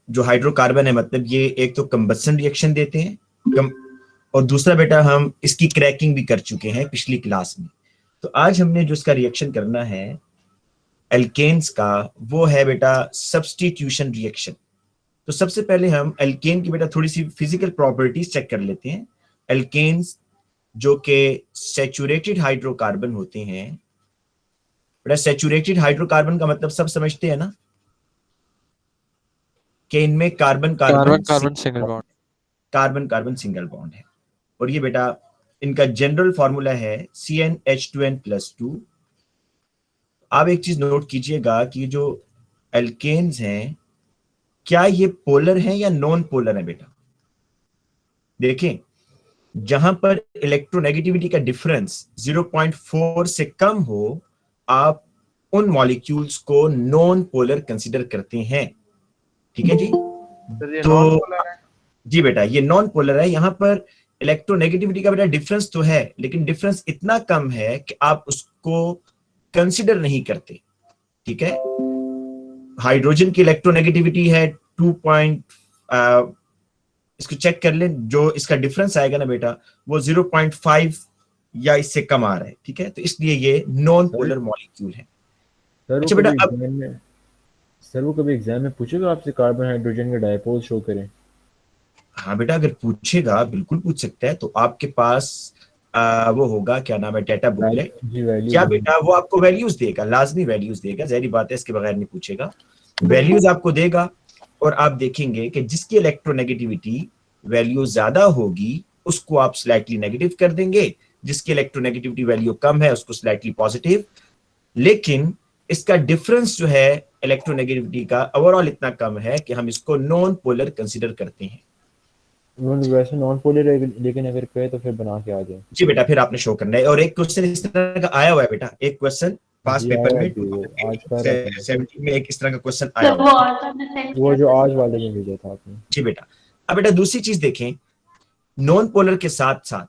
जो हाइड्रोकार्बन है, मतलब ये एक तो कंबसन रिएक्शन देते हैं और दूसरा बेटा हम इसकी क्रैकिंग भी कर चुके हैं पिछली क्लास में। तो आज हमने जो इसका रिएक्शन करना है एल्केन्स का, वो है बेटा सब्स्टिट्यूशन रिएक्शन। तो सबसे पहले हम एल्केन की बेटा थोड़ी सी फिजिकल प्रॉपर्टीज चेक कर लेते हैं। एल्केन्स जो कि सैचुरेटेड हाइड्रोकार्बन होते हैं, बेटा सैचुरेटेड हाइड्रोकार्बन का मतलब सब समझते हैं ना, कि इनमें कार्बन कार्बन सिंगल बॉन्ड है। और ये बेटा इनका जनरल फॉर्मूला है CnH2n+2। आप एक चीज नोट कीजिएगा कि जो एल्केन्स हैं क्या ये पोलर हैं या नॉन पोलर है बेटा। देखें, जहां पर इलेक्ट्रोनेगेटिविटी का डिफरेंस 0.4 से कम हो, आप उन मॉलिक्यूल्स को नॉन पोलर कंसीडर करते हैं। ठीक है जी। तो जी बेटा ये नॉन पोलर है। यहां पर इलेक्ट्रोनेगेटिविटी का बेटा डिफरेंस तो है, लेकिन डिफरेंस इतना कम है कि आप उसको कंसीडर नहीं करते। ठीक है, हाइड्रोजन की इलेक्ट्रोनेगेटिविटी है 2 इसको चेक कर लें, जो इसका डिफरेंस आएगा ना बेटा वो 0.5 या इससे कम आ रहा है। ठीक है, तो इसलिए ये नॉन पोलर मॉलिक्यूल है। अच्छा बेटा अब सर वो कभी एग्जाम में पूछेगा आपसे कार्बन हाइड्रोजन का डायपोल शो करें? हाँ बेटा अगर पूछेगा बिल्कुल पूछ सकता है। तो आपके पास वो होगा, क्या नाम है, डेटा बुकलेट। क्या बेटा वो आपको वैल्यूज देगा, लाजमी वैल्यूज देगा, जहरी बात है, इसके बगैर नहीं पूछेगा। वैल्यूज आपको देगा और आप देखेंगे कि जिसकी इलेक्ट्रोनेगेटिविटी वैल्यू ज्यादा होगी उसको आप स्लाइटली नेगेटिव कर देंगे, जिसकी इलेक्ट्रोनेगेटिविटी वैल्यू कम है उसको स्लाइटली पॉजिटिव। लेकिन इसका डिफरेंस जो है इलेक्ट्रोनेगेटिविटी का ओवरऑल इतना कम है कि हम इसको नॉन पोलर कंसीडर करते हैं। वैसे नॉन पोलर है, लेकिन अगर कहे तो फिर बना के आ जाए। जी बेटा फिर आपने शो करना है। और एक क्वेश्चन इस तरह का आया हुआ है बेटा, एक क्वेश्चन पास पेपर में 2017 में एक इस तरह का क्वेश्चन आया हुआ है, वो जो आज वाले में भेजा था आपने। जी बेटा। अब बेटा दूसरी चीज देखें, नॉन पोलर के साथ साथ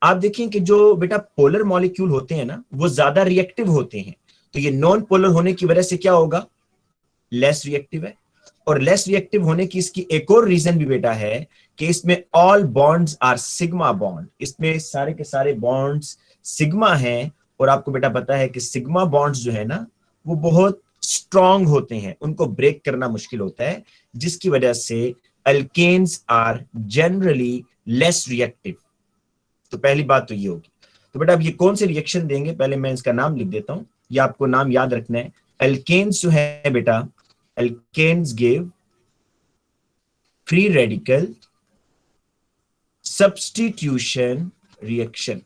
आप देखें कि जो बेटा पोलर मॉलिक्यूल होते हैं ना वो ज्यादा रिएक्टिव होते हैं। तो ये नॉन पोलर होने की वजह से क्या होगा, लेस रिएक्टिव है। और लेस रिएक्टिव होने की इसकी एक और रीजन भी बेटा है कि इसमें all bonds are sigma bond, इसमें सारे के सारे बॉन्ड्स सिग्मा हैं। और आपको बेटा पता है कि सिग्मा बॉन्ड्स जो है ना वो बहुत स्ट्रांग होते हैं, उनको ब्रेक करना मुश्किल होता है, जिसकी वजह से alkanes are generally less reactive. तो पहली बात तो ये होगी। तो बेटा अब ये कौन से रिएक्शन देंगे, पहले मैं इसका नाम लिख देता हूं, ये आपको नाम याद रखना है। अल्केन्स जो है बेटा, alkanes give free radical substitution reaction.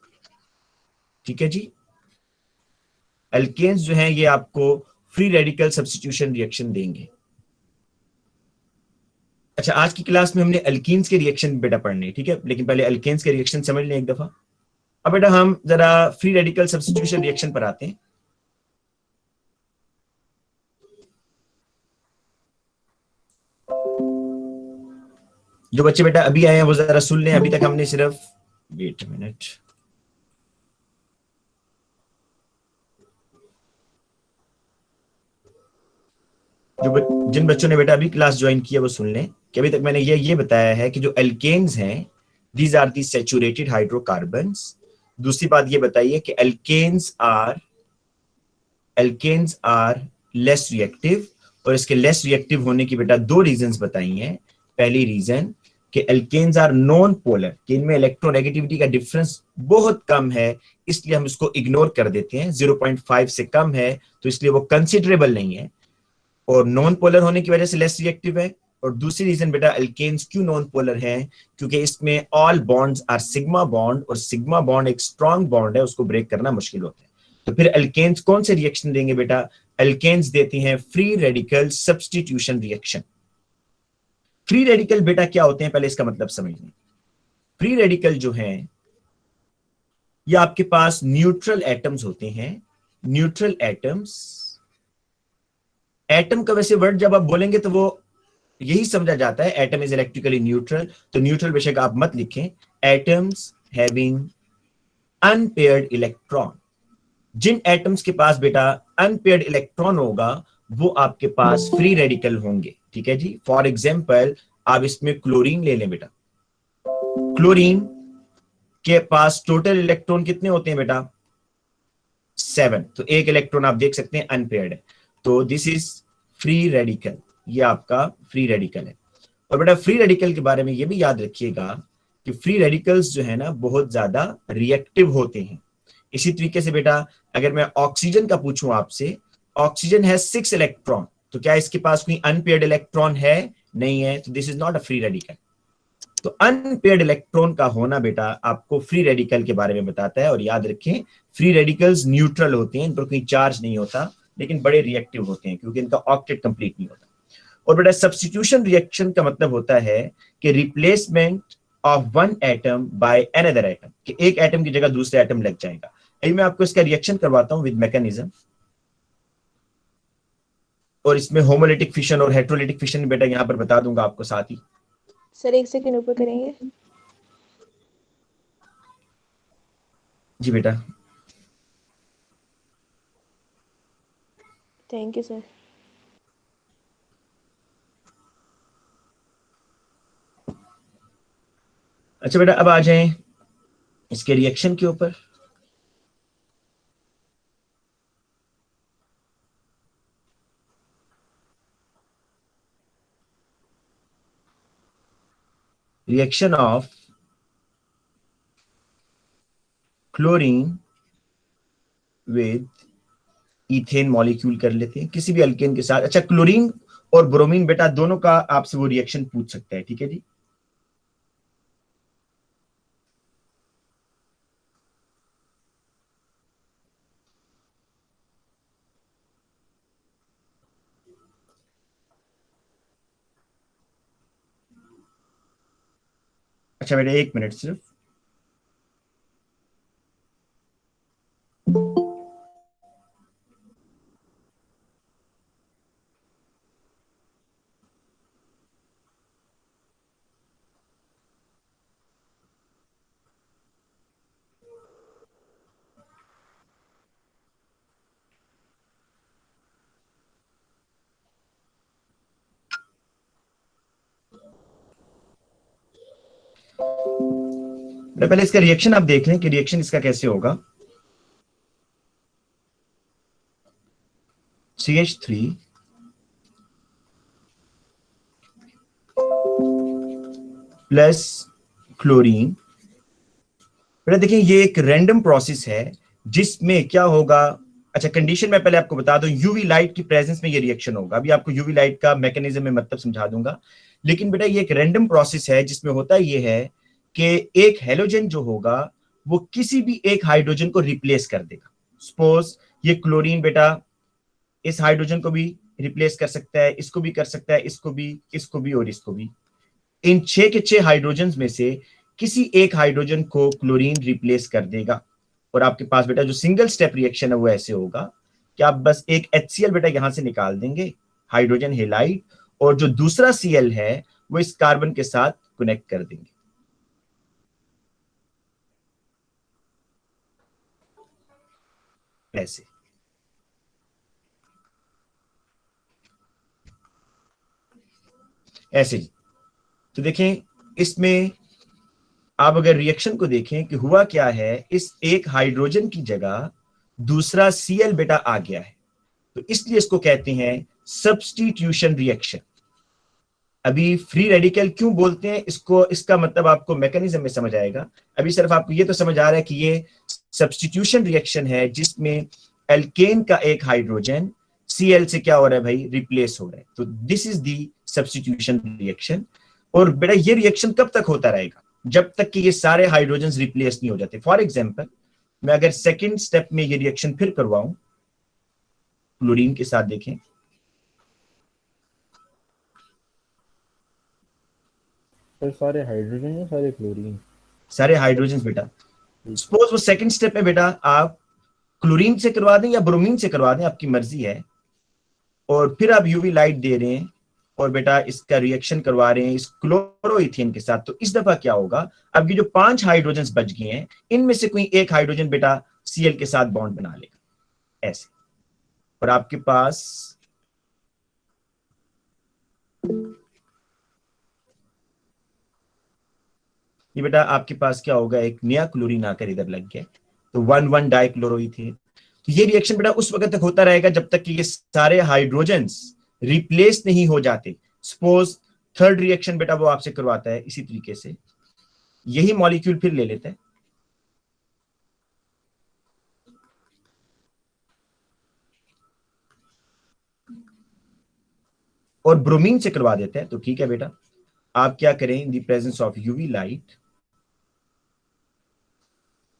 ठीक है जी, अल्केन्स जो है ये आपको फ्री रेडिकल सब्स्टिट्यूशन रिएक्शन देंगे। अच्छा आज की क्लास में हमने अल्कीन्स के रिएक्शन बेटा पढ़ने, ठीक है, लेकिन पहले अल्केन्स के रिएक्शन समझ लें एक दफा। अब बेटा हम जरा फ्री रेडिकल सब्स्टिट्यूशन रिएक्शन पर आते हैं। जो बच्चे बेटा अभी आए हैं वो जरा सुन लें। अभी तक हमने सिर्फ वेट मिनट, जो जिन बच्चों ने बेटा अभी क्लास ज्वाइन किया वो सुन लें कि अभी तक मैंने ये बताया है कि जो एल्केन्स हैं these are the saturated hydrocarbons. दूसरी बात ये बताइए कि एल्केन्स आर लेस रिएक्टिव, और इसके लेस रिएक्टिव होने की बेटा दो रीजंस बताई हैं। पहली रीजन कि एल्केन्स आर नॉन पोलर, कि इनमें इलेक्ट्रोनेगेटिविटी का डिफरेंस बहुत कम है, इसलिए हम इसको इग्नोर कर देते हैं। 0.5 से कम है तो इसलिए वो कंसिडरेबल नहीं है, और नॉन पोलर होने की वजह से लेस रिएक्टिव है। और दूसरी रीजन बेटा एल्केन्स क्यों नॉन पोलर है, क्योंकि इसमें all bonds are sigma bond, और सिग्मा बॉन्ड एक स्ट्रॉन्ग बॉन्ड है, उसको ब्रेक करना मुश्किल होता है। तो फिर एल्केन्स कौन से रिएक्शन देंगे बेटा, एल्केन्स देती हैं free radical substitution reaction. Free radical बेटा क्या होते हैं पहले इसका मतलब समझ लें। फ्री रेडिकल जो है ये आपके पास न्यूट्रल एटम्स होते हैं। न्यूट्रल एटम्स, एटम का वैसे वर्ड जब आप बोलेंगे तो वो यही समझा जाता है, एटम इज इलेक्ट्रिकली न्यूट्रल। तो न्यूट्रल बेशक आप मत लिखें, एटम्स हैविंग अनपेयर्ड इलेक्ट्रॉन। जिन एटम्स के पास बेटा अनपेयर्ड इलेक्ट्रॉन होगा वो आपके पास फ्री रेडिकल होंगे। ठीक है जी। फॉर एग्जाम्पल आप इसमें क्लोरीन ले लें बेटा, क्लोरीन के पास टोटल इलेक्ट्रॉन कितने होते हैं बेटा? 7। तो एक इलेक्ट्रॉन आप देख सकते हैं अनपेयर्ड है, तो दिस इज फ्री रेडिकल, ये आपका फ्री रेडिकल है। और बेटा फ्री रेडिकल के बारे में ये भी याद रखिएगा कि फ्री रेडिकल्स जो है ना बहुत ज्यादा रिएक्टिव होते हैं। इसी तरीके से बेटा अगर मैं ऑक्सीजन का पूछूं आपसे, ऑक्सीजन है 6 इलेक्ट्रॉन, तो क्या इसके पास कोई अनपेयर्ड इलेक्ट्रॉन है? नहीं है, तो this is not a free radical. तो अनपेयर्ड इलेक्ट्रॉन का होना बेटा आपको फ्री रेडिकल के बारे में बताता है। और याद रखें फ्री रेडिकल्स न्यूट्रल होते हैं, इन पर कोई चार्ज नहीं होता, लेकिन बड़े रिएक्टिव होते हैं क्योंकि इनका ऑक्टेट कंप्लीट नहीं होता। और बेटा सब्स्टिट्यूशन रिएक्शन का मतलब होता है कि replacement of one atom by another atom, कि एक एटम की जगह दूसरे एटम लग जाएगा। अभी मैं आपको इसका रिएक्शन करवाता हूं विद मैकेनिज्म, और इसमें होमोलिटिक फिशन और हेट्रोलिटिक फिशन बेटा यहां पर बता दूंगा आपको साथ ही। सर 1 सेकंड ऊपर करेंगे। जी बेटा, थैंक यू सर। अच्छा बेटा अब आ जाएं इसके रिएक्शन के ऊपर। Reaction of chlorine with ethane molecule कर लेते हैं किसी भी अल्केन के साथ। अच्छा क्लोरीन और ब्रोमीन बेटा दोनों का आपसे वो रिएक्शन पूछ सकता है, ठीक है जी। अच्छा बेटा 1 मिनट सिर्फ। बेटा पहले इसका रिएक्शन आप देख लें कि रिएक्शन इसका कैसे होगा। CH3 plus chlorine. बेटा देखिए ये एक रैंडम प्रोसेस है जिसमें क्या होगा। अच्छा कंडीशन मैं पहले आपको बता दूं, यूवी लाइट की प्रेजेंस में ये रिएक्शन होगा। अभी आपको यूवी लाइट का मैकेनिज्म में मतलब समझा दूंगा, लेकिन बेटा ये एक रैंडम प्रोसेस है जिसमें होता ये है कि एक हेलोजन जो होगा वो किसी भी एक हाइड्रोजन को रिप्लेस कर देगा। सपोज ये क्लोरीन बेटा इस हाइड्रोजन को भी रिप्लेस कर सकता है, इसको भी कर सकता है, इसको भी, इसको भी और इसको भी। इन 6 के 6 हाइड्रोजन में से किसी एक हाइड्रोजन को क्लोरीन रिप्लेस कर देगा। और आपके पास बेटा जो सिंगल स्टेप रिएक्शन है वो ऐसे होगा कि आप बस एक HCl बेटा यहां से निकाल देंगे, हाइड्रोजन हेलाइड, और जो दूसरा Cl है वो इस कार्बन के साथ कनेक्ट कर देंगे ऐसे। ऐसे जी। तो देखें इसमें आप अगर रिएक्शन को देखें कि हुआ क्या है, इस एक हाइड्रोजन की जगह दूसरा Cl बेटा आ गया है, तो इसलिए इसको कहते हैं सब्स्टिट्यूशन रिएक्शन। अभी फ्री रेडिकल क्यों बोलते हैं इसको, इसका मतलब आपको मैकेनिज्म में समझ आएगा। अभी सिर्फ आपको ये तो समझ आ रहा है कि ये सब्स्टिट्यूशन रिएक्शन है जिसमें एल्केन का एक हाइड्रोजन Cl से क्या हो रहा है भाई, रिप्लेस हो रहा है। तो this is the substitution reaction. और बेटा ये रिएक्शन कब तक होता रहेगा, जब तक कि ये सारे हाइड्रोजन रिप्लेस नहीं हो जाते। फॉर एग्जाम्पल मैं अगर सेकेंड स्टेप में ये रिएक्शन फिर करवाऊं क्लोरीन के साथ, देखें सर सारे हाइड्रोजन या सारे क्लोरीन? सारे हाइड्रोजन बेटा। सपोज वो सेकंड स्टेप में बेटा आप क्लोरीन से करवा दें या ब्रोमीन से करवा दें, आपकी मर्जी है। और फिर आप यूवी लाइट दे रहे हैं और बेटा इसका रिएक्शन करवा रहे हैं इस क्लोरोइथेन के साथ। तो इस दफा क्या होगा, अब ये जो 5 हाइड्रोजन बच गए हैं इनमें से कोई एक हाइड्रोजन बेटा Cl के साथ बॉन्ड बना लेगा ऐसे, और आपके पास ये बेटा आपके पास क्या होगा, एक नया क्लोरीन आकर इधर लग गया, तो 1,1 डाइक्लोरोइथेन। तो ये रिएक्शन बेटा उस वक्त तक होता रहेगा जब तक कि ये सारे हाइड्रोजन्स रिप्लेस नहीं हो जाते। सपोज थर्ड रिएक्शन बेटा वो आपसे करवाता है इसी तरीके से, यही मॉलिक्यूल फिर ले लेता है, और ब्रोमीन से करवा देता है। तो ठीक है बेटा, आप क्या करें, in the presence of UV light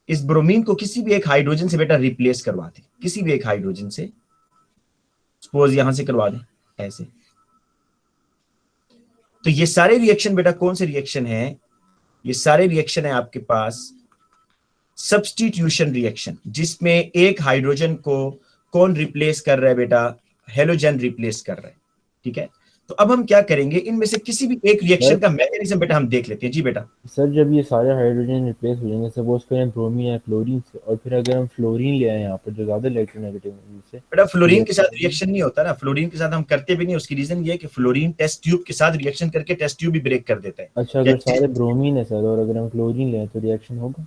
इस ब्रोमीन को किसी भी एक हाइड्रोजन से बेटा रिप्लेस करवा दें, किसी भी एक हाइड्रोजन से, सपोज यहां से करवा दें ऐसे। तो ये सारे रिएक्शन बेटा कौन से रिएक्शन है, ये सारे रिएक्शन है आपके पास सब्स्टिट्यूशन रिएक्शन, जिसमें एक हाइड्रोजन को कौन रिप्लेस कर रहा है बेटा, हेलोजन रिप्लेस कर रहा है। ठीक है, तो अब हम क्या करेंगे, इनमें से किसी भी एक रिएक्शन का मैकेनिज्म बेटा हम देख लेते हैं। जी बेटा। सर जब ये सारे हाइड्रोजन रिप्लेस हो जाएंगे, सपोज करें ब्रोमीन या क्लोरीन से, और फिर अगर हम फ्लोरीन ले आए यहाँ पर जो ज्यादा इलेक्ट्रोनेगेटिव है से, बेटा फ्लोरीन के साथ रिएक्शन नहीं होता ना, फ्लोरीन के साथ हम करते भी नहीं। उसकी रीजन ये है कि फ्लोरीन टेस्ट ट्यूब के साथ रिएक्शन करके टेस्ट ट्यूब भी ब्रेक कर देता है। अच्छा, अगर सारे ब्रोमीन है सर और अगर हम क्लोरीन ले आए तो रिएक्शन होगा?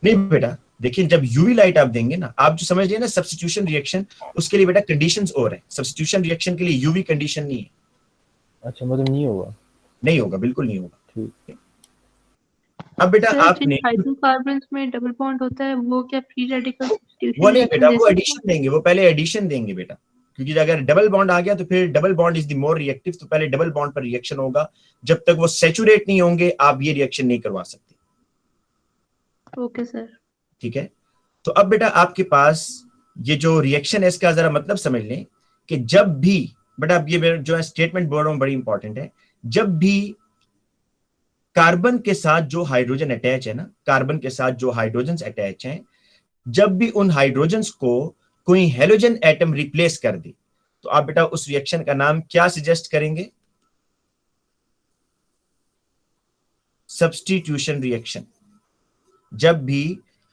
नहीं बेटा, देखिए जब यूवी लाइट आप देंगे ना, आप जो समझ रहे हैं ना सब्स्टिट्यूशन रिएक्शन, उसके लिए बेटा कंडीशंस और है। सब्स्टिट्यूशन रिएक्शन के लिए यूवी कंडीशन नहीं है। अच्छा, मतलब नहीं होगा? नहीं होगा, बिल्कुल नहीं होगा। ठीक। अब बेटा सर आपने जिन हाइड्रोकार्बन्स में डबल बॉन्ड होता है वो क्या फ्री रेडिकल वो सब्स्टिट्यूशन नहीं बेटा, दे वो सकते एडिशन देंगे, वो पहले एडिशन देंगे बेटा, क्योंकि अगर डबल बॉन्ड आ गया तो फिर double bond is the more reactive, तो पहले डबल बॉन्ड पर रिएक्शन होगा। जब तक वो सैचुरेट नहीं होंगे आप ये रिएक्शन नहीं करवा सकते। हैं? Okay sir. ठीक है, तो अब बेटा आपके पास ये जो रिएक्शन है इसका जरा मतलब समझ लें कि जब भी बेटा, अब ये जो है स्टेटमेंट बोल रहा हूं बड़ी इंपॉर्टेंट है, जब भी कार्बन के साथ जो हाइड्रोजन अटैच है ना, कार्बन के साथ जो हाइड्रोजन अटैच हैं, जब भी उन हाइड्रोजन्स को कोई हेलोजन एटम रिप्लेस कर दे, तो आप बेटा उस रिएक्शन का नाम क्या सजेस्ट करेंगे, सब्स्टिट्यूशन रिएक्शन। जब भी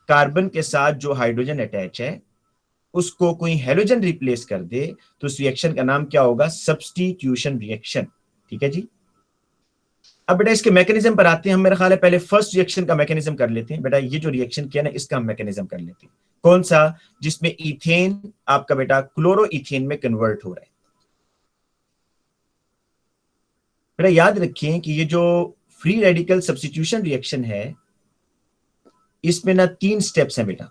कार्बन के साथ जो हाइड्रोजन अटैच है उसको कोई हेलोजन रिप्लेस कर दे तो उस रिएक्शन का नाम क्या होगा, सब्स्टिट्यूशन रिएक्शन। ठीक है जी। अब बेटा इसके मैकेनिज्म पर आते हैं हम। मेरा ख्याल है पहले फर्स्ट रिएक्शन का मैकेनिज्म कर लेते हैं। बेटा ये जो रिएक्शन किया ना, इसका हम मैकेनिज्म कर लेते हैं। कौन सा, जिसमें इथेन आपका बेटा क्लोरो इथेन में कन्वर्ट हो रहा है। बेटा याद रखिए कि ये जो फ्री रेडिकल सब्स्टिट्यूशन रिएक्शन है इसमें ना 3 स्टेप्स हैं बेटा।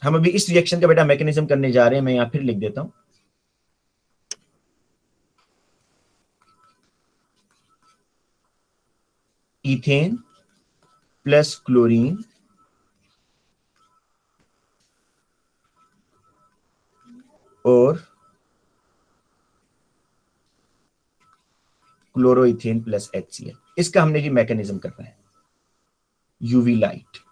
हम अभी इस रिएक्शन का बेटा मैकेनिज्म करने जा रहे हैं। मैं यहां फिर लिख देता हूं, इथेन प्लस क्लोरीन और क्लोरोइथेन प्लस HCl। इसका हमने जी मैकेनिज्म करना है, यूवी लाइट।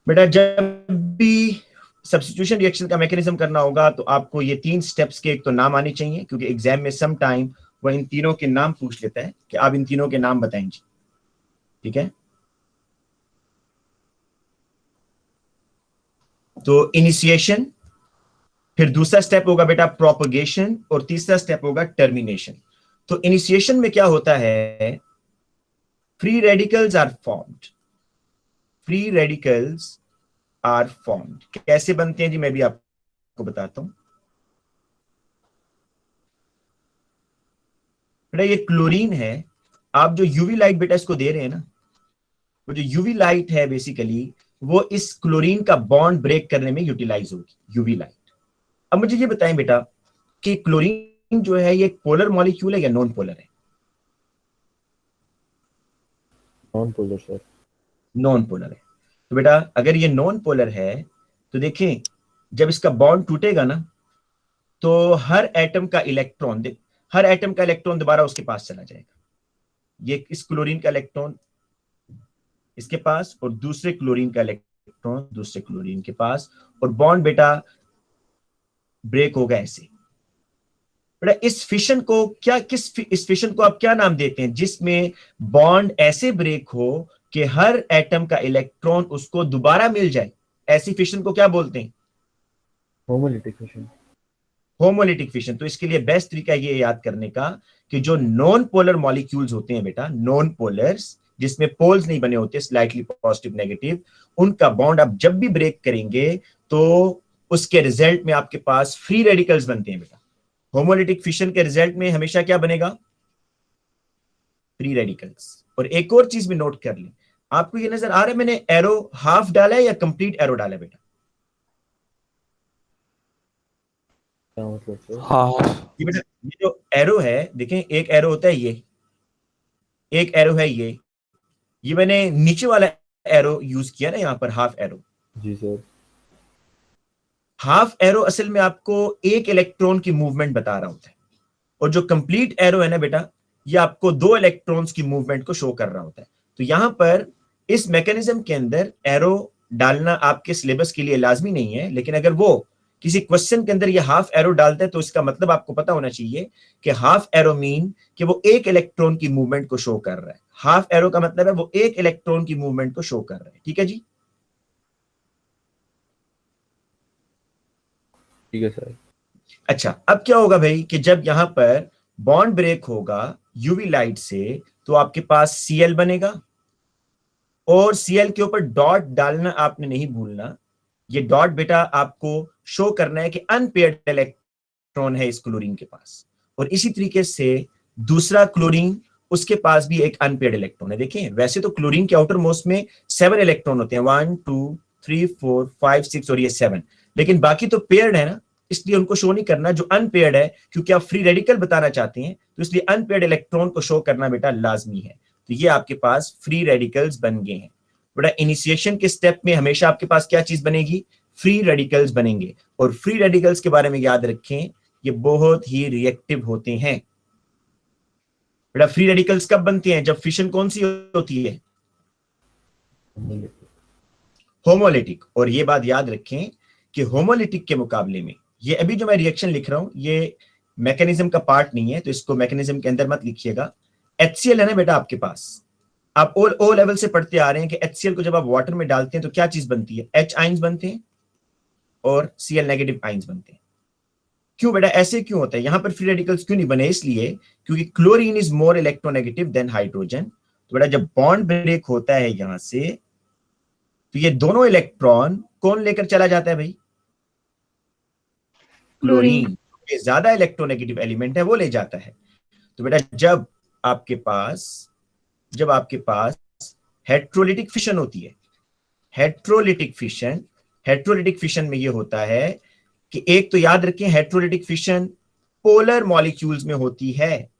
बेटा जब भी सब्स्टिट्यूशन रिएक्शन का मैकेनिज्म करना होगा तो आपको ये 3 स्टेप्स के एक तो नाम आने चाहिए, क्योंकि एग्जाम में सम टाइम वो इन तीनों के नाम पूछ लेता है कि आप इन तीनों के नाम बताएंगे। ठीक है, तो इनिशिएशन, फिर दूसरा स्टेप होगा बेटा प्रोपगेशन, और तीसरा स्टेप होगा टर्मिनेशन। तो इनिशिएशन में क्या होता है, free radicals are formed. Free radicals are formed कैसे बनते हैं जी, मैं भी आपको बताता हूं। बेटा ये क्लोरीन है, आप जो यूवी लाइट बेटा इसको दे रहे हैं ना, वो जो यूवी लाइट है बेसिकली वो इस क्लोरीन का बॉन्ड ब्रेक करने में यूटिलाइज होगी, यूवी लाइट। अब मुझे ये बताएं बेटा कि क्लोरीन जो है ये पोलर मॉलिक्यूल है या नॉन पोलर है? Non polar sir. Non polar है। तो बेटा अगर ये नॉन पोलर है तो देखें जब इसका बॉन्ड टूटेगा ना तो हर एटम का इलेक्ट्रॉन दोबारा उसके पास चला जाएगा। ये इस क्लोरीन का इलेक्ट्रॉन इसके पास और दूसरे क्लोरीन का इलेक्ट्रॉन दूसरे क्लोरीन के पास, और बॉन्ड बेटा ब्रेक होगा ऐसे। बेटा इस फिशन को इस फिशन को आप क्या नाम देते हैं, जिसमें बॉन्ड ऐसे ब्रेक हो कि हर एटम का इलेक्ट्रॉन उसको दोबारा मिल जाए, ऐसी फिशन को क्या बोलते हैं? Homolytic fission. Homolytic fission. तो इसके लिए बेस्ट तरीका ये याद करने का कि जो नॉन पोलर मॉलिक्यूल्स होते हैं बेटा, नॉन पोलर्स जिसमें पोल्स नहीं बने होते, स्लाइटली पॉजिटिव नेगेटिव, उनका बॉन्ड आप जब भी ब्रेक करेंगे तो उसके रिजल्ट में आपके पास फ्री रेडिकल्स बनते हैं बेटा। होमोलिटिक फिशन के रिजल्ट में हमेशा क्या बनेगा? Free radicals. और एक और चीज भी नोट कर लें, आपको ये नजर आ रहा है मैंने एरो हाफ डाला है या कंप्लीट एरो डाला है बेटा? क्या मतलब सर? हाँ ये बेटा ये जो एरो है देखें, एक एरो होता है ये, एक एरो है ये मैंने नीचे वाला एरो यूज किया ना यहां पर, हाफ एरो। जी सर। हाफ एरो असल में आपको एक इलेक्ट्रॉन की मूवमेंट बता रहा होता है, और जो कंप्लीट एरो है ना बेटा, ये आपको 2 इलेक्ट्रॉन्स की मूवमेंट को शो कर रहा होता है। तो यहां पर इस मैकेनिज्म के अंदर एरो डालना आपके सिलेबस के लिए लाजमी नहीं है, लेकिन अगर वो किसी क्वेश्चन के अंदर ये हाफ एरो डालता है तो इसका मतलब आपको पता होना चाहिए कि हाफ एरो मीन कि वो एक इलेक्ट्रॉन की मूवमेंट को शो कर रहा है। हाफ एरो का मतलब है वो एक इलेक्ट्रॉन की मूवमेंट को शो कर रहा है। ठीक है जी? ठीक है सर। अच्छा, अब क्या होगा भाई कि जब यहां पर बॉन्ड ब्रेक होगा यूवी लाइट से, तो आपके पास Cl बनेगा, और Cl के ऊपर डॉट डालना आपने नहीं भूलना। ये डॉट बेटा आपको शो करना है कि अनपेयर्ड इलेक्ट्रॉन है इस क्लोरीन के पास, और इसी तरीके से दूसरा क्लोरीन, उसके पास भी एक अनपेयर्ड इलेक्ट्रॉन है। देखें वैसे तो क्लोरीन के आउटर मोस्ट में 7 इलेक्ट्रॉन होते हैं, 1 2 3 4 5 6 और ये 7, लेकिन बाकी तो पेयर्ड है ना, इसलिए उनको शो नहीं करना। जो अनपेयर्ड है, क्योंकि आप फ्री रेडिकल बताना चाहते हैं, तो इसलिए अनपेयर्ड इलेक्ट्रॉन को शो करना बेटा लाजमी है। तो ये आपके पास फ्री रेडिकल्स बन गए हैं बेटा। इनिशिएशन के स्टेप में हमेशा आपके पास क्या चीज बनेगी? फ्री रेडिकल्स बनेंगे। और फ्री रेडिकल्स के बारे में याद रखें, ये बहुत ही रिएक्टिव होते हैं बेटा। फ्री रेडिकल्स कब बनते हैं? जब फिशन कौन सी होती है? होमोलिटिक। और ये बात याद रखें कि होमोलिटिक के मुकाबले में, ये अभी जो मैं रिएक्शन लिख रहा हूं ये मैकेनिज्म का पार्ट नहीं है, तो इसको मैकेनिज्म के अंदर मत लिखिएगा। HCl है ना बेटा आपके पास, आप ओ लेवल से पढ़ते आ रहे हैं कि HCl को जब आप वाटर में डालते हैं तो क्या चीज बनती है? H आइंस बनते हैं और Cl नेगेटिव आइंस बनते हैं। क्यों बेटा ऐसे क्यों होता है? यहां पर फ्री रेडिकल्स क्यों नहीं बने? इसलिए क्योंकि chlorine is more electronegative than hydrogen. तो बेटा जब बॉन्ड ब्रेक होता है यहां से, तो ये दोनों इलेक्ट्रॉन कौन लेकर चला जाता है भाई? क्लोरीन। ये ज्यादा इलेक्ट्रोनेगेटिव एलिमेंट है वो ले जाता है। तो बेटा जब आपके पास हेट्रोलिटिक फिशन होती है, हेट्रोलिटिक फिशन में ये होता है कि एक तो याद रखें हेट्रोलिटिक फिशन पोलर मॉलिक्यूल्स में होती है,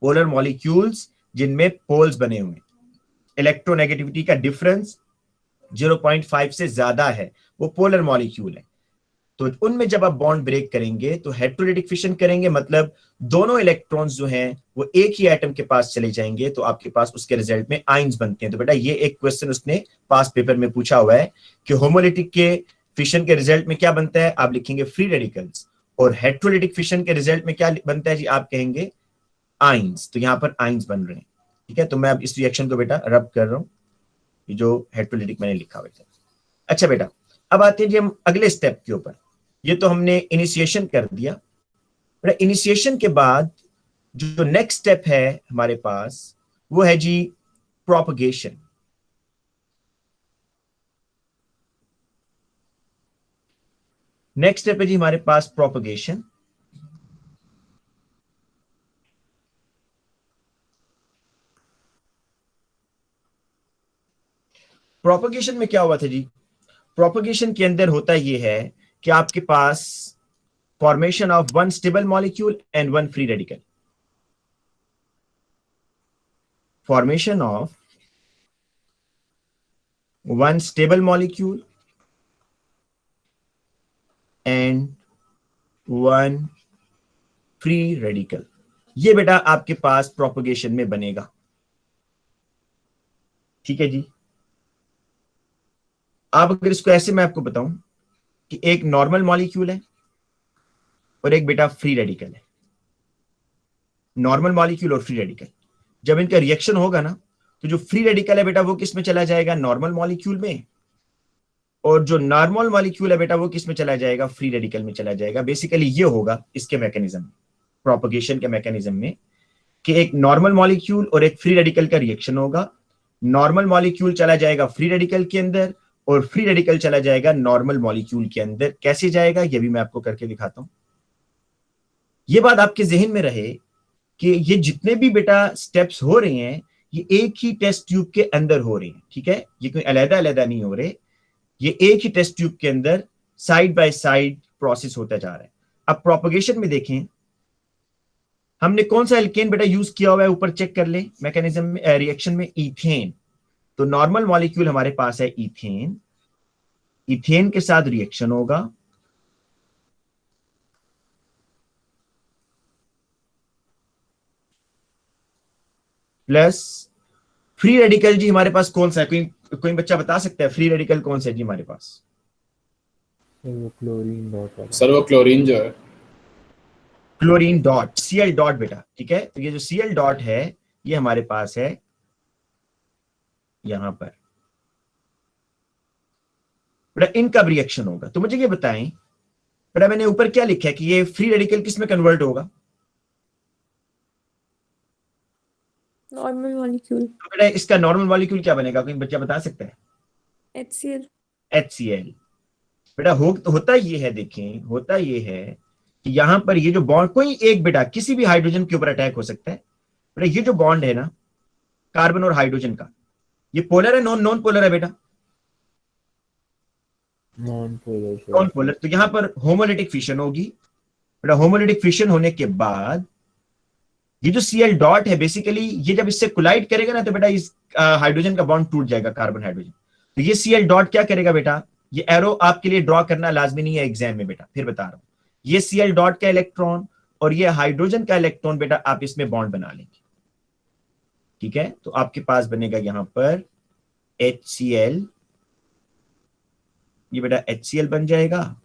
पोलर मॉलिक्यूल्स जिनमें पोल्स बने हुए, इलेक्ट्रोनेगेटिविटी का डिफरेंस 0.5 से ज्यादा है, वो पोलर मॉलिक्यूल है। तो उनमें जब आप बॉन्ड ब्रेक करेंगे तो हेट्रोलिटिक फिशन करेंगे, मतलब दोनों इलेक्ट्रॉन्स जो हैं वो एक ही एटम के पास चले जाएंगे, तो आपके पास उसके रिजल्ट में आइंस बनते हैं। तो बेटा ये एक क्वेश्चन उसने पास पेपर में पूछा हुआ है कि होमोलिटिक के फिशन के रिजल्ट में क्या बनता है? आप लिखेंगे फ्री रेडिकल्स। और हेट्रोलिटिक फिशन के रिजल्ट में क्या बनता है जी? आप कहेंगे आइंस। तो यहां पर आइंस बन रहे हैं। ठीक है, तो मैं अब इस रिएक्शन को बेटा रब कर रहा हूं, ये जो हेट्रोलिटिक मैंने लिखा हुआ है। अच्छा बेटा, अब आते हैं जी हम अगले स्टेप के ऊपर। ये तो हमने इनिशिएशन कर दिया बेटा। इनिशिएशन के बाद जो नेक्स्ट स्टेप है हमारे पास वो है जी प्रोपगेशन। नेक्स्ट स्टेप है जी हमारे पास प्रोपगेशन। प्रोपगेशन में क्या हुआ था जी? प्रोपगेशन के अंदर होता ये है कि आपके पास formation of 1 stable molecule and 1 free radical, formation of 1 stable molecule and 1 free radical, ये बेटा आपके पास प्रोपगेशन में बनेगा। ठीक है जी। आप अगर इसको ऐसे मैं आपको बताऊं कि एक नॉर्मल मॉलिक्यूल है और एक बेटा फ्री रेडिकल है, नॉर्मल मॉलिक्यूल और फ्री रेडिकल, जब इनका रिएक्शन होगा ना, तो जो फ्री रेडिकल है बेटा वो किस में चला जाएगा? नॉर्मल मॉलिक्यूल में। और जो नॉर्मल मॉलिक्यूल है बेटा वो किस में चला जाएगा, फ्री रेडिकल में चला जाएगा। बेसिकली ये होगा इसके मैकेनिज्म, प्रोपगेशन के मैकेनिज्म में, कि एक नॉर्मल मॉलिक्यूल और एक फ्री रेडिकल का रिएक्शन होगा। नॉर्मल मॉलिक्यूल चला जाएगा फ्री रेडिकल के अंदर और फ्री रेडिकल चला जाएगा नॉर्मल मॉलिक्यूल के अंदर। कैसे जाएगा ये भी मैं आपको करके दिखाता हूं। ये बात आपके जहन में रहे कि ये जितने भी बेटा स्टेप्स हो रहे हैं ये एक ही टेस्ट ट्यूब के अंदर हो रहे हैं, ठीक है, ये कोई अलग-अलग नहीं हो रहे, ये एक ही टेस्ट ट्यूब के अंदर साइड बाय साइड प्रोसेस होता जा रहा है। अब प्रोपगेशन में देखें हमने कौन सा एल्केन बेटा यूज किया हुआ है, ऊपर चेक कर ले मैकेनिज्म में, रिएक्शन में इथेन। तो नॉर्मल मॉलिक्यूल हमारे पास है इथेन, इथेन के साथ रिएक्शन होगा, प्लस फ्री रेडिकल जी हमारे पास कौन सा है, कोई बच्चा बता सकता है फ्री रेडिकल कौन सा है जी हमारे पास? वो क्लोरीन डॉट वाला। सर वो क्लोरीन जो है, क्लोरीन डॉट, Cl डॉट बेटा, ठीक है। तो ये जो Cl डॉट है ये हमारे पास है यहां पर बेटा, इनका रिएक्शन होगा। तो मुझे ये बताएं बेटा, मैंने ऊपर क्या लिखा है कि ये फ्री रेडिकल किस में कन्वर्ट होगा? नॉर्मल मॉलिक्यूल तो बेटा इसका नॉर्मल मॉलिक्यूल क्या बनेगा, कोई बच्चा बता सकता है? HCl। HCl बेटा होता ये है, देखें होता ये है कि यहां पर ये जो बॉन्ड, कोई एक बेटा किसी भी हाइड्रोजन के ऊपर अटैक हो सकता है बेटा। ये जो बॉन्ड है ना कार्बन और हाइड्रोजन का, ये पोलर है नॉन पोलर है बेटा? Non polar. Non polar. तो यहां पर होमोलिटिक फिशन होगी बेटा। होमोलिटिक फिशन होने के बाद ये जो Cl डॉट है बेसिकली ये जब इससे कोलाइड करेगा ना तो बेटा इस हाइड्रोजन का बॉन्ड टूट जाएगा, कार्बन हाइड्रोजन। तो ये Cl डॉट क्या करेगा बेटा, ये एरो आपके लिए ड्रॉ करना लाजमी नहीं है एग्जाम में बेटा, फिर बता रहा हूं। ये Cl डॉट का इलेक्ट्रॉन और ये हाइड्रोजन का इलेक्ट्रॉन बेटा आप इसमें बॉन्ड बना लेंगे, ठीक है। तो आपके पास बनेगा यहां पर HCl, ये बेटा HCl बन जाएगा।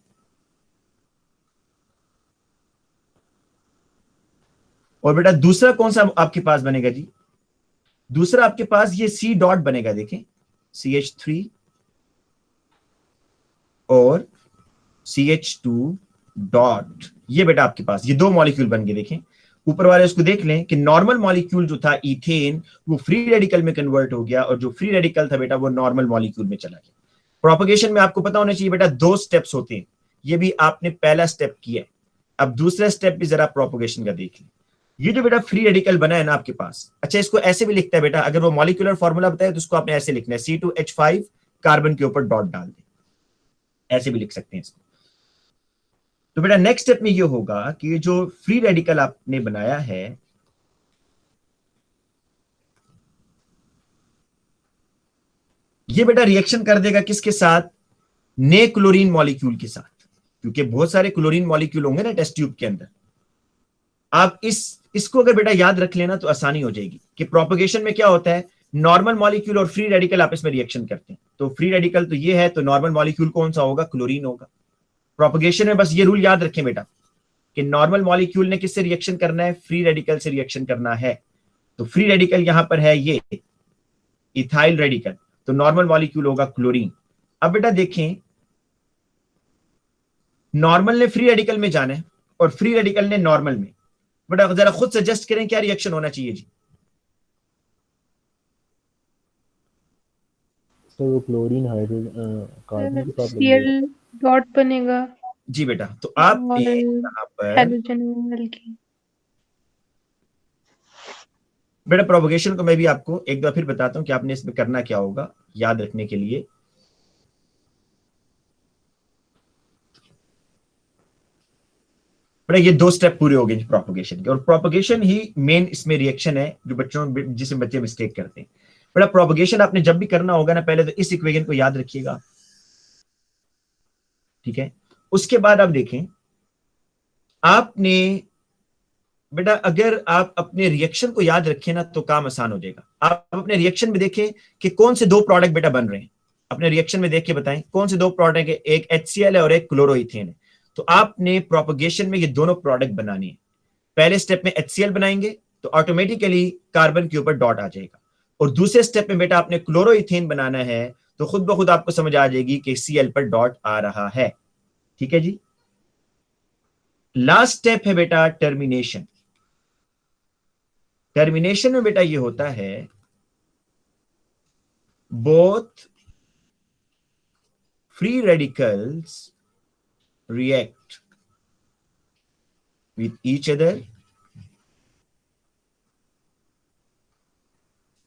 और बेटा दूसरा कौन सा आपके पास बनेगा जी? दूसरा आपके पास ये C डॉट बनेगा, देखें CH3 और CH2 डॉट, ये बेटा आपके पास ये दो मॉलिक्यूल बन गए। देखें ऊपर वाले उसको देख लें कि नॉर्मल मॉलिक्यूल जो था इथेन वो फ्री रेडिकल में कन्वर्ट हो गया और जो फ्री रेडिकल था बेटा वो नॉर्मल मॉलिक्यूल में चला गया। प्रोपगेशन में आपको पता होना चाहिए बेटा दो स्टेप्स होते हैं, ये भी आपने पहला स्टेप किया है। अब दूसरा स्टेप भी जरा प्रोपगेशन का देख लें। ये जो बेटा फ्री रेडिकल बना है ना आपके पास, अच्छा इसको ऐसे भी लिखता है बेटा, अगर वो मॉलिक्यूलर फॉर्मूला बताए तो उसको आपने ऐसे लिखना है C2H5 कार्बन के ऊपर डॉट डाल दे, ऐसे भी लिख सकते हैं इसको। तो बेटा नेक्स्ट स्टेप में ये होगा कि जो फ्री रेडिकल आपने बनाया है ये बेटा रिएक्शन कर देगा किसके साथ, नए क्लोरीन मॉलिक्यूल के साथ, क्योंकि बहुत सारे क्लोरीन मॉलिक्यूल होंगे ना टेस्ट ट्यूब के अंदर। आप इसको अगर बेटा याद रख लेना तो आसानी हो जाएगी कि प्रोपगेशन में क्या होता है, नॉर्मल मॉलिक्यूल और फ्री रेडिकल आपस में रिएक्शन करते हैं। तो फ्री रेडिकल तो ये है, तो नॉर्मल मॉलिक्यूल कौन सा होगा, क्लोरीन होगा। प्रोपगेशन में बस ये रूल याद रखें बेटा कि नॉर्मल मॉलिक्यूल ने किससे रिएक्शन करना है, फ्री रेडिकल से रिएक्शन करना है। तो फ्री रेडिकल यहां पर है ये इथाइल रेडिकल, तो नॉर्मल मॉलिक्यूल होगा क्लोरीन। अब बेटा देखें नॉर्मल ने फ्री रेडिकल में जाना है और फ्री रेडिकल ने नॉर्मल में, बेटा जरा खुद सजेस्ट करें क्या रिएक्शन होना चाहिए जी? तो वो क्लोरीन हाइड्रोजन कार्बन के साथ Cl डॉट बनेगा जी बेटा। तो आप और यहाँ पर हाइड्रोजन की। बेटा प्रोपगेशन को मैं भी आपको एक बार फिर बताता हूं कि आपने इसमें करना क्या होगा याद रखने के लिए। बेटा ये दो स्टेप पूरे हो गए प्रोपगेशन के, और प्रोपगेशन ही मेन इसमें रिएक्शन है जो बच्चों जिसमें बच्चे मिस्टेक करते हैं। बेटा प्रोपगेशन आपने जब भी करना होगा ना पहले तो इस इक्वेशन को याद रखिएगा, ठीक है। उसके बाद आप देखें आपने बेटा अगर आप अपने रिएक्शन को याद रखें ना तो काम आसान हो जाएगा। आप अपने रिएक्शन में देखें कि कौन से दो प्रोडक्ट बेटा बन रहे हैं, अपने रिएक्शन में देख के बताएं कौन से दो प्रोडक्ट है, एक HCl है और एक क्लोरोइथेन है। तो आपने प्रोपगेशन में ये दोनों प्रोडक्ट बनाने हैं। पहले स्टेप में HCl बनाएंगे तो ऑटोमेटिकली कार्बन के ऊपर डॉट आ जाएगा, और दूसरे स्टेप में बेटा आपने क्लोरोइथेन बनाना है तो खुद ब खुद आपको समझ आ जाएगी कि Cl पर डॉट आ रहा है। ठीक है जी। लास्ट स्टेप है बेटा टर्मिनेशन। टर्मिनेशन में बेटा ये होता है both free radicals react with each other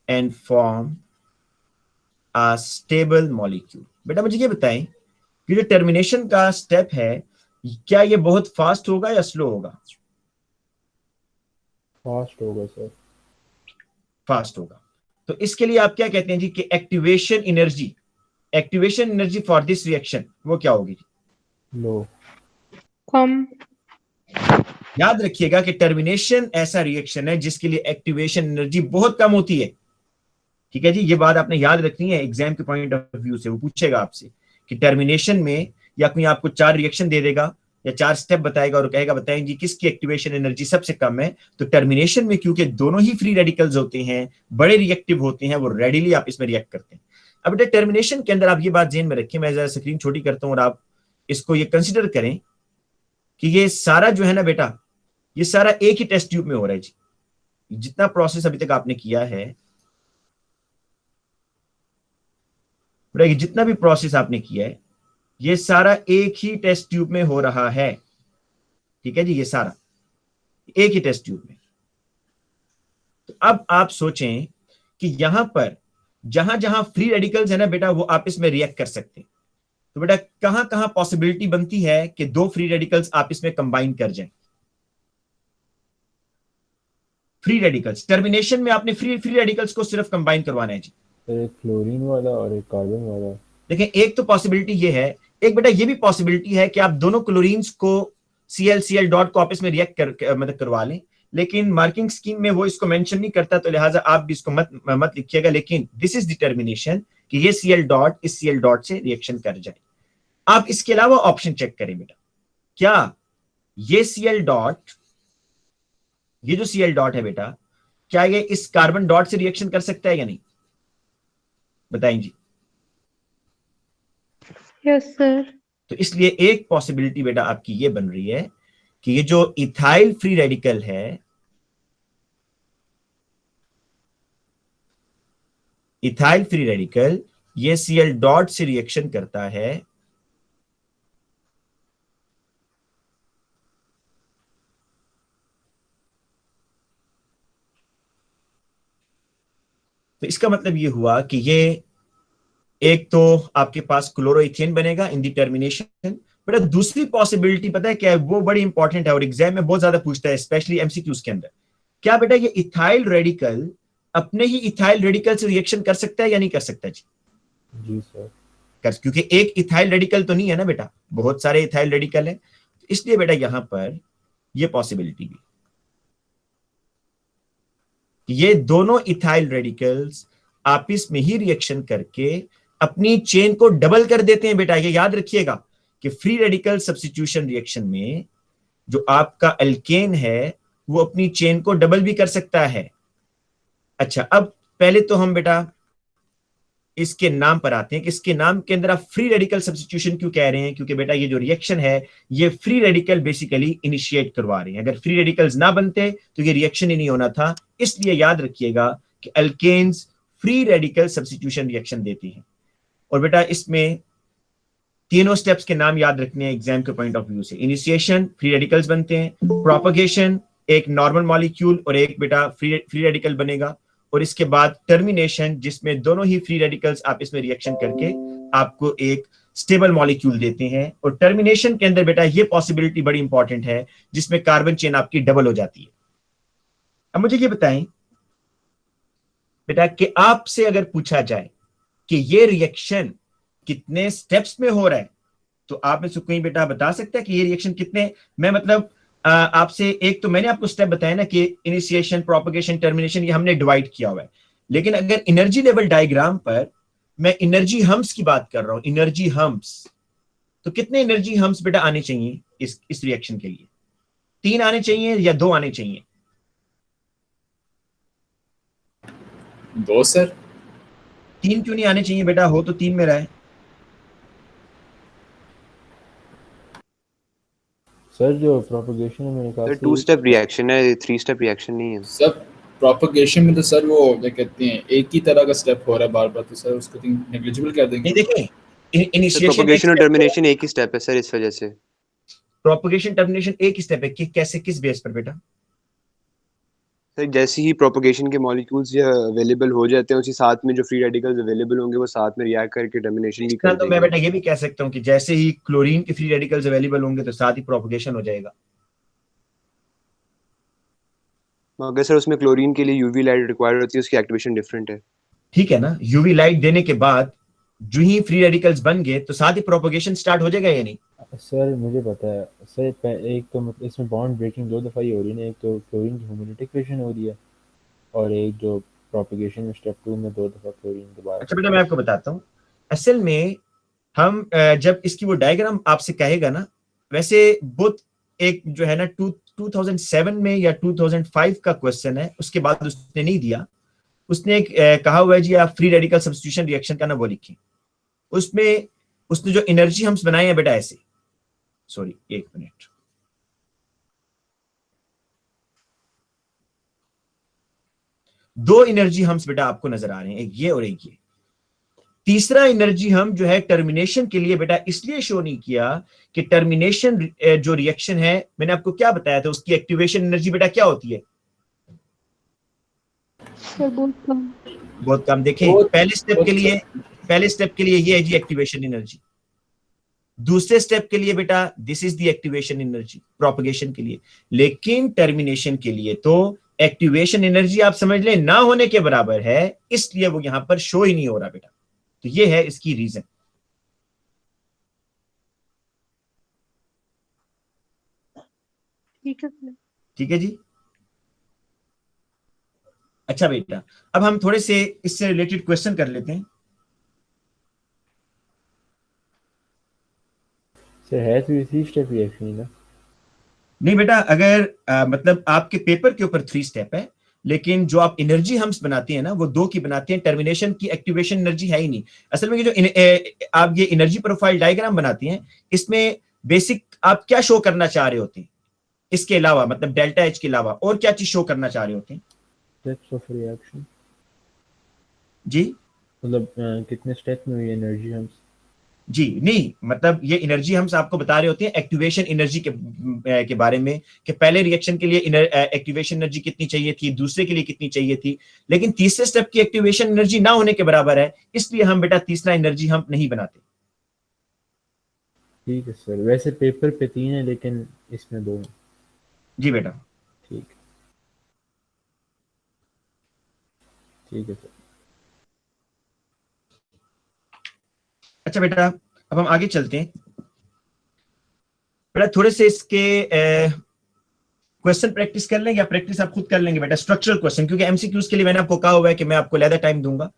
and form a stable molecule। बेटा मुझे ये बताएं कि जो टर्मिनेशन का स्टेप है क्या ये बहुत फास्ट होगा या स्लो होगा? फास्ट होगा सर। फास्ट होगा। तो इसके लिए आप क्या कहते हैं जी कि activation energy for this reaction वो क्या होगी? लो। कम। याद रखिएगा कि टर्मिनेशन ऐसा रिएक्शन है जिसके लिए एक्टिवेशन एनर्जी बहुत कम होती है। ठीक है जी, ये बात आपने याद रखनी है एग्जाम के पॉइंट ऑफ व्यू से। वो पूछेगा आपसे कि टर्मिनेशन में या कोई आपको 4 रिएक्शन दे देगा या 4 स्टेप बताएगा और कहेगा बताएं जी किसकी एक्टिवेशन एनर्जी सबसे कम है। तो टर्मिनेशन में क्योंकि दोनों ही फ्री रेडिकल्स होते हैं, बड़े रिएक्टिव होते हैं, वो रेडिली आप इसमें रिएक्ट करते हैं। अब बेटा टर्मिनेशन के अंदर आप ये बात ध्यान में रखिए, मैं जरा स्क्रीन छोटी करता हूं और आप इसको ये कंसिडर करें कि ये सारा जो है ना बेटा, ये सारा एक ही टेस्ट ट्यूब में हो रहा है जी। जितना प्रोसेस अभी तक आपने किया है, जितना भी प्रोसेस आपने किया है, ये सारा एक ही टेस्ट ट्यूब में हो रहा है। ठीक है जी, ये सारा एक ही टेस्ट ट्यूब में। तो अब आप सोचें कि यहां पर जहां जहां फ्री रेडिकल्स है ना बेटा, वो आपस में रिएक्ट कर सकते हैं। तो बेटा कहां कहां पॉसिबिलिटी बनती है कि 2 फ्री रेडिकल्स आपस में कंबाइन कर जाएं? फ्री रेडिकल्स टर्मिनेशन में आपने फ्री रेडिकल्स को सिर्फ कंबाइन करवाना है जी। एक क्लोरीन वाला और एक कार्बन वाला। देखें, एक तो पॉसिबिलिटी ये है, एक बेटा ये भी पॉसिबिलिटी है कि आप दोनों क्लोरीन्स को Cl डॉट को आपस में रिएक्ट मतलब करवा लें, लेकिन मार्किंग स्कीम में वो इसको मेंशन नहीं करता, तो लिहाजा आप भी इसको मत लिखिएगा। लेकिन दिस इज डिटर्मिनेशन कि ये Cl डॉट इस Cl डॉट से रिएक्शन कर जाए। आप इसके अलावा ऑप्शन चेक करें बेटा, क्या ये Cl डॉट, ये जो Cl डॉट है बेटा, क्या ये इस कार्बन डॉट से रिएक्शन कर सकता है या नहीं? बताएं जी। Yes sir. तो इसलिए एक पॉसिबिलिटी बेटा आपकी ये बन रही है कि ये जो इथाइल फ्री रेडिकल है, इथाइल फ्री रेडिकल ये Cl डॉट से रिएक्शन करता है तो इसका मतलब ये हुआ कि ये एक तो आपके पास क्लोरोइथेन बनेगा इन दी टर्मिनेशन। बेटा दूसरी पॉसिबिलिटी पता है क्या है? वो बड़ी इंपॉर्टेंट है और एग्जाम में बहुत ज्यादा पूछता है, स्पेशली एमसीक्यूज के अंदर। क्या बेटा ये इथाइल रेडिकल अपने ही इथाइल रेडिकल से रिएक्शन कर सकता है या नहीं कर सकता जी? जी सर। क्योंकि एक इथाइल रेडिकल तो नहीं है ना बेटा, बहुत सारे इथाइल रेडिकल है। इसलिए बेटा यहां पर ये पॉसिबिलिटी भी, ये दोनों इथाइल रेडिकल्स आपस में ही रिएक्शन करके अपनी चेन को डबल कर देते हैं। बेटा ये याद रखिएगा कि फ्री रेडिकल सब्स्टिट्यूशन रिएक्शन में जो आपका अल्केन है वो अपनी चेन को डबल भी कर सकता है। अच्छा, अब पहले तो हम बेटा इसके नाम पर आते हैं कि इसके नाम के अंदर आप फ्री रेडिकल सब्स्टिट्यूशन क्यों कह रहे हैं? क्योंकि बेटा ये जो रिएक्शन है ये फ्री रेडिकल बेसिकली इनिशिएट करवा रहे हैं। अगर फ्री रेडिकल्स ना बनते तो ये रिएक्शन ही नहीं होना था। इसलिए याद रखिएगा कि alkanes free radical substitution reaction देती हैं। और बेटा इसमें तीनों स्टेप्स के नाम याद रखने हैं एग्जाम के पॉइंट ऑफ व्यू से। इनिशिएशन फ्री रेडिकल्स बनते हैं, प्रोपगेशन एक नॉर्मल मॉलिक्यूल और एक बेटा फ्री रेडिकल बनेगा, और इसके बाद टर्मिनेशन जिसमें दोनों ही फ्री रेडिकल्स आपस में रिएक्शन करके आपको एक स्टेबल मॉलिक्यूल देते हैं। और टर्मिनेशन के अंदर बेटा ये पॉसिबिलिटी बड़ी इंपॉर्टेंट है जिसमें कार्बन चेन आपकी डबल हो जाती है। अब मुझे ये बताएं बेटा कि आपसे अगर पूछा जाए कि ये रिएक्शन कितने स्टेप्स में हो रहा है, तो आप में से कोई बेटा बता सकता है कि ये रिएक्शन कितने, मैं मतलब आपसे एक तो मैंने आपको स्टेप बताया ना कि इनिशिएशन, प्रोपगेशन, टर्मिनेशन, ये हमने डिवाइड किया हुआ है। लेकिन अगर एनर्जी लेवल डायग्राम पर मैं एनर्जी हम्स की बात कर रहा हूं, एनर्जी हम्स, तो कितने एनर्जी हम्स बेटा आने चाहिए इस रिएक्शन के लिए? 3 आने चाहिए या 2 आने चाहिए? 2 सर। 3 क्यों नहीं आने चाहिए बेटा? हो तो 3 में रहा है। सर जो प्रोपगेशन है मेरे ख्याल सर से 2 स्टेप रिएक्शन है, 3 स्टेप रिएक्शन नहीं है। सर प्रोपगेशन में तो सर वो क्या कहते हैं एक ही तरह का स्टेप हो रहा है बार बार, तो सर उसको नेग्लिजिबल कर देंगे। नहीं देखें, सर इनिशिएशन प्रोपगेशन और टर्मिनेशन एक ही स्टेप है सर, इस वजह से। प्रोपगेशन टर्मिनेशन एक स्टेप है कि कैसे, किस बेस पर बेटा? सर जैसे ही प्रोपगेशन के मॉलिक्यूल्स अवेलेबल हो जाते हैं, उसी साथ में जो फ्री रेडिकल्स अवेलेबल होंगे वो साथ में रिएक्ट करके टर्मिनेशन भी इतना कर तो मैं देंगे। बेटा ये भी कह सकता हूँ कि जैसे ही क्लोरीन के फ्री रेडिकल्स अवेलेबल होंगे तो साथ ही प्रोपगेशन हो जाएगा। मगर सर उसमें क्लोरीन के लिए यूवी लाइट रिक्वायर्ड होती है, उसकी एक्टिवेशन डिफरेंट है। ठीक है ना, यूवी लाइट देने के बाद जो ही फ्री रेडिकल्स बन गए तो साथ ही प्रोपगेशन स्टार्ट हो जाएगा या नहीं? सर मुझे पता है सर, एक तो मतलब इसमें बॉन्ड ब्रेकिंग 2 दफ़ा ही हो रही है ना, एक तो क्लोरीन की होमोलिटिक फिशन हो रही है और एक जो प्रोपगेशन में स्टेप 2 में 2 दफ़ा क्लोरीन दोबारा। अच्छा बेटा मैं आपको बताता हूँ, असल में हम जब इसकी वो डायग्राम आपसे कहेगा ना, वैसे बुत एक जो है ना 2007 में या 2005 का क्वेश्चन है, उसके बाद उसने नहीं दिया। उसने एक कहा हुआ है जी आप फ्री रेडिकल सब्स्टिट्यूशन रिएक्शन का ना वो लिखें। उसमें उसने जो एनर्जी हम्स बनाए हैं बेटा ऐसे, सॉरी एक मिनट, दो एनर्जी हम्स बेटा आपको नजर आ रहे हैं, एक ये और एक ये। तीसरा एनर्जी हम जो है टर्मिनेशन के लिए बेटा इसलिए शो नहीं किया कि टर्मिनेशन जो रिएक्शन है, मैंने आपको क्या बताया था, उसकी एक्टिवेशन एनर्जी बेटा क्या होती है? सर बहुत कम। बहुत कम। देखें पहले स्टेप के लिए ये है जी एक्टिवेशन एनर्जी। दूसरे स्टेप के लिए बेटा this is the activation energy propagation के लिए। लेकिन टर्मिनेशन के लिए तो एक्टिवेशन एनर्जी आप समझ लें ना होने के बराबर है, इसलिए वो यहां पर शो ही नहीं हो रहा बेटा। तो ये है इसकी रीजन। ठीक है सर। ठीक है जी। अच्छा बेटा अब हम थोड़े से इससे रिलेटेड क्वेश्चन कर लेते हैं। सर है तो इसी स्टेप रिएक्शन ही ना? नहीं बेटा, अगर मतलब आपके पेपर के ऊपर 3 स्टेप है, लेकिन जो आप एनर्जी हम्स बनाते हैं ना वो 2 की बनाते हैं। टर्मिनेशन की एक्टिवेशन एनर्जी है ही नहीं। असल में जो आप ये एनर्जी प्रोफाइल डायग्राम बनाती हैं, इसमें बेसिक आप क्या शो करना चाह रहे होते हैं? इसके अलावा मतलब डेल्टा एच के अलावा और क्या चीज शो करना चाह रहे होते हैं स्टेप्स ऑफ रिएक्शन जी? मतलब कितने स्टेप में हुई एनर्जी हम्स? जी नहीं, मतलब ये एनर्जी हम आपको बता रहे होते हैं एक्टिवेशन एनर्जी के बारे में, कि पहले रिएक्शन के लिए एक्टिवेशन एनर्जी कितनी चाहिए थी, दूसरे के लिए कितनी चाहिए थी, लेकिन तीसरे स्टेप की एक्टिवेशन एनर्जी ना होने के बराबर है, इसलिए हम बेटा तीसरा एनर्जी हम नहीं बनाते। ठीक है सर, वैसे पेपर पे 3 है लेकिन इसमें 2 है। जी बेटा ठीक है सर। अच्छा बेटा अब हम आगे चलते हैं। बेटा थोड़े से इसके क्वेश्चन प्रैक्टिस कर लेंगे या प्रैक्टिस आप खुद कर लेंगे बेटा? स्ट्रक्चरल क्वेश्चन, क्योंकि एमसीक्यूज के लिए मैंने आपको कहा हुआ है कि मैं आपको ज्यादा टाइम दूंगा।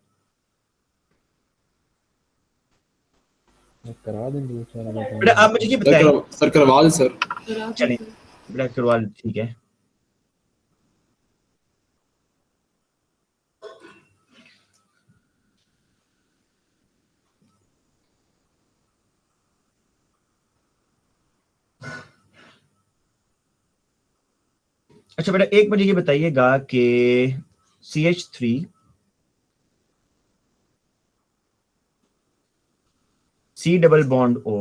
करा देंगे बेटा आप मुझे ये बताएं। सर करवा दे सर। चलिए बेटा करवा, ठीक है। अच्छा बेटा एक मुझे ये बताइएगा कि CH3 C double bond O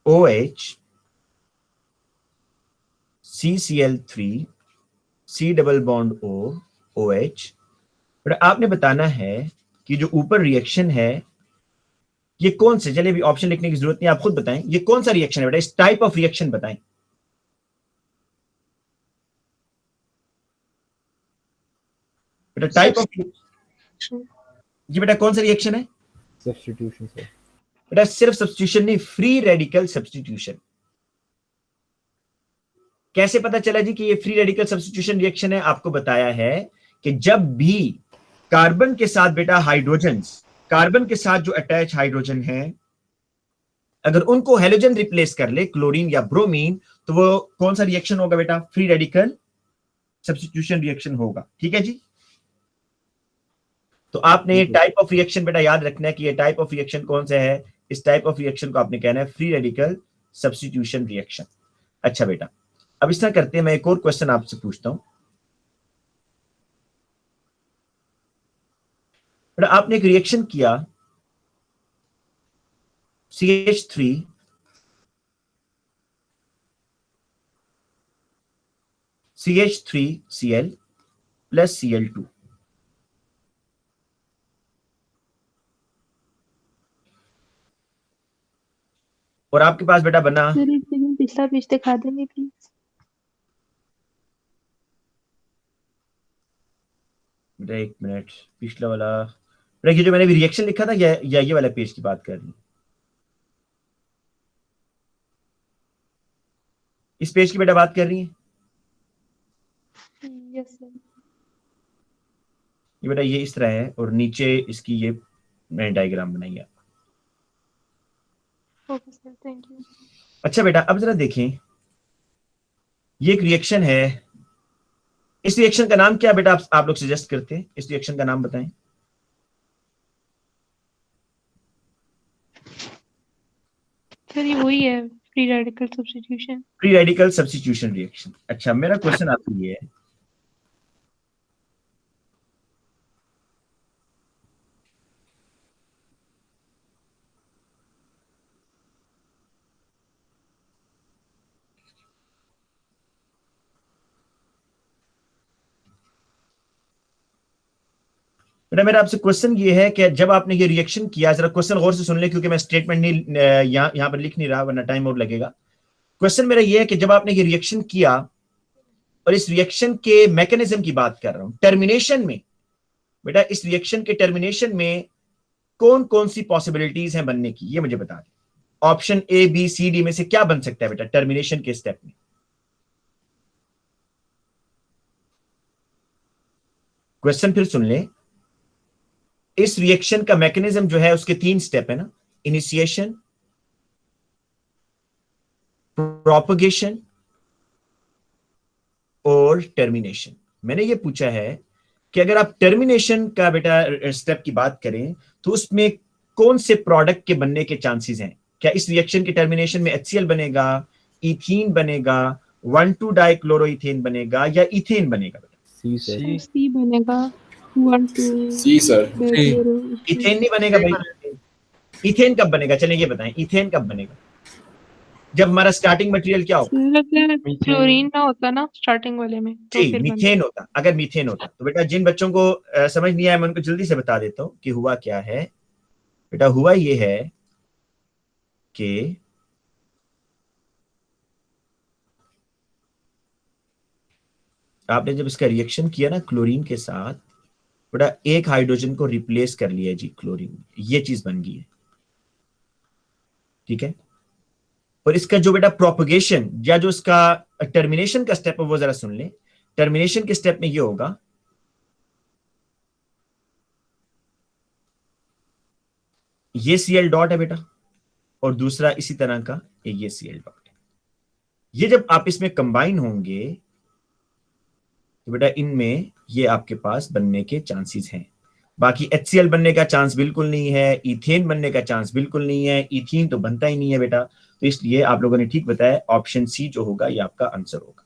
OH CCl3 C double bond O OH। बेटा आपने बताना है कि जो ऊपर रिएक्शन है ये कौन से, चलिए अभी ऑप्शन लिखने की जरूरत नहीं, आप खुद बताएं ये कौन सा रिएक्शन है बेटा, इस टाइप ऑफ रिएक्शन बताएं। बेटा टाइप ऑफ, जी बेटा कौन सा रिएक्शन है? Substitution sir. बेटा सिर्फ सब्स्टिट्यूशन नहीं, फ्री रेडिकल सब्स्टिट्यूशन। कैसे पता चला जी कि ये फ्री रेडिकल सब्स्टिट्यूशन रिएक्शन है? आपको बताया है कि जब भी कार्बन के साथ बेटा हाइड्रोजन्स, कार्बन के साथ जो अटैच हाइड्रोजन है, अगर उनको हेलोजन रिप्लेस कर ले क्लोरीन या ब्रोमीन, तो वो कौन सा रिएक्शन होगा बेटा? फ्री रेडिकल सब्स्टिट्यूशन रिएक्शन होगा। ठीक है जी। तो आपने ये टाइप ऑफ रिएक्शन बेटा याद रखना है कि ये टाइप ऑफ रिएक्शन कौन सा है। इस टाइप ऑफ रिएक्शन को आपने कहना है फ्री रेडिकल सब्स्टिट्यूशन रिएक्शन। अच्छा बेटा, अब इस तरह करते हैं, मैं एक और क्वेश्चन आपसे पूछता हूं। बेटा आपने एक रिएक्शन किया CH3 CH3Cl प्लस Cl2, और आपके पास बेटा बना, सर एक सेकंड पिछला पेज दिखा देंगे प्लीज। बेटा एक मिनट, पिछला वाला बेटा, ये जो मैंने भी रिएक्शन लिखा था या ये वाला पेज की बात कर रही हूं? इस पेज की बेटा बात कर रही है? Yes sir. ये बेटा ये इस तरह है और नीचे इसकी ये मैंने डायग्राम बनाई है। Okay sir, thank you. अच्छा बेटा अब जरा देखें, ये एक रिएक्शन है, इस रिएक्शन का नाम क्या बेटा आप लोग सजेस्ट करते हैं? इस रिएक्शन का नाम बताएं। सर ये वही है, free radical substitution. Free radical substitution reaction. अच्छा मेरा क्वेश्चन आपके लिए है, बेटा मेरा आपसे क्वेश्चन ये है कि जब आपने ये रिएक्शन किया, जरा क्वेश्चन गौर से सुन ले क्योंकि मैं स्टेटमेंट नहीं यहां पर लिख नहीं रहा वरना टाइम और लगेगा। क्वेश्चन मेरा ये है कि जब आपने ये रिएक्शन किया, और इस रिएक्शन के मैकेनिज्म की बात कर रहा हूं, टर्मिनेशन में बेटा, इस रिएक्शन के टर्मिनेशन में कौन कौन सी पॉसिबिलिटीज हैं बनने की, ये मुझे बता दें। Option A B C D में से क्या बन सकता है बेटा टर्मिनेशन के स्टेप में? क्वेश्चन फिर सुन ले, इस रिएक्शन का मैकेनिज्म जो है उसके 3 स्टेप है ना, इनिशिएशन, प्रोपगेशन और टर्मिनेशन। मैंने ये पूछा है कि अगर आप टर्मिनेशन का बेटा स्टेप की बात करें तो उसमें कौन से प्रोडक्ट के बनने के चांसेस हैं? क्या इस रिएक्शन के टर्मिनेशन में HCl बनेगा, इथीन बनेगा, 1,2 डाइक्लोरोइथेन बनेगा या इथेन बनेगा बेटा? सी सर। सी बनेगा 1 2 सी सर। इथेन नहीं बनेगा भाई। इथेन कब बनेगा, चलिए ये बताएं, इथेन कब बनेगा? जब हमारा स्टार्टिंग मटेरियल क्या होगा? क्लोरीन ना होता ना स्टार्टिंग वाले में तो जी फिर मीथेन होता। अगर मीथेन होता तो बेटा जिन बच्चों को समझ नहीं आया मैं उनको जल्दी से बता देता हूं कि हुआ क्या है। बेटा हुआ ये है कि आपने जब इसका रिएक्शन किया ना क्लोरीन के साथ, बेटा एक हाइड्रोजन को रिप्लेस कर लिया जी क्लोरीन, ये चीज बन गई है, ठीक है। और इसका जो बेटा प्रोपगेशन या जो इसका टर्मिनेशन का स्टेप है वो जरा सुन ले। टर्मिनेशन के स्टेप में ये होगा, ये Cl डॉट है बेटा और दूसरा इसी तरह का ये Cl डॉट है। ये जब आप इसमें कंबाइन होंगे तो बेटा इनमें ये आपके पास बनने के चांसेस हैं। बाकी HCl बनने का चांस बिल्कुल नहीं है, इथेन बनने का चांस बिल्कुल नहीं है, इथीन तो बनता ही नहीं है बेटा। तो इसलिए आप लोगों ने ठीक बताया, ऑप्शन सी जो होगा ये आपका आंसर होगा।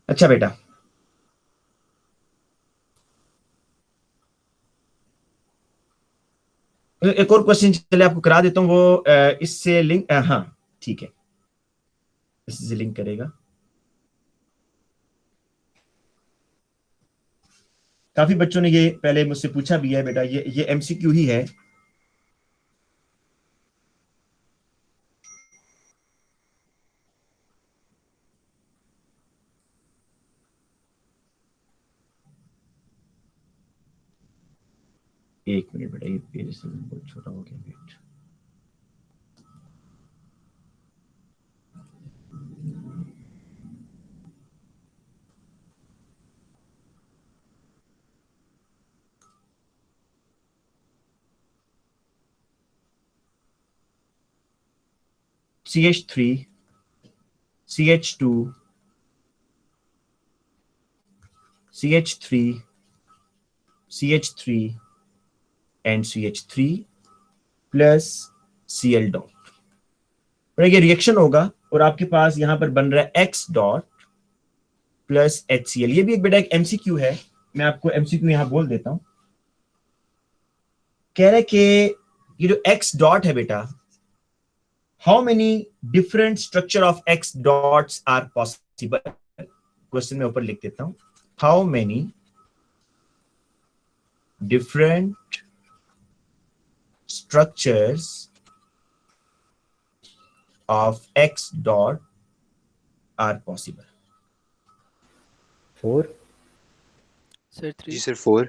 अच्छा बेटा एक और क्वेश्चन चले आपको करा देता हूं, वो इससे लिंक, हाँ ठीक है, इससे लिंक करेगा। काफी बच्चों ने ये पहले मुझसे पूछा भी है बेटा, ये MCQ ही है। एक मिनट बेटा, ये पेज से बहुत छोटा हो गया, wait. CH3 CH2 CH3 CH3 and CH3 plus Cl dot. ये रिएक्शन होगा और आपके पास यहां पर बन रहा है X डॉट प्लस HCl। ये भी एक बेटा एक एमसीक्यू है, मैं आपको एमसीक्यू यहां बोल देता हूं। कह रहे कि ये जो X डॉट है बेटा, how many different structure of X dots are possible. Question में ऊपर लिख देता हूं, how many different structures of X dot are possible। 4 sir 3। जी सर 4।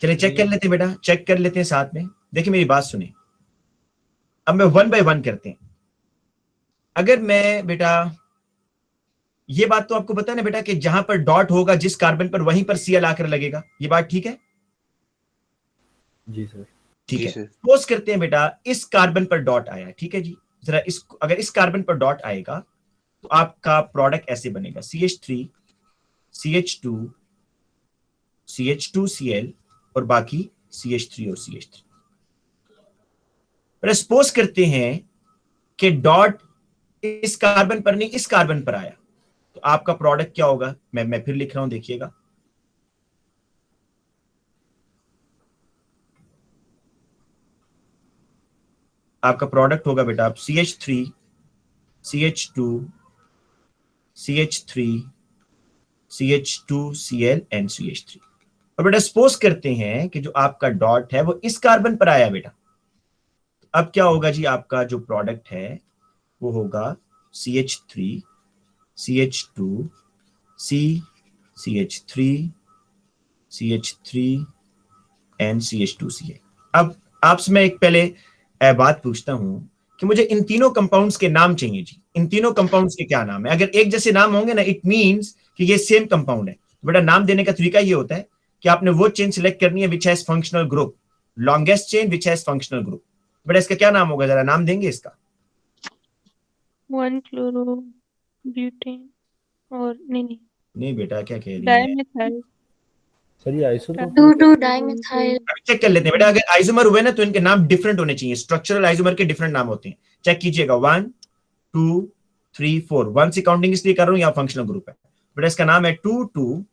चलिए चेक कर लेते हैं बेटा, चेक कर लेते हैं साथ में। देखिए मेरी बात सुने, अब मैं 1 बाय 1 करते हैं। अगर मैं बेटा, ये बात तो आपको पता है ना बेटा कि जहां पर डॉट होगा जिस कार्बन पर वहीं पर Cl आकर लगेगा, ये बात ठीक है? जी सर। ठीक जी है। सर। सपोज करते हैं बेटा इस कार्बन पर डॉट आया, ठीक है जी। जरा अगर इस कार्बन पर डॉट आएगा तो आपका प्रोडक्ट ऐसे बनेगा CH3 CH2 CH2Cl और बाकी CH3 और CH3। पर सपोज करते हैं कि डॉट इस कार्बन पर नहीं इस कार्बन पर आया, तो आपका प्रोडक्ट क्या होगा? मैं फिर लिख रहा हूं, देखिएगा। आपका प्रोडक्ट होगा बेटा CH3 CH2 CH3 CH2Cl and CH3। और बेटा सपोज करते हैं कि जो आपका डॉट है वो इस कार्बन पर आया बेटा, अब क्या होगा जी? आपका जो प्रोडक्ट है वो होगा CH3 CH2 CH3 CH3 and CH2Cl। अब आपसे मैं एक पहले बात पूछता हूं कि मुझे इन तीनों कंपाउंड्स के नाम चाहिए जी। इन तीनों कंपाउंड्स के क्या नाम है? अगर एक जैसे नाम होंगे ना, इट मींस कि ये सेम कंपाउंड है। तो बेटा नाम देने का तरीका ये होता है कि आपने वो चेन सिलेक्ट करनी है which has functional group, longest chain which has functional group. बेटा इसका क्या नाम होगा? जरा नाम देंगे इसका। 1 क्लोरो ब्यूटेन और नहीं बेटा क्या कह रही है? डाइमिथाइल। सर ये आइसोटोप 2 डाइमिथाइल। चेक कर लेते हैं बेटा, अगर आइसोमर हुए ना तो इनके नाम डिफरेंट होने चाहिए। स्ट्रक्चरल आइसोमर के डिफरेंट नाम होते हैं। चेक कीजिएगा 1 2 3 4। 1 से काउंटिंग इसलिए कर रहा हूं, या फंक्शनल ग्रुप है बेटा। इसका नाम है 2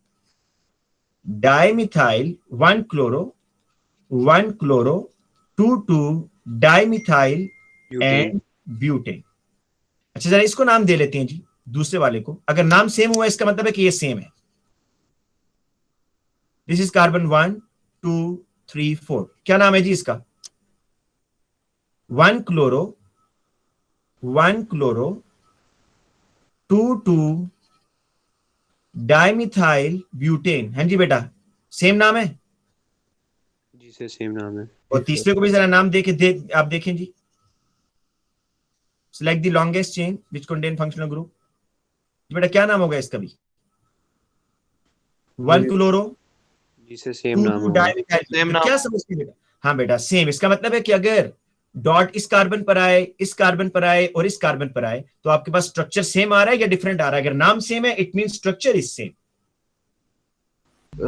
dimethyl 1 chloro 2 dimethyl and butane. अच्छा जरा इसको नाम दे लेते हैं जी, दूसरे वाले को। अगर नाम सेम हुआ इसका मतलब है कि ये सेम है। This is carbon 1 2 3 4। क्या नाम है जी इसका? 1 क्लोरो 2 डाइमिथाइल ब्यूटेन। हाँ जी बेटा, सेम नाम है। जी सर सेम नाम है। और तीसरे को भी जरा नाम आप देखें जी। Select the longest chain which contain functional group. बेटा क्या नाम होगा इसका भी? 1 क्लोरो जी सर सेम नाम 2 होगा। डाइमिथाइल। क्या समझते बेटा? हाँ बेटा सेम। इसका मतलब है कि अगर डॉट इस कार्बन पर आए, इस कार्बन पर आए और इस कार्बन पर आए तो आपके पास स्ट्रक्चर सेम आ रहा है या डिफरेंट आ रहा है? अगर नाम सेम है it means structure is same.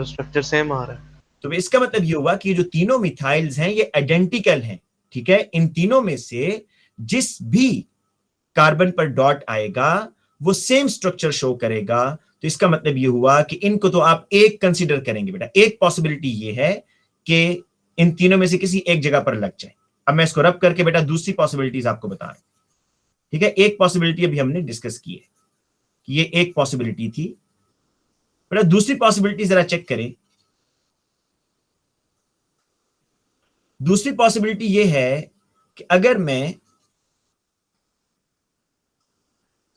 Structure same आ रहा है। तो इसका मतलब ये हुआ कि जो तीनों मिथाइल्स हैं ये आइडेंटिकल हैं। ठीक है, इन तीनों में से जिस भी कार्बन पर डॉट आएगा वो सेम स्ट्रक्चर शो करेगा। तो इसका मतलब ये हुआ कि इनको तो आप एक कंसीडर करेंगे बेटा। एक पॉसिबिलिटी ये है कि इन तीनों में से किसी एक जगह पर लग जाए। अब मैं इसको रब करके बेटा दूसरी पॉसिबिलिटीज आपको बता रहा हूं। ठीक है, एक पॉसिबिलिटी अभी हमने डिस्कस की है कि ये एक पॉसिबिलिटी थी। बेटा दूसरी पॉसिबिलिटी जरा चेक करें। दूसरी पॉसिबिलिटी ये है कि अगर मैं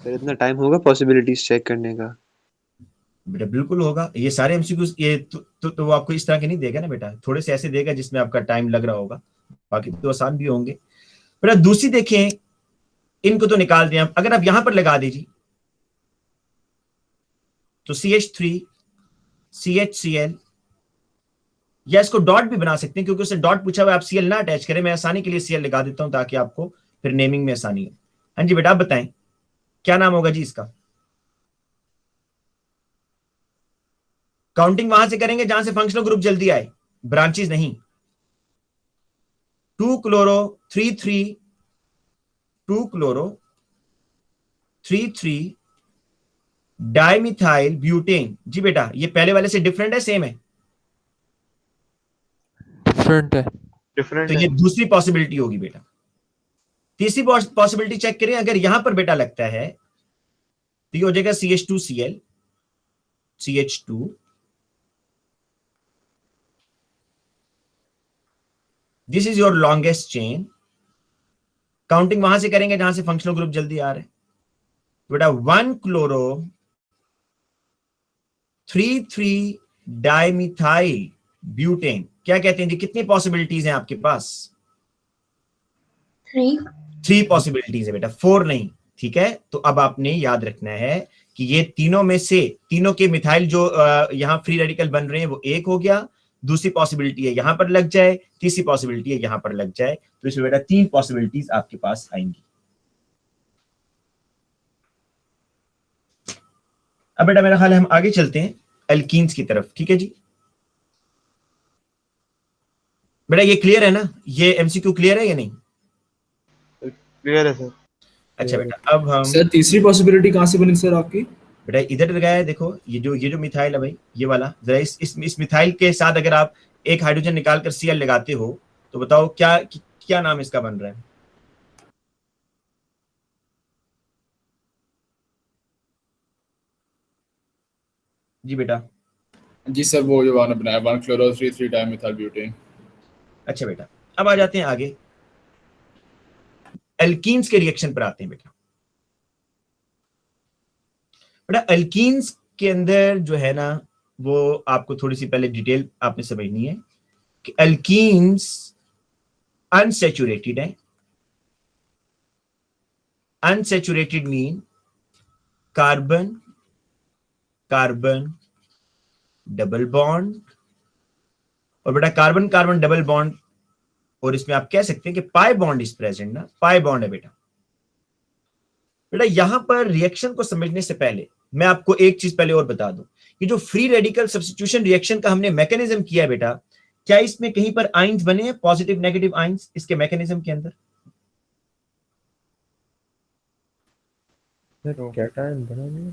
सर इतना टाइम होगा पॉसिबिलिटीज चेक करने का? बेटा बिल्कुल होगा। ये सारे एमसीक्यूज ये तो वो आपको इस तरह के नहीं देगा ना बेटा, थोड़े से ऐसे देगा जिसमें आपका टाइम लग रहा होगा, बाकी तो आसान भी होंगे। बेटा दूसरी देखें, इनको तो निकाल दिया। अगर आप यहां पर लगा दीजिए तो CH3 CHCl, या इसको डॉट भी बना सकते हैं क्योंकि उससे डॉट पूछा हुआ। आप Cl ना अटैच करें, मैं आसानी के लिए Cl लगा देता हूं ताकि आपको फिर नेमिंग में आसानी हो। हाँ जी बेटा आप बताएं। क्या नाम होगा जी इसका? काउंटिंग वहां से करेंगे जहां से फंक्शनल ग्रुप जल्दी आए, ब्रांचेस नहीं। 2 क्लोरो 3 3 2 क्लोरो 3 3 डाइमिथाइल ब्यूटेन। जी बेटा, ये पहले वाले से डिफरेंट है, सेम है? डिफरेंट है। डिफरेंट तो ये है। दूसरी पॉसिबिलिटी होगी बेटा। तीसरी पॉसिबिलिटी चेक करें, अगर यहां पर बेटा लगता है तो ये हो जाएगा CH2Cl CH2, this is your longest chain. Counting वहां से करेंगे जहां से फंक्शनल ग्रुप जल्दी आ रहे हैं। बेटा 1 क्लोरो 3 3 डाइमिथाइल ब्यूटेन। क्या कहते हैं जी, कितनी पॉसिबिलिटीज हैं आपके पास? 3 पॉसिबिलिटीज है बेटा, 4 नहीं। ठीक है, तो अब आपने याद रखना है कि ये तीनों में से, तीनों के मिथाइल जो यहां फ्री रेडिकल बन रहे हैं वो एक हो गया, दूसरी पॉसिबिलिटी है यहां पर लग जाए, तीसरी पॉसिबिलिटी है यहां पर लग जाए, तो इसमें बेटा 3 पॉसिबिलिटीज आपके पास आएंगी। अब बेटा मेरा ख्याल है हम आगे चलते हैं एल्कीन्स की तरफ। ठीक है जी बेटा, ये क्लियर है ना? ये MCQ क्लियर है या नहीं? क्लियर है सर। अच्छा बेटा, अब हम सर तीसरी पॉसिबिलिटी कहाँ से बनी सर आपकी? बेटा इधर लगाया है, देखो ये जो मिथाइल है भाई, ये वाला, जरा इस मिथाइल के साथ अगर आप एक हाइड्रोजन निकालकर Cl लगाते हो तो बताओ क्या नाम इसका बन रहा है? जी बेटा। जी सर, वो जो आपने बनाया 1 क्लोरो 3 3 डाइमिथाइल ब्यूटेन। अच्छा बेटा, अब आ जाते हैं आगे, एल्कीन्स के रिएक्शन पर आते हैं बेटा। बेटा एल्कीन्स के अंदर जो है ना, वो आपको थोड़ी सी पहले डिटेल आपने समझनी है कि एल्कीन्स अनसैचुरेटेड है। Unsaturated mean carbon carbon double bond, और बेटा कार्बन कार्बन डबल बॉन्ड, और इसमें आप कह सकते हैं कि पाई बॉन्ड इज प्रेजेंट ना, पाई बॉन्ड है बेटा। बेटा यहां पर रिएक्शन को समझने से पहले मैं आपको एक चीज पहले और बता दूं कि जो फ्री रेडिकल सब्स्टिट्यूशन रिएक्शन का हमने मैकेनिज्म किया है बेटा, क्या इसमें कहीं पर आइंस बने हैं, पॉजिटिव नेगेटिव आइंस इसके मैकेनिज्म के अंदर? कैटायन बना नहीं,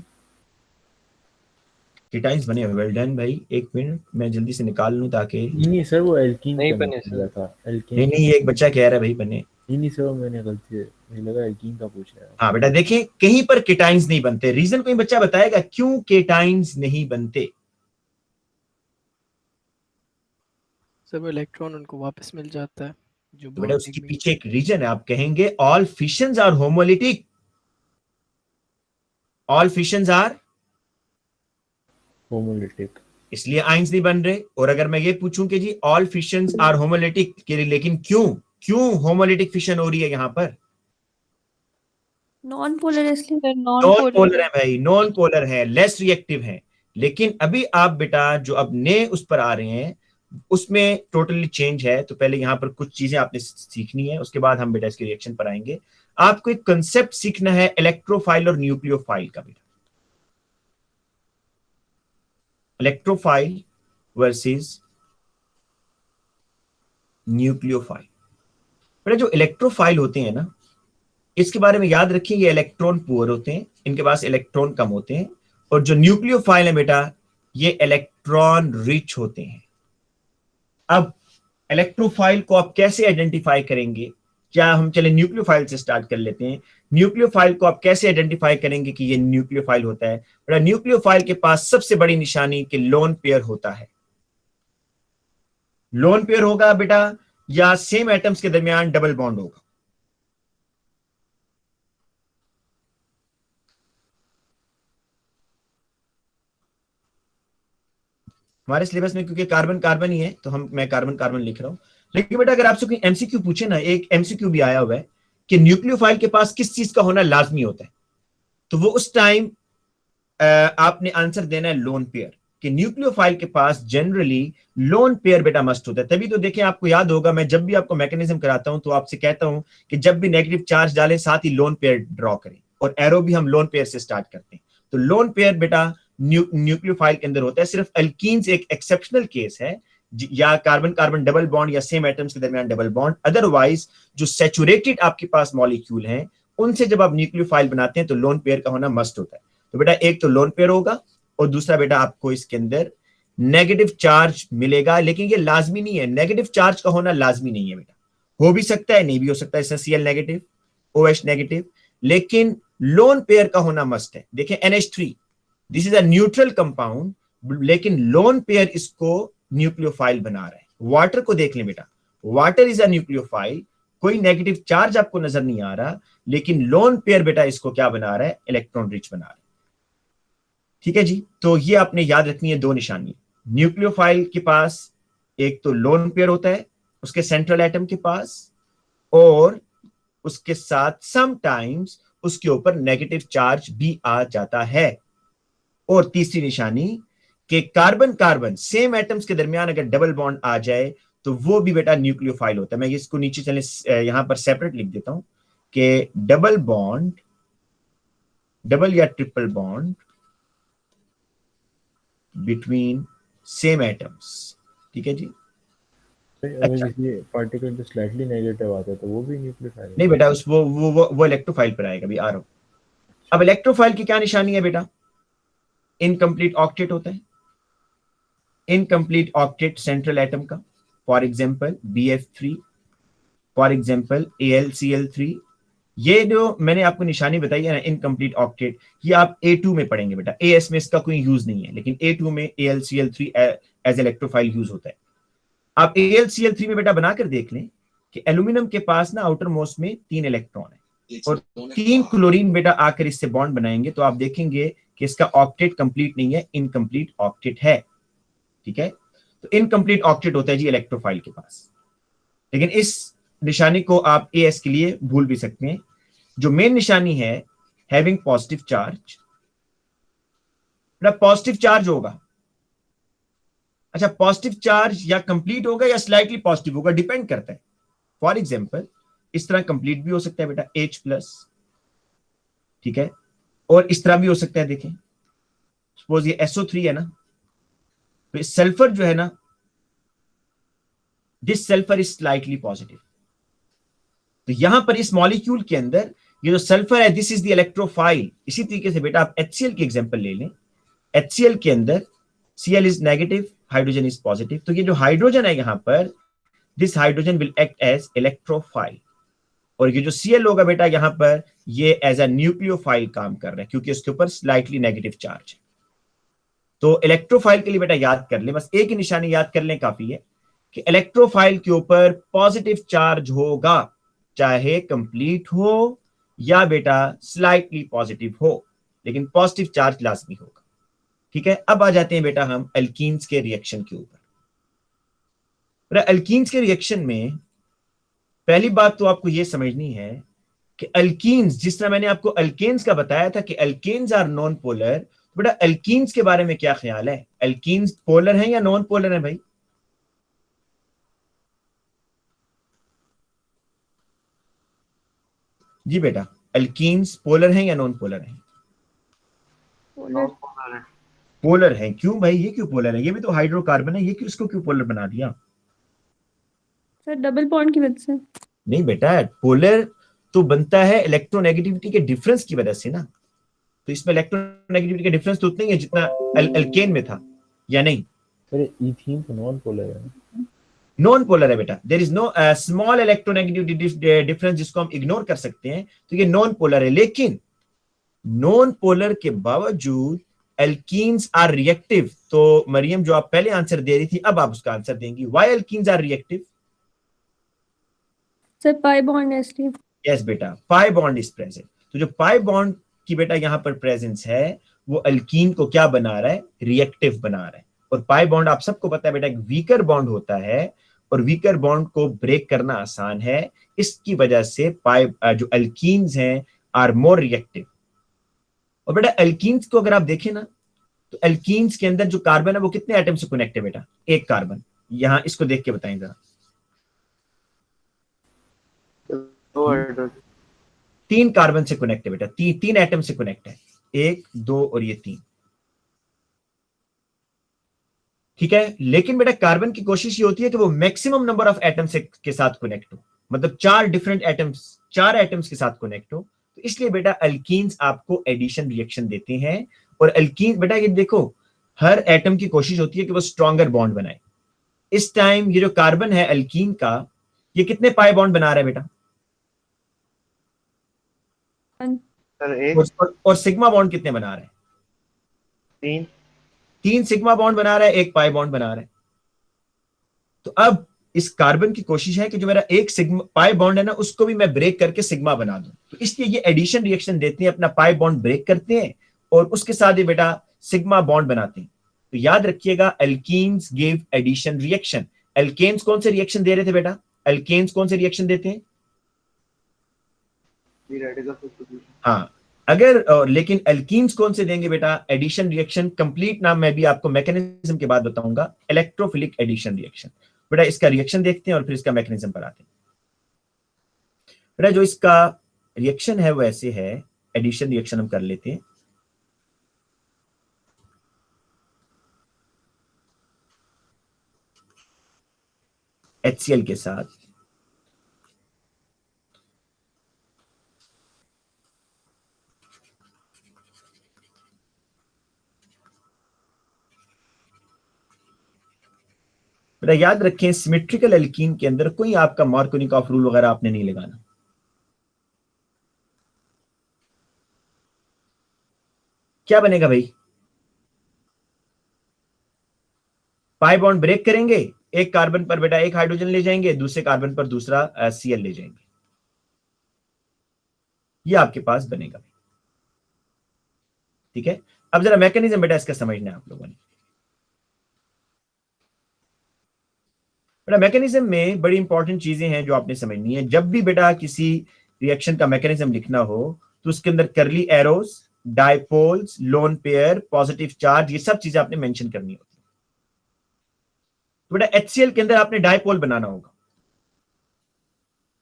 कीटाइंस बने हुए। वेल डन भाई, एक मिनट मैं जल्दी से निकाल लूं ताकि नहीं सर वो एल्कीन नहीं का बने पूछ सर। रहा था। एल्कीन नहीं नहीं, ये एक बच्चा कह रहा है भाई बने। नहीं सर, मैंने गलती से, मुझे लगा एल्कीन का पूछ रहा है। हाँ बेटा देखिए, कहीं पर केटाइंस नहीं बनते, रीजन कोई बच्चा बताएगा क्यों केटाइंस नहीं बनते? सब इलेक्ट्रॉन उनको वापस मिल जाता है जो तो बेटा उसके bonding में- पीछे एक रीजन है, आप कहेंगे all fissions are homolytic, all fissions are, homolytic. इसलिए आइंस नहीं बन रहे। और अगर मैं ये पूछूं कि जी ऑल फिशंस आर होमोलिटिक, लेकिन क्यों होमोलिटिक फिशन हो रही है यहां पर? नॉन पोलर इसलिए। Sir non non polar polar है भाई, नॉन पोलर है, लेस रिएक्टिव है। लेकिन अभी आप बेटा जो अब नए उस पर आ रहे हैं उसमें टोटली चेंज है। तो पहले यहां पर कुछ चीजें आपने सीखनी है, उसके बाद हम बेटा इसके रिएक्शन पर आएंगे। आपको एक कंसेप्ट सीखना है इलेक्ट्रोफाइल और न्यूक्लियोफाइल का बेटा, इलेक्ट्रोफाइल वर्सेस न्यूक्लियोफाइल। बेटा जो इलेक्ट्रोफाइल होते हैं ना, इसके बारे में याद रखिए, ये इलेक्ट्रॉन पुअर होते हैं, इनके पास इलेक्ट्रॉन कम होते हैं। और जो न्यूक्लियोफाइल है बेटा, ये इलेक्ट्रॉन रिच होते हैं। अब इलेक्ट्रोफाइल को आप कैसे आइडेंटिफाई करेंगे? क्या हम चले न्यूक्लियोफाइल से स्टार्ट कर लेते हैं। न्यूक्लियोफाइल को आप कैसे आइडेंटिफाई करेंगे कि ये न्यूक्लियोफाइल होता है? बेटा न्यूक्लियोफाइल के पास सबसे बड़ी निशानी कि लोन पेयर होता है। लोन पेयर होगा बेटा, या सेम एटम्स के दरमियान डबल बॉन्ड होगा। हमारे सिलेबस में क्योंकि कार्बन कार्बन ही है तो मैं कार्बन कार्बन लिख रहा हूं। लेकिन बेटा अगर आपसे कोई MCQ पूछे ना, एक MCQ भी आया हुआ है कि न्यूक्लियोफाइल के पास किस चीज का होना लाजमी होता है, तो वो उस टाइम आपने आंसर देना है लोन पेयर, कि न्यूक्लियोफाइल के पास जनरली लोन पेयर बेटा मस्ट होता है। तभी तो देखें, आपको याद होगा मैं जब भी आपको मैकेनिज्म कराता हूं तो आपसे कहता हूं कि जब भी नेगेटिव चार्ज डालें साथ ही लोन पेयर ड्रॉ करें। और एरो भी हम लोन पेयर से स्टार्ट करते हैं। तो लोन पेयर बेटा न्यूक्लियोफाइल के अंदर होता है। सिर्फ एल्कीन्स एक एक्सेप्शनल केस है, या कार्बन कार्बन डबल बॉन्ड या सेम एटम्स के दरमियान डबल बॉन्ड। अदरवाइज जो सैचुरेटेड आपके पास मॉलिक्यूल हैं उनसे जब आप न्यूक्लियोफाइल बनाते हैं तो लोन पेयर का होना मस्ट होता है। तो बेटा एक तो लोन पेयर होगा और दूसरा बेटा आपको इसके अंदर नेगेटिव चार्ज मिलेगा, लेकिन ये लाजमी नहीं है, नेगेटिव चार्ज का होना लाजमी नहीं है बेटा, हो भी सकता है नहीं भी हो सकता है, जैसे Cl नेगेटिव, OH नेगेटिव, लेकिन लोन पेयर का होना मस्ट है। देखें NH3 this is a neutral compound, लेकिन लोन पेयर इसको न्यूक्लियोफाइल बना रहा है। वाटर को देख लें बेटा, वाटर इज अ न्यूक्लियोफाइल, कोई नेगेटिव चार्ज आपको नजर नहीं आ रहा, लेकिन लोन पेयर बेटा इसको क्या बना रहा है, इलेक्ट्रॉन रिच बना रहा है। ठीक है जी, तो ये आपने याद रखनी है दो निशानी। न्यूक्लियोफाइल के पास एक तो लोन पेयर होता है उसके सेंट्रल एटम के पास, और उसके साथ समटाइम्स उसके ऊपर नेगेटिव चार्ज भी आ जाता है। और तीसरी निशानी कि कार्बन कार्बन सेम एटम्स के दरमियान अगर डबल बॉन्ड आ जाए तो वो भी बेटा न्यूक्लियोफाइल होता है। मैं इसको नीचे चले यहां पर सेपरेट लिख देता हूं कि डबल बॉन्ड, डबल या triple bond between same atoms. ठीक है जी। अगर किसी पार्टिकल जो स्लाइटली नेगेटिव आता है तो वो भी न्यूक्लियोफाइल नहीं बेटा, उस वो इलेक्ट्रोफाइल पर आएगा, अभी आ रहा हूं। अब इलेक्ट्रोफाइल की क्या निशानी है बेटा, इनकम्प्लीट ऑक्टेट होता है। इनकम्प्लीट ऑक्टेट सेंट्रल एटम का, for example BF3, for example AlCl3। ये जो मैंने आपको निशानी बताई है ना इनकम्प्लीट ऑक्टेट, ये आप A2 में पढ़ेंगे बेटा। AS में इसका कोई यूज नहीं है, लेकिन A2 में AlCl3 एज इलेक्ट्रोफाइल यूज होता है। आप AlCl3 में बेटा बनाकर देख लें कि एल्यूमिनियम के पास ना आउटर मोस्ट में 3 इलेक्ट्रॉन है और 3 क्लोरीन बेटा आकर इससे बॉन्ड बनाएंगे, तो आप देखेंगे कि इसका ऑक्टेट कंप्लीट नहीं है, इनकम्प्लीट ऑक्टेट है। ठीक है, तो इनकम्प्लीट ऑक्टेट होता है जी इलेक्ट्रोफाइल के पास। लेकिन इस निशानी को आप AS के लिए भूल भी सकते हैं। जो मेन निशानी है having positive charge, positive charge होगा। अच्छा, पॉजिटिव चार्ज या कंप्लीट होगा या स्लाइटली पॉजिटिव होगा, डिपेंड करता है। फॉर एग्जांपल इस तरह कंप्लीट भी हो सकता है बेटा H+, ठीक है, और इस तरह भी हो सकता है। देखें सपोज ये SO3 है ना, तो सल्फर जो है ना, this sulphur is slightly positive. तो यहां पर इस मॉलिक्यूल के अंदर ये जो सल्फर है दिस इज द इलेक्ट्रोफाइल। इसी तरीके से बेटा आप HCl की एग्जांपल ले लें, HCl के अंदर Cl is negative, hydrogen is positive. तो ये जो हाइड्रोजन है यहां पर, this hydrogen will act as electrophile, और ये जो Cl होगा बेटा यहां पर, ये एज अ न्यूक्लियोफाइल काम कर रहा है क्योंकि उसके ऊपर स्लाइटली नेगेटिव चार्ज है। तो इलेक्ट्रोफाइल के लिए बेटा याद कर लें, बस एक ही निशानी याद कर लें काफी है कि इलेक्ट्रोफाइल के ऊपर पॉजिटिव चार्ज होगा, चाहे कंप्लीट हो या बेटा स्लाइटली पॉजिटिव हो, लेकिन पॉजिटिव चार्ज लाजमी होगा। ठीक है, अब आ जाते हैं बेटा हम एल्कीन्स के रिएक्शन के ऊपर। एल्कीन्स के रिएक्शन में पहली बात तो आपको यह समझनी है कि एल्कीन्स, जिस तरह मैंने आपको एल्केन्स का बताया था कि एल्केन्स आर नॉन पोलर, तो बेटा एल्कीन्स के बारे में क्या ख्याल है, एल्कीन्स पोलर हैं या नॉन पोलर हैं भाई? जी बेटा, एल्कीन्स पोलर हैं या नॉन पोलर हैं? पोलर। पोलर हैं। क्यों भाई, ये क्यों पोलर है? ये भी तो हाइड्रोकार्बन है, ये क्यों, इसको क्यों पोलर बना दिया? सर डबल बॉन्ड की वजह से। नहीं बेटा, पोलर तो बनता है इलेक्ट्रोनेगेटिविटी के डिफरेंस की वजह से ना, तो इसमें इलेक्ट्रोनेगेटिविटी का डिफरेंस तो उतना ही है जितना एल्केन में था, या नहीं? अरे ईथीन तो नॉन पोलर है। नॉन पोलर है बेटा, there is no small electronegativity difference जिसको हम इग्नोर कर सकते हैं, तो ये नॉन पोलर है। लेकिन नॉन पोलर के बावजूद एल्कीन्स आर रिएक्टिव। तो मरियम जो आप पहले आंसर दे रही थी, अब आप उसका आंसर देंगी, why alkenes are reactive? Sir pi bond है इसलिए। यस बेटा, पाई बॉन्ड इज प्रेजेंट। तो जो पाई बॉन्ड की बेटा यहां पर प्रेजेंस है वो एल्कीन को क्या बना रहा है, रिएक्टिव बना रहा है। और पाई बॉन्ड आप सबको पता है बेटा एक वीकर बॉन्ड होता है, और वीकर बॉन्ड को ब्रेक करना आसान है, इसकी वजह से पाई जो एल्कीन्स हैं आर मोर रिएक्टिव। और बेटा एल्कीन्स को अगर आप देखें ना, तो एल्कीन्स के अंदर जो कार्बन है वो कितने एटम से कनेक्ट है बेटा? एक कार्बन। यहां इसको देख के बताएं जरा। 3 कार्बन से कनेक्ट है बेटा, 3 एटम से कनेक्ट है, 1 2 और ये 3। ठीक है, लेकिन बेटा कार्बन की कोशिश ये होती है कि वो मैक्सिमम नंबर ऑफ एटम्स के साथ कनेक्ट हो, मतलब 4 डिफरेंट एटम्स, 4 एटम्स के साथ कनेक्ट हो। तो इसलिए बेटा अल्कीन्स आपको एडिशन रिएक्शन देते हैं। और अल्कीन बेटा ये देखो, हर एटम की कोशिश होती है कि वो स्ट्रॉन्गर बॉन्ड बनाए। इस टाइम ये जो कार्बन है अल्कीन का, ये कितने पाई बॉन्ड बना रहा है बेटा? सर एक और सिग्मा बॉन्ड कितने बना रहा है? 3 3 सिग्मा बॉन्ड बना रहा है, 1 पाई बॉन्ड बना रहा है। तो अब इस कार्बन की कोशिश है कि जो मेरा एक सिग्मा पाई बॉन्ड है ना, उसको भी मैं ब्रेक करके सिग्मा बना दूं। तो इसलिए ये एडिशन रिएक्शन देते हैं, अपना पाई बॉन्ड ब्रेक करते हैं और उसके साथ ही बेटा सिग्मा बॉन्ड बनाते हैं। तो याद रखिएगा, alkenes give addition reaction. Alkanes कौन से रिएक्शन दे रहे थे बेटा? अल्केन्स कौन से रिएक्शन देते हैं? Free radical substitution. हाँ, लेकिन अल्कीन्स कौन से देंगे बेटा? Addition reaction. कंप्लीट नाम मैं भी आपको मैकेनिज्म के बाद बताऊंगा, इलेक्ट्रोफिलिक एडिशन रिएक्शन। बेटा इसका रिएक्शन देखते हैं और फिर इसका मैकेनिज्म पर आते हैं। बेटा जो इसका रिएक्शन है वो ऐसे है, एडिशन रिएक्शन हम कर लेते हैं। HCl के साथ बेटा याद रखें, सिमेट्रिकल एल्कीन के अंदर कोई आपका मार्कोनिकॉफ रूल वगैरह आपने नहीं लगाना। क्या बनेगा भाई? पाई बॉन्ड ब्रेक करेंगे, एक कार्बन पर बेटा एक हाइड्रोजन ले जाएंगे, दूसरे कार्बन पर दूसरा Cl ले जाएंगे। ये आपके पास बनेगा। ठीक है, अब जरा मैकेनिज्म बेटा इसका समझना है आप लोगों ने। बेटा मैकेनिज्म में बड़ी इंपॉर्टेंट चीजें हैं जो आपने समझनी है। जब भी बेटा किसी रिएक्शन का मैकेनिज्म लिखना हो तो उसके अंदर करली arrows, dipoles, lone pair, positive charge, ये सब चीजें आपने मेंशन करनी होती है। तो बेटा HCl के अंदर आपने डायपोल बनाना होगा।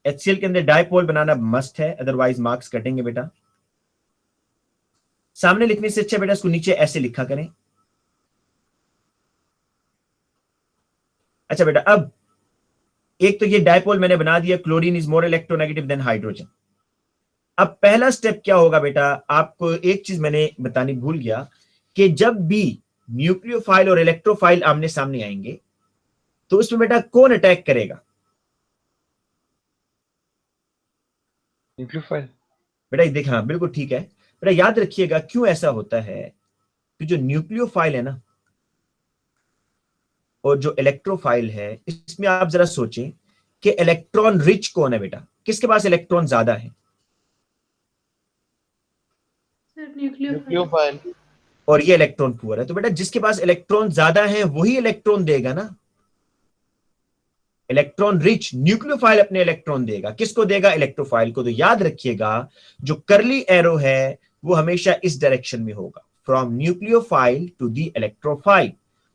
HCl के अंदर डायपोल बनाना मस्ट है, अदरवाइज मार्क्स कटेंगे बेटा। सामने लिखने से अच्छा बेटा इसको नीचे ऐसे लिखा करें। अच्छा बेटा, अब एक तो ये डायपोल मैंने बना दिया, chlorine is more electronegative than hydrogen. अब पहला स्टेप क्या होगा बेटा? आपको एक चीज मैंने बतानी भूल गया कि जब भी न्यूक्लियोफाइल और इलेक्ट्रोफाइल आमने सामने आएंगे तो उसमें बेटा कौन अटैक करेगा? न्यूक्लियोफाइल। बेटा देख, हाँ बिल्कुल ठीक है बेटा। याद रखिएगा क्यों ऐसा होता है कि जो न्यूक्लियोफाइल है ना और जो इलेक्ट्रोफाइल है, इसमें आप जरा सोचें कि इलेक्ट्रॉन रिच कौन है बेटा? किसके पास इलेक्ट्रॉन ज्यादा है? Sir nucleophile. न्यूक्लियोफाइल। और ये इलेक्ट्रॉन पुअर है। तो बेटा जिसके पास इलेक्ट्रॉन ज्यादा है वही इलेक्ट्रॉन देगा ना। इलेक्ट्रॉन रिच न्यूक्लियोफाइल अपने इलेक्ट्रॉन देगा। किसको देगा? इलेक्ट्रोफाइल को। तो याद रखिएगा जो करली एरो है वो हमेशा इस डायरेक्शन में होगा, from nucleophile to the electrophile.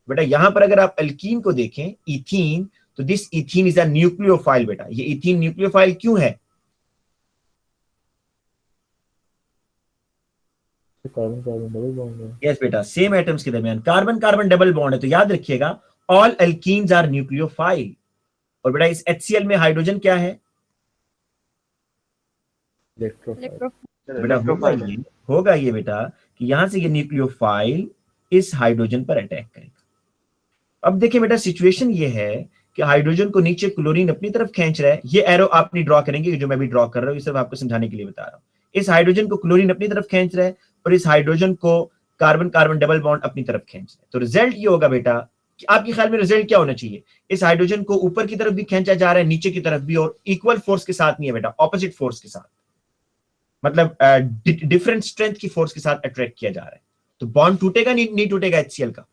बेटा यहां पर अगर आप अल्कीन को देखें, इथीन, तो this ethene is a nucleophile. बेटा ये इथीन न्यूक्लियोफाइल क्यों है? कार्बन कार्बन डबल बॉन्ड है। यस बेटा, सेम एटम्स के दरमियान कार्बन कार्बन डबल बॉन्ड है। तो याद रखिएगा ऑल अल्कीन्स आर न्यूक्लियोफाइल। और बेटा इस HCl में हाइड्रोजन क्या है? इलेक्ट्रोफाइल। बेटा होगा ये बेटा कि यहां से ये न्यूक्लियोफाइल इस हाइड्रोजन पर अटैक करेगा। अब देखिए बेटा सिचुएशन ये है कि हाइड्रोजन को नीचे क्लोरीन अपनी तरफ खींच रहा है। ये एरो आप नहीं ड्रॉ करेंगे, जो मैं भी ड्रॉ कर रहा हूं ये सिर्फ आपको समझाने के लिए बता रहा हूं। इस हाइड्रोजन को क्लोरीन अपनी तरफ खींच रहा है और इस हाइड्रोजन को कार्बन कार्बन डबल बॉन्ड अपनी तरफ खींच रहा है। तो रिजल्ट ये होगा बेटा कि आपके ख्याल में रिजल्ट क्या होना चाहिए? इस हाइड्रोजन को ऊपर की तरफ भी खींचा जा रहा है, नीचे की तरफ भी, और इक्वल फोर्स के साथ नहीं है बेटा, ऑपोजिट फोर्स के साथ, मतलब डिफरेंट स्ट्रेंथ की फोर्स के साथ अट्रैक्ट किया जा रहा है। तो बॉन्ड टूटेगा नहीं टूटेगा? HCl का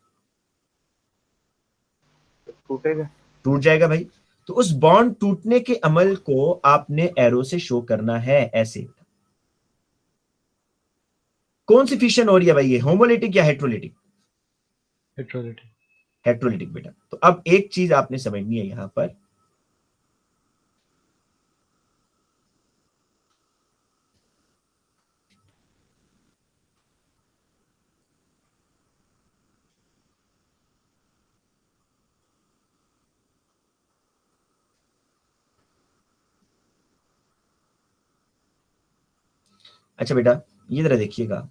टूटेगा। टूट जाएगा भाई। तो उस बॉन्ड टूटने के अमल को आपने एरो से शो करना है ऐसे। कौन सी फिशन हो रही है भाई? ये होमोलिटिक या हेट्रोलिटिक? हेट्रोलिटिक। हेट्रोलिटिक बेटा। तो अब एक चीज आपने समझनी है यहां पर, अच्छा बेटा ये जरा देखिएगा,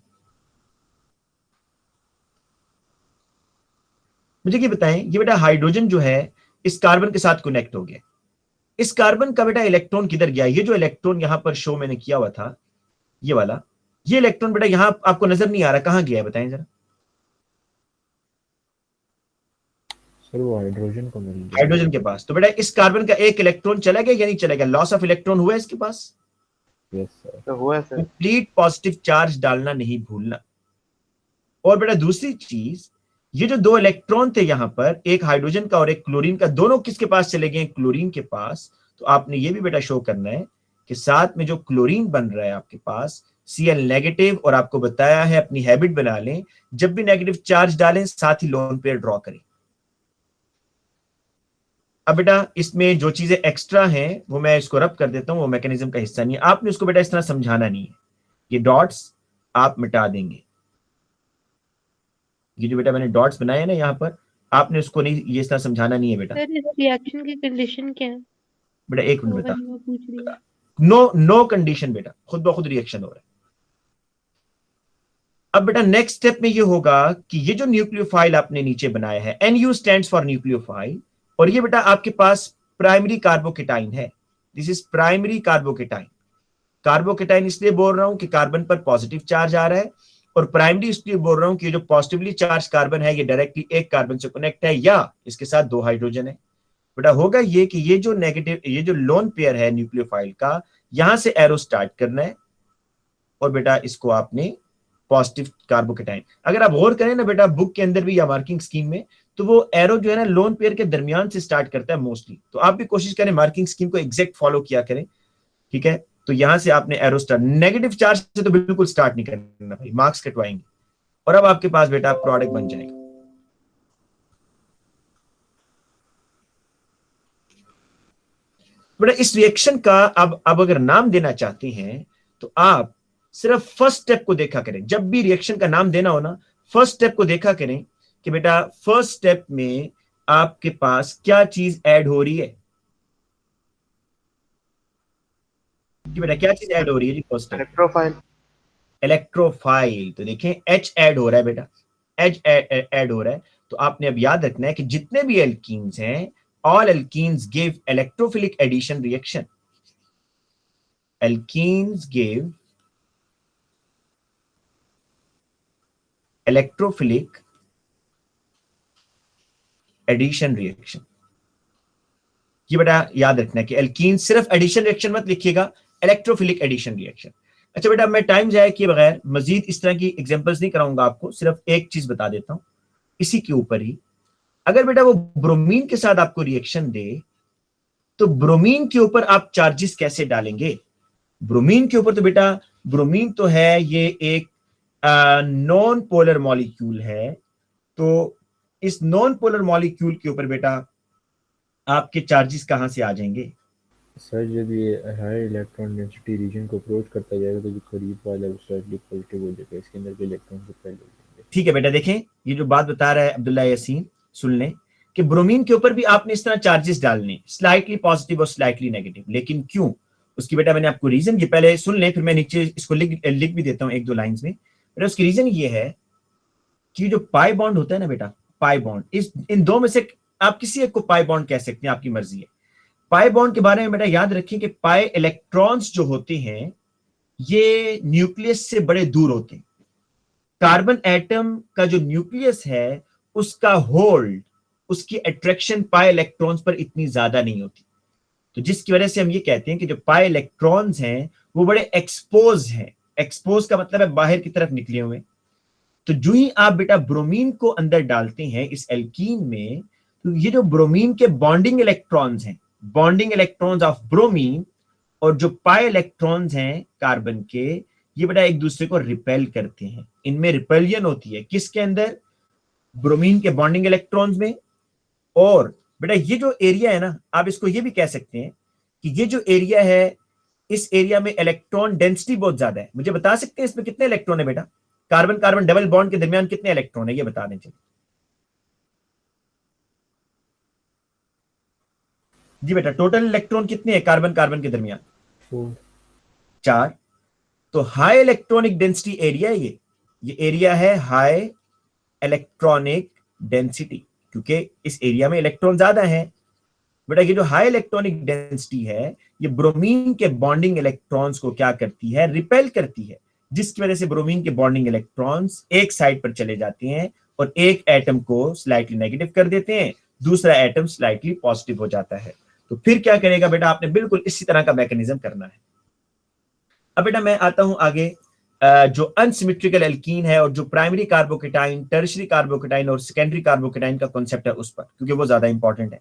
मुझे ये बताएं, ये बेटा हाइड्रोजन जो है इस कार्बन के साथ कनेक्ट हो गया, इस कार्बन का बेटा इलेक्ट्रॉन किधर गया? ये जो इलेक्ट्रॉन यहां पर शो मैंने किया हुआ था, ये वाला, ये इलेक्ट्रॉन बेटा यहां आपको नजर नहीं आ रहा, कहां गया है बताएं जरा। सर वो हाइड्रोजन को मिल गया। हाइड्रोजन के पास। तो बेटा इस कार्बन का एक इलेक्ट्रॉन चला गया या नहीं चला गया? लॉस ऑफ इलेक्ट्रॉन हुआ है इसके पास। Yes sir. तो हुआ है सर। कंप्लीट पॉजिटिव चार्ज डालना नहीं भूलना। और बेटा दूसरी चीज, ये जो दो इलेक्ट्रॉन थे यहां पर, एक हाइड्रोजन का और एक क्लोरीन का, दोनों किसके पास चले गए? क्लोरीन के पास। तो आपने ये भी बेटा शो करना है कि साथ में जो क्लोरीन बन रहा है आपके पास Cl नेगेटिव, और आपको बताया है अपनी हैबिट बना लें, जब भी नेगेटिव चार्ज डालें साथ ही लोन पेयर ड्रॉ करें। अब बेटा इसमें जो चीजें एक्स्ट्रा हैं वो मैं इसको रब कर देता हूं, वो मैकेनिज्म का हिस्सा नहीं है, आपने उसको बेटा इस तरह समझाना नहीं है। ये डॉट्स आप मिटा देंगे, ये जो बेटा मैंने डॉट्स बनाए हैं ना यहाँ पर, आपने उसको नहीं, ये इस तरह समझाना नहीं है बेटा। सर इस रिएक्शन की कंडीशन क्या है? बेटा एक मिनट वो बता, वाली वो पूछ रही है। नो कंडीशन बेटा, खुद ब खुद रिएक्शन हो रहा है। अब बेटा नेक्स्ट स्टेप में ये होगा कि ये जो न्यूक्लियोफाइल आपने नीचे बनाया है, NU स्टैंड्स फॉर न्यूक्लियोफाइल, और ये बेटा आपके पास प्राइमरी कार्बोकेटाइन है, this is primary carbocation. Carbocation इसलिए बोल रहा हूं कि कार्बन पर पॉजिटिव चार्ज आ रहा है, और प्राइमरी इसलिए बोल रहा हूं कि जो पॉजिटिवली चार्ज कार्बन है ये डायरेक्टली एक कार्बन से कनेक्ट है या इसके साथ दो हाइड्रोजन है। बेटा होगा ये कि ये जो नेगेटिव, ये जो लोन पेयर है न्यूक्लियोफाइल का, यहां से एरो स्टार्ट करना है, और बेटा इसको आपने पॉजिटिव कार्बोकेटाइन, अगर आप गौर करें ना बेटा बुक के अंदर भी या मार्किंग स्कीम में, तो वो एरो जो है ना लोन पेयर के दरमियान से स्टार्ट करता है मोस्टली। तो आप भी कोशिश करें मार्किंग स्कीम को एग्जैक्ट फॉलो किया करें, ठीक है। तो यहां से आपने एरो स्टार्ट, नेगेटिव चार्ज से तो बिल्कुल स्टार्ट नहीं करना भाई, मार्क्स कटवाएंगे। और अब आपके पास बेटा प्रोडक्ट बन जाएगा। बेटा इस रिएक्शन का अब अगर नाम देना चाहते हैं तो आप सिर्फ फर्स्ट स्टेप को देखा करें। जब भी रिएक्शन का नाम देना हो ना, फर्स्ट स्टेप को देखा करें कि बेटा फर्स्ट स्टेप में आपके पास क्या चीज ऐड हो रही है, कि बेटा क्या चीज ऐड हो रही है जी फर्स्ट स्टेप? इलेक्ट्रोफाइल। इलेक्ट्रोफाइल। तो देखें H ऐड हो रहा है बेटा, H ऐड हो रहा है। तो आपने अब याद रखना है कि जितने भी एल्कीन्स हैं, all alkenes give electrophilic addition reaction. Alkenes give electrophilic addition reaction. ये बेटा याद रखना है कि एल्कीन सिर्फ एडिशन रिएक्शन मत लिखिएगा, इलेक्ट्रोफिलिक एडिशन रिएक्शन। अच्छा बेटा मैं टाइम जाया किए बगैर मजीद इस तरह की एग्जांपल्स नहीं कराऊंगा आपको, सिर्फ एक चीज बता देता हूं इसी के ऊपर ही। अगर बेटा वो ब्रोमीन के साथ आपको रिएक्शन दे, तो ब्रोमीन के ऊपर आप चार्जेस कैसे डालेंगे? ब्रोमीन के ऊपर तो बेटा, ब्रोमीन तो है ये एक नॉन पोलर मॉलिक्यूल है, तो इस नॉन पोलर मॉलिक्यूल के ऊपर बेटा आपके चार्जेस कहां से आ जाएंगे? सर जब ये हाई इलेक्ट्रॉन डेंसिटी रीजन को अप्रोच करता जाएगा तो जो करीब वाला वो स्लाइटली पॉजिटिव हो जाएगा, इसके अंदर के इलेक्ट्रॉन को पहले हो जाएंगे। ठीक है बेटा, देखें ये जो बात बता रहा है अब्दुल्ला यासीन, सुन लें कि ब्रोमीन के ऊपर भी आपने इस तरह चार्जेस डालने, स्लाइटली पॉजिटिव और स्लाइटली नेगेटिव। लेकिन क्यों? उसकी बेटा मैंने आपको रीजन, ये पहले सुन लें, फिर मैं नीचे इसको लिख भी देता हूं एक दो लाइंस में। बेटा उसकी रीजन ये है कि जो पाई बॉन्ड होता है ना बेटा, पाई बॉन्ड, इस इन दो में से आप किसी एक को पाई बॉन्ड कह सकते हैं, आपकी मर्जी है। पाई बॉन्ड के बारे में बेटा याद रखें कि पाई इलेक्ट्रॉन्स जो होते हैं ये न्यूक्लियस से बड़े दूर होते हैं। कार्बन एटम का जो न्यूक्लियस है उसका होल्ड, उसकी अट्रैक्शन पाई इलेक्ट्रॉन्स पर इतनी ज्यादा नहीं होती, तो जिसकी वजह से हम ये कहते हैं कि जो पाई इलेक्ट्रॉन्स हैं वो बड़े एक्सपोज हैं। एक्सपोज का मतलब है बाहर की तरफ निकले हुए। तो जो ही आप बेटा ब्रोमीन को अंदर डालते हैं इस एल्कीन में, तो ये जो ब्रोमीन के बॉन्डिंग इलेक्ट्रॉन्स हैं, बॉन्डिंग इलेक्ट्रॉन्स ऑफ ब्रोमीन, और जो पाई इलेक्ट्रॉन्स हैं कार्बन के, ये बेटा एक दूसरे को रिपेल करते हैं। इनमें रिपेलियन होती है किसके अंदर? ब्रोमीन के बॉन्डिंग इलेक्ट्रॉन्स में। और बेटा ये जो एरिया है ना, आप इसको ये भी कह सकते हैं कि ये जो एरिया है, इस एरिया में इलेक्ट्रॉन डेंसिटी बहुत ज्यादा है। मुझे बता सकते हैं इसमें कितने इलेक्ट्रॉन है बेटा? कार्बन कार्बन डबल बॉन्ड के दरमियान कितने इलेक्ट्रॉन है, ये बता दें जी बेटा। टोटल इलेक्ट्रॉन कितने हैं कार्बन कार्बन के दरमियान? 4। 4। तो हाई इलेक्ट्रॉनिक डेंसिटी एरिया ये एरिया है हाई इलेक्ट्रॉनिक डेंसिटी, क्योंकि इस एरिया में इलेक्ट्रॉन ज्यादा है। बेटा ये जो हाई इलेक्ट्रॉनिक डेंसिटी है ये ब्रोमीन के बॉन्डिंग इलेक्ट्रॉन्स को क्या करती है, रिपेल करती है, जिसकी वजह से ब्रोमीन के बॉन्डिंग इलेक्ट्रॉन्स एक साइड पर चले जाते हैं और एक एटम को स्लाइटली नेगेटिव कर देते हैं, दूसरा एटम स्लाइटली पॉजिटिव हो जाता है। तो फिर क्या करेगा बेटा, आपने बिल्कुल इसी तरह का मैकेनिज्म करना है। अब बेटा मैं आता हूं आगे, जो अनसिमेट्रिकल एल्कीन है और जो प्राइमरी कार्बोकेटाइन, टर्शियरी कार्बोकेटाइन और सेकेंडरी कार्बोकेटाइन का कॉन्सेप्ट है उस पर, क्योंकि वो ज्यादा इंपॉर्टेंट है।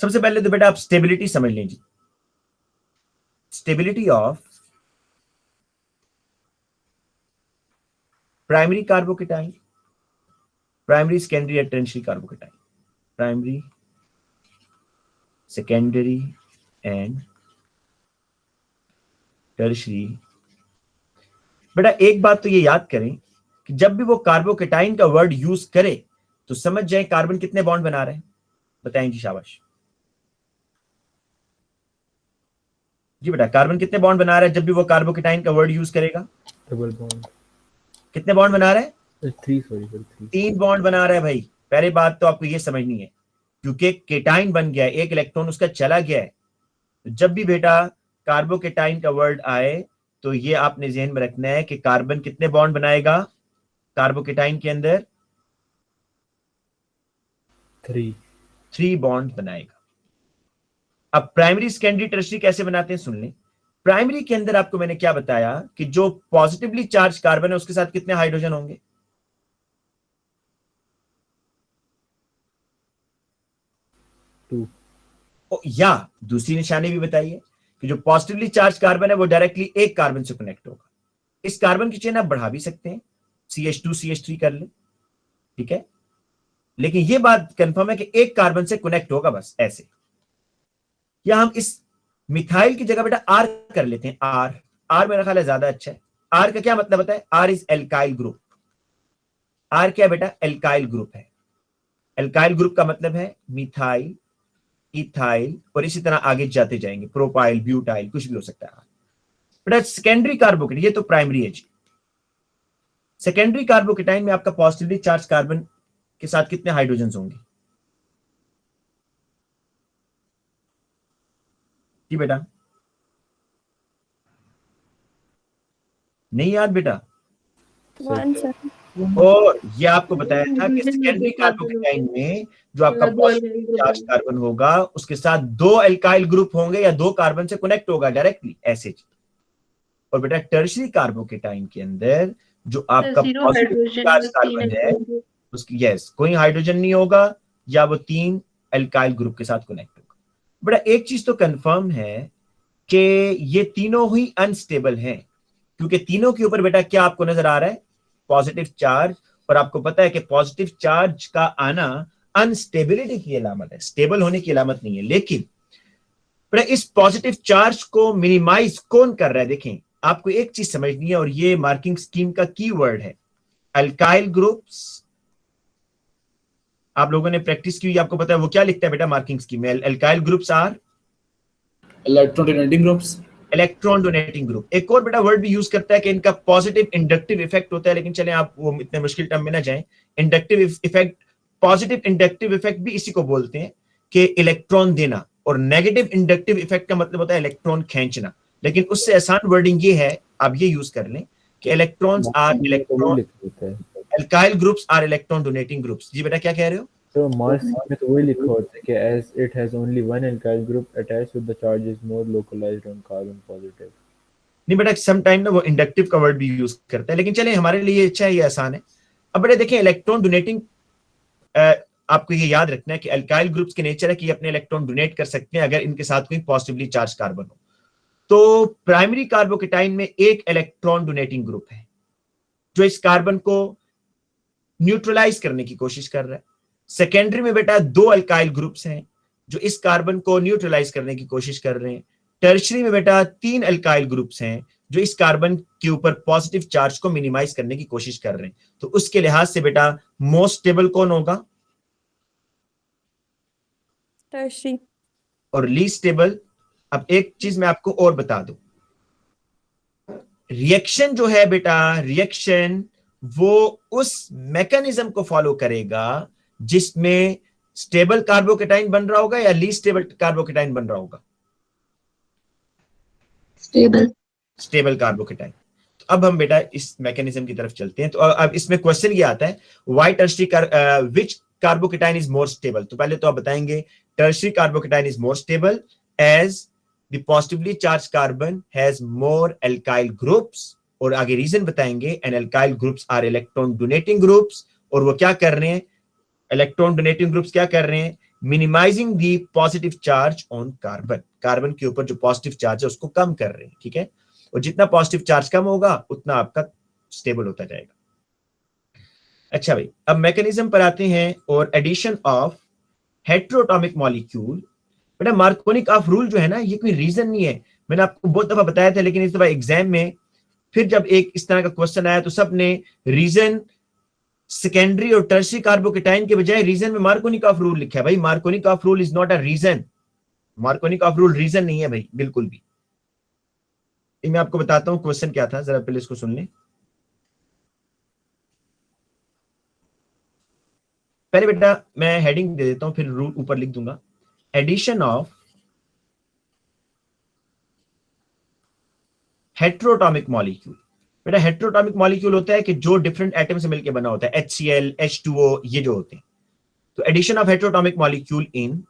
सबसे पहले तो बेटा आप स्टेबिलिटी समझ लीजिए। Stability of primary carbocation, primary secondary या tertiary carbocation, primary secondary and tertiary. बेटा एक बात तो ये याद करें कि जब भी वो कार्बोकेटाइन का वर्ड यूज करे तो समझ जाए कार्बन कितने बॉन्ड बना रहे हैं। बताएं जी, शाबाश जी। बेटा कार्बन कितने बॉन्ड बना रहा है जब भी वो कार्बोकेटाइन का वर्ड यूज करेगा? Double bond. कितने बॉन्ड बना रहा है? 3 बॉन्ड बना रहा है भाई। पहली बात तो आपको ये समझनी है, क्योंकि केटाइन बन गया है, एक इलेक्ट्रॉन उसका चला गया है। तो जब भी बेटा कार्बोकेटाइन का वर्ड आए तो ये आपने ज़हन में रखना है कि कार्बन कितने बॉन्ड बनाएगा कार्बोकेटाइन के अंदर? 3 बॉन्ड बनाएगा। अब प्राइमरी सेकेंडरी टर्शियरी कैसे बनाते हैं सुन लें। प्राइमरी के अंदर आपको मैंने क्या बताया कि जो पॉजिटिवली चार्ज कार्बन है उसके साथ कितने हाइड्रोजन होंगे? 2। या दूसरी निशानी भी बताइए कि जो पॉजिटिवली चार्ज कार्बन है वो डायरेक्टली एक कार्बन से कनेक्ट होगा। इस कार्बन की चेन आप बढ़ा भी सकते हैं, CH2 CH3 कर ले, ठीक है, लेकिन ये बात कंफर्म है कि एक कार्बन से कनेक्ट होगा, बस ऐसे। या हम इस मिथाइल की जगह बेटा R कर लेते हैं। R मेरा ख्याल है ज्यादा अच्छा है। R का क्या मतलब होता है? R is alkyl group. R क्या बेटा? एल्काइल ग्रुप है। एल्काइल ग्रुप का मतलब है मिथाइल, इथाइल और इसी तरह आगे जाते जाएंगे, प्रोपाइल, ब्यूटाइल, कुछ भी हो सकता है। बेटा सेकेंडरी कार्बोकेटाइन, ये तो प्राइमरी है जी। सेकेंडरी कार्बोकेटाइन में आपका पॉजिटिवली चार्ज कार्बन के साथ कितने हाइड्रोजन होंगे जी बेटा? नहीं याद बेटा? 1 सर। और ये आपको बताया था कि सेकेंडरी कार्बोकेटाइन में जो आपका पॉजिटिव चार्ज कार्बन होगा उसके साथ 2 एल्काइल ग्रुप होंगे या 2 कार्बन से कनेक्ट होगा डायरेक्टली ऐसे। और बेटा टर्शियरी कार्बोकेटाइन के अंदर जो आपका पॉजिटिव चार्ज कार्बन है उसकी कोई हाइड्रोजन नहीं होगा या वो 3 एल्काइल ग्रुप के साथ कनेक्ट होगा। बेटा एक चीज तो कंफर्म है कि ये तीनों ही अनस्टेबल हैं, क्योंकि तीनों के ऊपर बेटा क्या आपको नजर आ रहा है? Positive charge. और आपको पता है कि पॉजिटिव चार्ज का आना अनस्टेबिलिटी की अलामत है, स्टेबल होने की अलामत नहीं है। लेकिन इस पॉजिटिव चार्ज को मिनिमाइज कौन कर रहा है? देखें आपको एक चीज समझनी है और ये मार्किंग स्कीम का कीवर्ड है, अल्काइल ग्रुप्स। आप लोगों ने प्रैक्टिस की हुई, आपको पता है वो क्या लिखता है बेटा मार्किंग स्कीम में? Alkyl groups are electron donating groups. Electron donating group. एक और बेटा वर्ड भी यूज करता है कि इनका पॉजिटिव इंडक्टिव इफेक्ट होता है, लेकिन चले आप वो इतने मुश्किल टर्म में ना जाएं। Inductive effect, positive inductive effect भी इसी को बोलते हैं कि इलेक्ट्रॉन देना, और नेगेटिव इंडक्टिव इफेक्ट का मतलब होता है इलेक्ट्रॉन खींचना। लेकिन उससे आसान वर्डिंग ये है, आप ये यूज कर लें कि electrons are electron, alkyl groups are electron donating groups. जी बेटा क्या कह रहे हो? तो मास में तो वही लिखा होता है कि as it has only one alkyl group attached with the charge is more localized on carbon positive। नहीं बेटा सम टाइम ना वो इंडक्टिव का वर्ड भी यूज करता है, लेकिन चले हमारे लिए अच्छा है, ये आसान है। अब बेटा देखें इलेक्ट्रॉन डोनेटिंग, आपको ये याद रखना है कि अल्काइल ग्रुप्स के नेचर है कि अपने इलेक्ट्रॉन डोनेट कर सकते हैं अगर इनके साथ कोई पॉजिटिवली चार्ज कार्बन हो। तो प्राइमरी कार्बोकेटाइन में एक इलेक्ट्रॉन डोनेटिंग ग्रुप है जो इस कार्बन को न्यूट्रलाइज करने की कोशिश कर रहा है। सेकेंडरी में बेटा 2 अल्काइल ग्रुप्स हैं जो इस कार्बन को न्यूट्रलाइज करने की कोशिश कर रहे हैं। टर्शियरी में बेटा 3 अल्काइल ग्रुप्स हैं जो इस कार्बन के ऊपर पॉजिटिव चार्ज को मिनिमाइज करने की कोशिश कर रहे हैं। तो उसके लिहाज से बेटा मोस्ट स्टेबल कौन होगा? टर्शियरी। और लीस्ट स्टेबल? अब एक चीज मैं आपको और बता दूं, रिएक्शन जो है बेटा, रिएक्शन वो उस मैकेनिज्म को फॉलो करेगा जिसमें स्टेबल कार्बोकेटाइन बन रहा होगा या लीस्ट स्टेबल कार्बोकेटाइन बन रहा होगा? स्टेबल। Stable carbocation. तो अब हम बेटा इस मैकेनिज्म की तरफ चलते हैं। तो अब इसमें क्वेश्चन ये आता है, why tertiary which carbocation is more stable? तो पहले तो आप बताएंगे tertiary carbocation is more stable as the positively charge carbon has more alkyl groups, और आगे रीजन बताएंगे, and alkyl groups are electron donating groups, और वो क्या कर रहे हैं, इलेक्ट्रॉन डोनेटिंग ग्रुप्स क्या कर रहे हैं, minimizing the positive charge on carbon, carbon के ऊपर जो पॉजिटिव चार्ज है उसको कम कर रहे हैं, ठीक है। और जितना पॉजिटिव चार्ज कम होगा उतना आपका स्टेबल होता जाएगा। अच्छा भाई, अब मैकेनिज्म पर आते हैं, और एडिशन ऑफ हेटेरोटॉमिक मॉलिक्यूल। बेटा मार्कोनिक ऑफ रूल जो है ना, ये कोई रीजन नहीं है, मैंने आपको बहुत दफा बताया था, लेकिन इस दफा एग्जाम में फिर जब एक इस तरह का क्वेश्चन आया तो सबने रीजन सेकेंडरी और टर्शरी कार्बोकेटाइन के बजाय रीजन में मार्कोनिक ऑफ रूल लिखा है। भाई Markovnikov of rule is not a reason, Markovnikov of rule reason नहीं है भाई, बिल्कुल भी। मैं आपको बताता हूं क्वेश्चन क्या था, जरा पहले इसको सुन लें। पहले बेटा मैं हेडिंग दे देता हूं, फिर रूल ऊपर लिख दूंगा। Addition of heteroatomic molecule. बेटा हेटेरोटॉमिक मॉलिक्यूल होता है कि जो डिफरेंट एटम से मिलकर बना होता है, HCl, H2O, ये जो होते हैं। तो addition of heteroatomic molecule in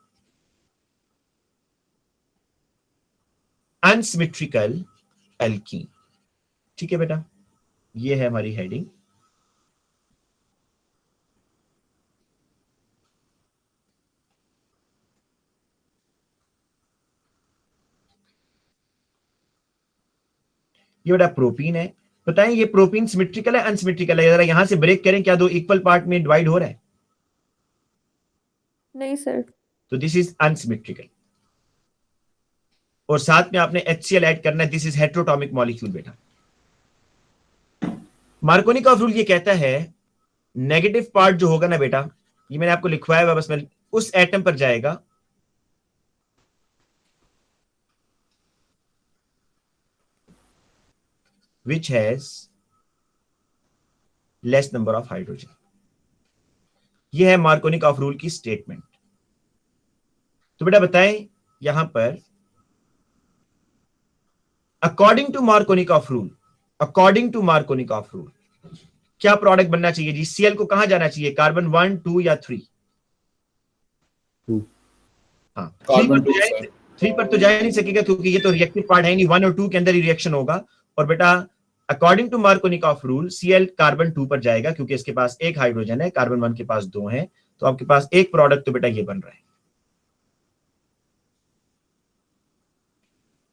unsymmetrical alkene. ठीक है बेटा, ये है हमारी हेडिंग। ये बेटा प्रोपीन है। बताएं ये प्रोपीन सिमेट्रिकल है अनसिमेट्रिकल है? जरा यहां से ब्रेक करें, क्या दो इक्वल पार्ट में डिवाइड हो रहा है? नहीं सर। तो दिस इज अनसिमेट्रिकल, और साथ में आपने HCl ऐड करना है, दिस इज हेटेरोटॉमिक मॉलिक्यूल। बेटा मार्कोनिक ऑफ रूल ये कहता है नेगेटिव पार्ट जो होगा ना बेटा, ये मैंने आपको लिखवाया हुआ, बस मैं उस एटम पर जाएगा which has less number of hydrogen। यह है मार्कोनिक ऑफ रूल की स्टेटमेंट। तो बेटा बताएं यहां पर according to Markovnikov of rule, according to Markovnikov of rule क्या प्रोडक्ट बनना चाहिए जी? Cl को कहां जाना चाहिए, कार्बन 1, 2 या 3? 2। हाँ, कार्बन 2 3 पर तो जा नहीं सकेगा क्योंकि ये तो रिएक्टिव पार्ट है नहीं, 1 और 2 के अंदर ही रिएक्शन होगा। और बेटा according to Markovnikov of rule Cl carbon 2 पर जाएगा क्योंकि इसके पास एक हाइड्रोजन है, कार्बन 1 के पास 2 है, तो आपके पास एक प्रोडक्ट तो बेटा ये बन रहा है।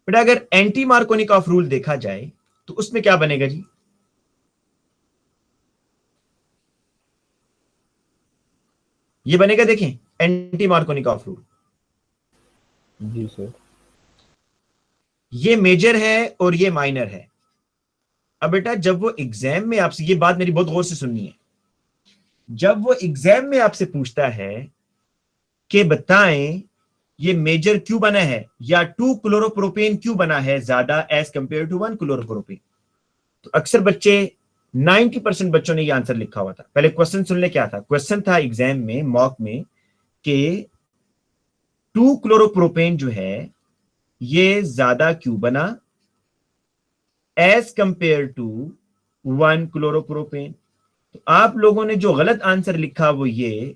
बेटा अगर एंटी मार्कोनिक ऑफ रूल देखा जाए तो उसमें क्या बनेगा जी? ये बनेगा, देखें, एंटी मार्कोनिक ऑफ रूल। जी सर। ये मेजर है और ये माइनर है। अब बेटा जब वो एग्जाम में आपसे, ये बात मेरी बहुत गौर से सुननी है, जब वो एग्जाम में आपसे पूछता है कि बताएं ये मेजर क्यों बना है या 2 क्लोरोप्रोपेन क्यों बना है ज्यादा एज कंपेयर टू 1 क्लोरोप्रोपेन, तो अक्सर बच्चे 90% बच्चों ने ये आंसर लिखा हुआ था। पहले क्वेश्चन सुन ले क्या था। क्वेश्चन था एग्जाम में, मॉक में, कि 2 क्लोरोप्रोपेन जो है ये ज्यादा क्यों बना एज कंपेयर टू 1 क्लोरोप्रोपेन। तो आप लोगों ने जो गलत आंसर लिखा वो ये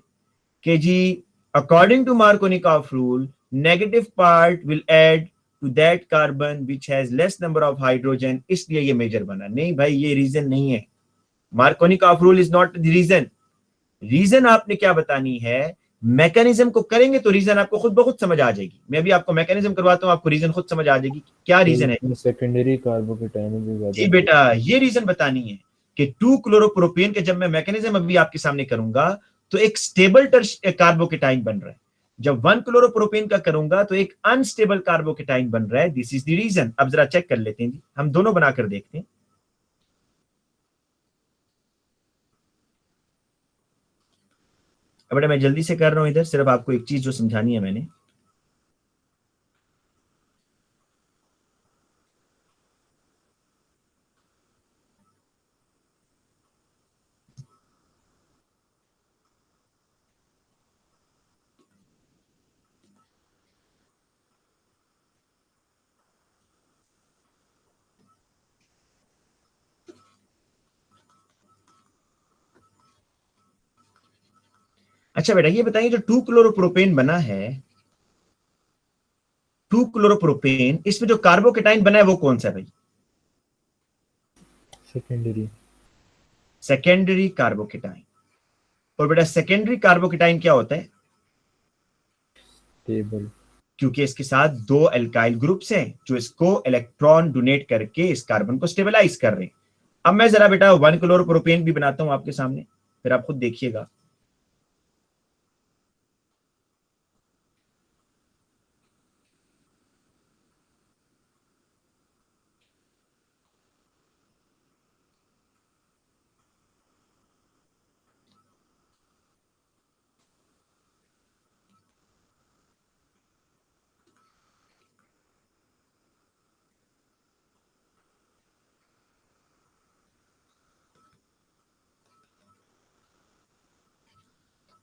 कि जी according to Markovnikov of rule negative part will add to that carbon which has less number of hydrogen, इसलिए ये मेजर बना। नहीं भाई, ये रीजन नहीं है। Markovnikov of rule is not the reason. Reason आपने क्या बतानी है, मैकेनिज्म को करेंगे तो रीजन आपको खुद ब खुद समझ आ जाएगी। मैं भी आपको मैकेनिज्म करवाता हूं, आपको रीजन खुद समझ आ जाएगी क्या रीजन है। सेकेंडरी कार्बोकेटाइन भी ज्यादा। जी बेटा, ये रीजन बतानी है कि 2 क्लोरोप्रोपेन के जब मैं मैकेनिज्म अभी आपके सामने करूंगा तो एक स्टेबल कार्बोकेटाइन बन रहा है, जब 1 क्लोरोप्रोपेन का करूंगा तो एक अनस्टेबल कार्बोकेटाइन बन रहा है। This is the reason. अब जरा चेक कर लेते हैं जी, हम दोनों बनाकर देखते हैं। अब बेटा मैं जल्दी से कर रहा हूं इधर, सिर्फ आपको एक चीज जो समझानी है मैंने। अच्छा बेटा ये बताइए जो 2 क्लोरोप्रोपेन बना है, 2 क्लोरोप्रोपेन, इसमें जो कार्बोकेटाइन बना है वो कौन सा है भाई? सेकेंडरी। Secondary carbocation. और बेटा सेकेंडरी कार्बोकेटाइन क्या होता है? स्टेबल। क्योंकि इसके साथ 2 एल्काइल ग्रुप्स हैं जो इसको इलेक्ट्रॉन डोनेट करके इस कार्बन को स्टेबलाइज कर रहे हैं। अब मैं जरा बेटा 1 क्लोरोप्रोपेन भी बनाता हूं आपके सामने, फिर आप खुद देखिएगा।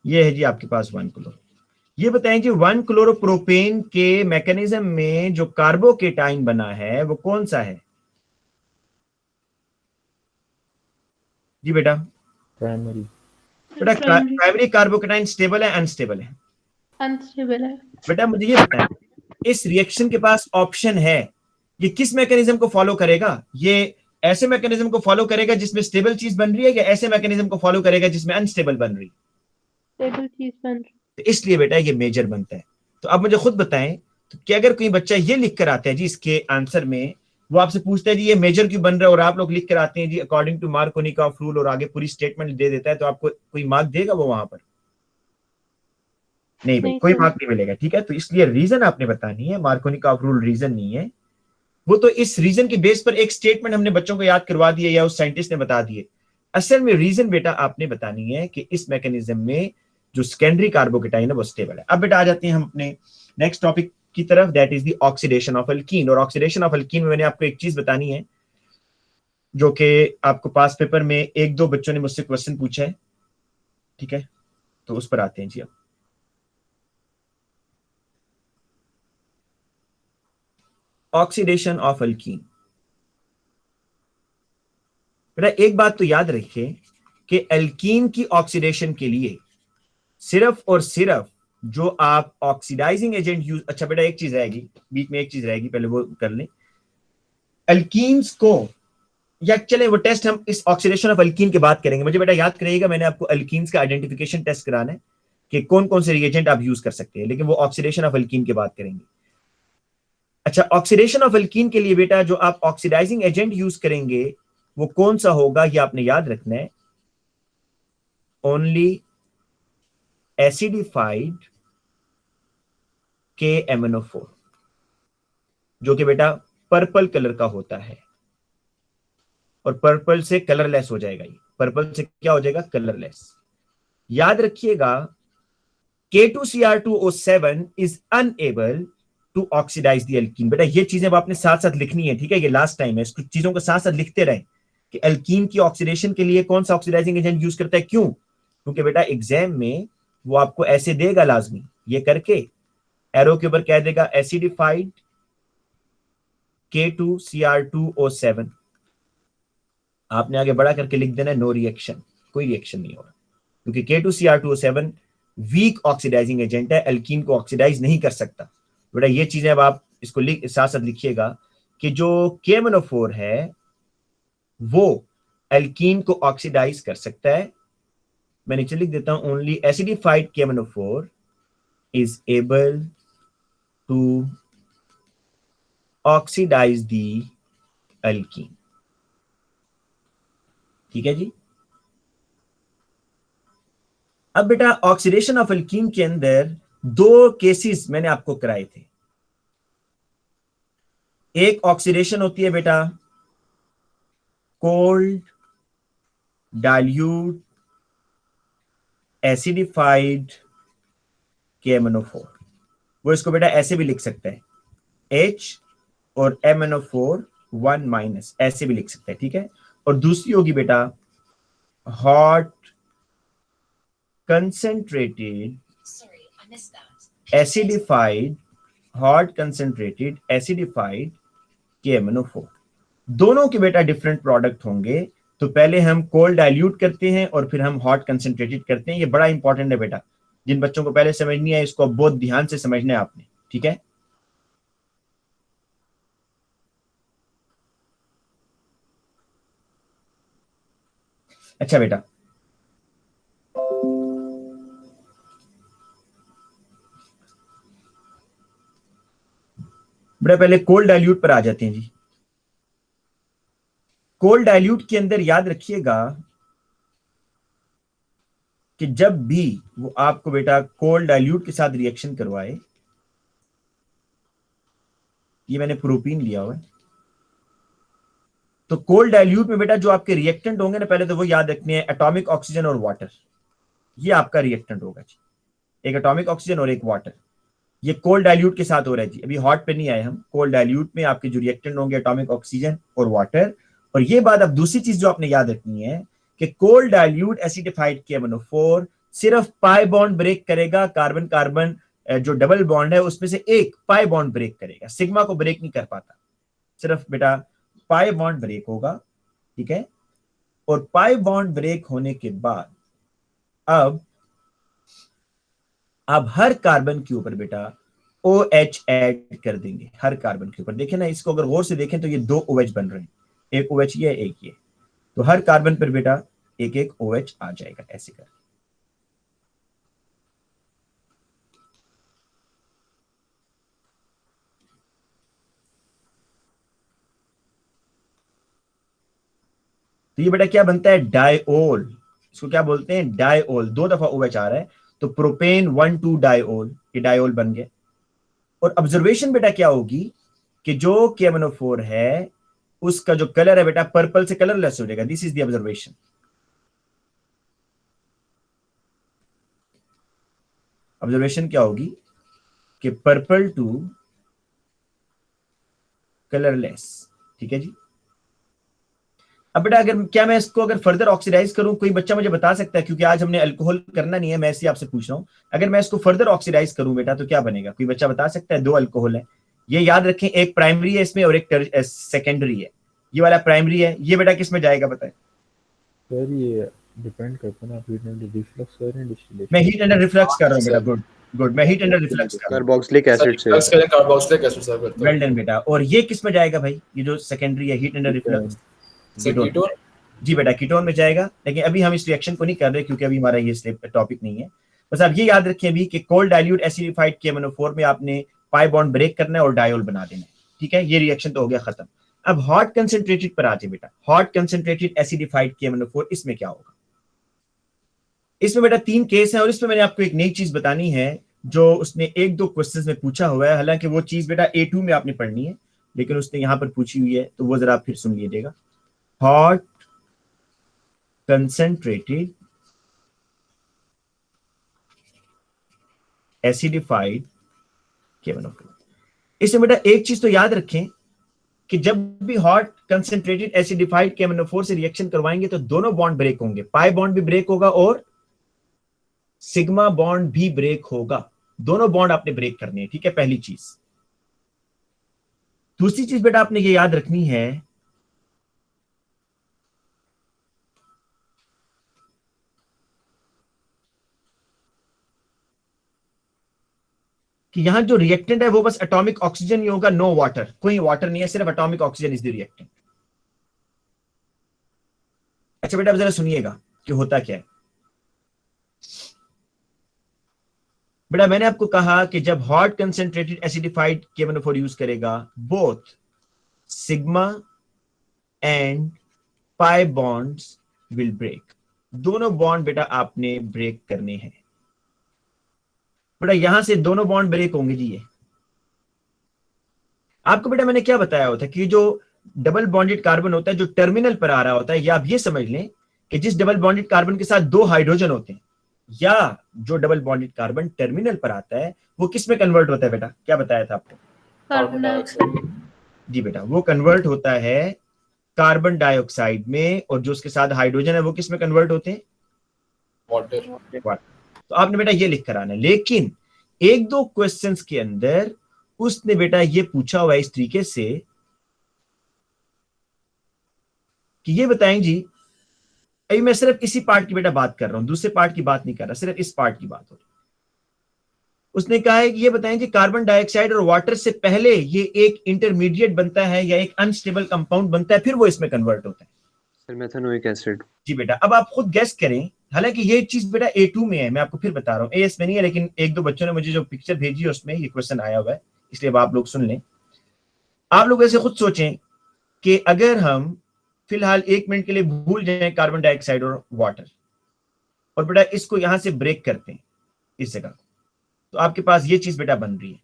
ये है जी आपके पास 1 क्लोरो। ये बताएं जी 1 क्लोरोप्रोपेन के मैकेनिज्म में जो कार्बोकेटाइन बना है वो कौन सा है? जी बेटा। प्राइमरी। बेटा प्राइमरी कार्बोकेटाइन स्टेबल है अनस्टेबल है? अनस्टेबल है। बेटा मुझे ये बताएं इस रिएक्शन के पास ऑप्शन है, ये किस मैकेनिज्म को फॉलो करेगा? ये ऐसे मैकेनिज्म को फॉलो करेगा जिसमें स्टेबल चीज बन रही है या ऐसे मैकेनिज्म को फॉलो करेगा जिसमें अनस्टेबल बन रही है? स्टेबल चीज बन रही। तो इसलिए बेटा ये मेजर बनता है। तो अब मुझे खुद बताएं तो कि अगर कोई बच्चा ये लिख कर आता है जी इसके आंसर में, वो आपसे पूछता है जी ये मेजर क्यों बन रहा है, और आप लोग लिख कर आते हैं जी अकॉर्डिंग टू मार्कोनिकॉफ रूल और आगे पूरी स्टेटमेंट दे देता है, तो आपको कोई मार्क देगा वो वहां पर? नहीं भाई, कोई मार्क नहीं मिलेगा। ठीक है, तो इसलिए रीजन आपने बतानी है, मार्कोनिकॉफ रूल रीजन नहीं है। वो तो इस रीजन के बेस पर एक स्टेटमेंट हमने बच्चों को याद करवा दिया या उस साइंटिस्ट ने बता दिए। असल में रीजन बेटा आपने बतानी है कि इस मैकेनिज्म में जो सेकेंडरी कार्बोकेटाइन है वो स्टेबल है। अब बेटा आ जाते हैं हम अपने नेक्स्ट टॉपिक की तरफ, that is the oxidation of alkyne. और ऑक्सीडेशन ऑफ अल्कीन में मैंने आपको एक चीज बतानी है जो कि आपको पास पेपर में 1-2 बच्चों ने मुझसे क्वेश्चन पूछा है। ठीक है, तो उस पर आते हैं जी। अब ऑक्सीडेशन ऑफ अल्कीन। बेटा एक बात तो याद रखिए कि अल्कीन की ऑक्सीडेशन के लिए सिर्फ और सिर्फ जो आप ऑक्सीडाइजिंग एजेंट यूज, अच्छा बेटा एक चीज रहेगी बीच में, एक चीज रहेगी पहले वो कर लें। अल्कीन्स को, या चले वो टेस्ट हम इस ऑक्सीडेशन ऑफ अल्कीन की बात करेंगे। मुझे बेटा याद करिएगा मैंने आपको अल्कीन्स का आइडेंटिफिकेशन टेस्ट कराना है कि कौन कौन से रिएजेंट आप यूज कर सकते हैं, लेकिन वो ऑक्सीडेशन ऑफ अल्कीन की बात करेंगे। अच्छा, ऑक्सीडेशन ऑफ अल्कीन के लिए बेटा जो आप ऑक्सीडाइजिंग एजेंट यूज करेंगे वो कौन सा होगा ये आपने याद रखना है। ओनली एसिडिफाइड KMnO4, जो कि बेटा पर्पल कलर का होता है, और पर्पल से कलरलेस हो जाएगा। ये पर्पल से क्या हो जाएगा? कलरलेस। याद रखिएगा K2Cr2O7 is unable to oxidise the alkene. बेटा ये चीजें अब आपने साथ साथ लिखनी है। ठीक है, ये लास्ट टाइम है, इसको चीजों को साथ साथ लिखते रहें कि अल्कीन की ऑक्सीडेशन के लिए कौन सा ऑक्सीडाइजिंग एजेंट यूज करता है। क्यों? क्योंकि बेटा एग्जाम में वो आपको ऐसे देगा लाजमी, ये करके एरो के ऊपर कह देगा एसिडिफाइड K2Cr2O7, आपने आगे बड़ा करके लिख देना नो रिएक्शन, कोई रिएक्शन नहीं होगा, क्योंकि K2Cr2O7 वीक ऑक्सीडाइजिंग एजेंट है, अल्कीन को ऑक्सीडाइज नहीं कर सकता। बेटा ये चीजें अब आप इसको साथ साथ लिखिएगा कि जो KMnO4 है वो अल्कीन को ऑक्सीडाइज कर सकता है। मैं नीचे लिख देता हूं, only acidified KMnO4 is able to oxidise the alkene. ठीक है जी। अब बेटा ऑक्सीडेशन ऑफ अल्कीन के अंदर 2 केसेस मैंने आपको कराए थे। एक ऑक्सीडेशन होती है बेटा कोल्ड डाइल्यूट एसिडिफाइड KMnO4, वो इसको बेटा ऐसे भी लिख सकता है H और MnO4 1- ऐसे भी लिख सकता है। ठीक है, और दूसरी होगी बेटा hot concentrated acidified, hot concentrated acidified KMnO4। दोनों के बेटा डिफरेंट प्रोडक्ट होंगे। तो पहले हम कोल्ड डाइल्यूट करते हैं और फिर हम हॉट कंसेंट्रेटेड करते हैं। ये बड़ा इंपॉर्टेंट है बेटा, जिन बच्चों को पहले समझ नहीं है इसको बहुत ध्यान से समझना है आपने, ठीक है। अच्छा बेटा, बड़ा पहले कोल्ड डाइल्यूट पर आ जाते हैं जी। कोल्ड डाइल्यूट के अंदर याद रखिएगा कि जब भी वो आपको बेटा कोल्ड डाइल्यूट के साथ रिएक्शन करवाए, ये मैंने प्रोपीन लिया हुआ है, तो कोल्ड डाइल्यूट में बेटा जो आपके रिएक्टेंट होंगे ना, पहले तो वो याद रखने हैं, एटॉमिक ऑक्सीजन और वाटर, ये आपका रिएक्टेंट होगा जी, एक एटॉमिक ऑक्सीजन और एक वाटर। ये कोल्ड डाइल्यूट के साथ हो रहा है जी, अभी हॉट पे नहीं आए हम। कोल्ड डाइल्यूट में आपके जो रिएक्टेंट होंगे एटॉमिक ऑक्सीजन और वाटर। और ये बात अब दूसरी चीज जो आपने याद रखनी है कि कोल्ड डाइल्यूट एसिडिफाइड KMnO4 सिर्फ पाई बॉन्ड ब्रेक करेगा, कार्बन कार्बन जो डबल बॉन्ड है उसमें से एक पाई बॉन्ड ब्रेक करेगा, सिग्मा को ब्रेक नहीं कर पाता, सिर्फ बेटा पाई बॉन्ड ब्रेक होगा, ठीक है। और पाई बॉन्ड ब्रेक होने के बाद अब आप हर कार्बन के ऊपर बेटा OH ऐड कर देंगे, हर कार्बन के ऊपर। देखें ना इसको, अगर गौर से देखें तो ये 2 OH बन रहे हैं, एक OH ये एक ये, तो हर कार्बन पर बेटा एक एक OH आ जाएगा ऐसे कर। तो ये बेटा क्या बनता है, डाइओल। इसको क्या बोलते हैं, डाइओल। 2 दफा OH आ रहा है तो प्रोपेन 1,2 डाइओल, ये डाइओल बन गया। और ऑब्जर्वेशन बेटा क्या होगी कि जो KMnO4 है उसका जो कलर है बेटा पर्पल से कलरलेस हो जाएगा। This is the observation. Observation क्या होगी कि पर्पल टू कलरलेस, ठीक है जी। अब बेटा अगर क्या मैं इसको अगर फर्दर ऑक्सीडाइज करूं, कोई बच्चा मुझे बता सकता है, क्योंकि आज हमने अल्कोहल करना नहीं है, मैं इसलिए आपसे पूछ रहा हूं, अगर मैं इसको फर्दर ऑक्सीडाइज करूं बेटा तो क्या बनेगा, कोई बच्चा बता सकता है। 2 अल्कोहल है, ये याद रखें, एक प्राइमरी है इसमें और एक सेकेंडरी है। ये वाला प्राइमरी है, ये बेटा किस में जाएगा बताएं। सर ये डिपेंड करता है ना, आप हीट एंड रिफ्लक्स कर रहे हैं डिस्टिलेशन। मैं हीट एंड रिफ्लक्स कर रहा हूं बेटा, गुड गुड, मैं हीट एंड रिफ्लक्स कर रहा हूं। कार्बोक्सिलिक एसिड से रिफ्लक्स करें, कार्बोक्सिलिक एसिड से करते वेल डन बेटा। और ये किस में जाएगा भाई, ये जो सेकेंडरी है हीट एंड रिफ्लक्स, हैं कीटोन। जी बेटा कीटोन में जाएगा। लेकिन अभी हम इस रिएक्शन को नहीं कर रहे क्योंकि अभी हमारा ये टॉपिक नहीं है। बस आप ये याद रखें अभी कि कोल्ड डाइल्यूट एसिडिफाइड KMnO4 में आपने पाई बॉन्ड ब्रेक करना है और डायोल बना देना है, ठीक है। ये रिएक्शन तो हो गया खत्म। अब हॉट कंसेंट्रेटेड पर आते बेटा, हॉट कंसेंट्रेटेड एसिडिफाइड KMnO4, इसमें क्या होगा। इसमें बेटा 3 केस है और इसमें मैंने आपको एक नई चीज बतानी है जो उसने 1-2 क्वेश्चंस में पूछा हुआ है। हालांकि वो चीज बेटा A2 में आपने पढ़नी है, लेकिन उसने यहां पर पूछी हुई है, तो वो जरा फिर सुन लीजिएगा। Hot concentrated acidified KMnO4। इसमें बेटा एक चीज तो याद रखें कि जब भी हॉट कंसेंट्रेटेड एसिडिफाइड KMnO4 से रिएक्शन करवाएंगे तो दोनों बॉन्ड ब्रेक होंगे, पाई बॉन्ड भी ब्रेक होगा और सिग्मा बॉन्ड भी ब्रेक होगा। दोनों बॉन्ड आपने ब्रेक करने हैं, ठीक है, पहली चीज। दूसरी चीज बेटा आपने ये याद रखनी है कि यहां जो रिएक्टेंट है वो बस एटॉमिक ऑक्सीजन ही होगा, नो वाटर, कोई वाटर नहीं है, सिर्फ atomic oxygen is the reactant. अच्छा बेटा अब जरा सुनिएगा कि होता क्या है। बेटा मैंने आपको कहा कि जब hot concentrated acidified KMnO4 use करेगा, both sigma and pi bonds will break. दोनों बॉन्ड बेटा आपने ब्रेक करने हैं। बेटा यहां से दोनों बॉन्ड ब्रेक होंगे जी। ये आपको बेटा मैंने क्या बताया होता है कि जो डबल बॉन्डेड कार्बन होता है जो टर्मिनल पर आ रहा होता है, या आप ये समझ लें कि जिस डबल बॉन्डेड कार्बन के साथ 2 हाइड्रोजन होते हैं, या जो डबल बॉन्डेड कार्बन टर्मिनल पर आता है वो किस में कन्वर्ट होता है बेटा, क्या बताया था आपको। Carbon dioxide. जी बेटा वो कन्वर्ट होता है कार्बन डाइऑक्साइड में, और जो उसके साथ हाइड्रोजन है वो किस में कन्वर्ट होते हैं, वाटर। तो आपने बेटा ये लिख कर आना है। लेकिन 1-2 क्वेश्चंस के अंदर उसने बेटा ये पूछा हुआ है इस तरीके से कि ये बताएं जी, अभी मैं सिर्फ इसी पार्ट की बेटा बात कर रहा हूं, दूसरे पार्ट की बात नहीं कर रहा, सिर्फ इस पार्ट की बात हो रही। उसने कहा है कि ये बताएं कि कार्बन डाइऑक्साइड और वाटर से पहले ये एक इंटरमीडिएट बनता है या एक अनस्टेबल कंपाउंड बनता है, फिर वो इसमें कन्वर्ट होता है। Sir methanoic acid. जी बेटा, अब आप खुद गेस करें। हालांकि ये चीज बेटा A2 में है, मैं आपको फिर बता रहा हूँ, AS में नहीं है, लेकिन एक दो बच्चों ने मुझे जो पिक्चर भेजी है उसमें ये क्वेश्चन आया हुआ है, इसलिए अब आप लोग सुन लें। आप लोग ऐसे खुद सोचें कि अगर हम फिलहाल 1 मिनट के लिए भूल जाएं कार्बन डाइऑक्साइड और वाटर, और बेटा इसको यहां से ब्रेक करते हैं इस जगह, तो आपके पास ये चीज बेटा बन रही है।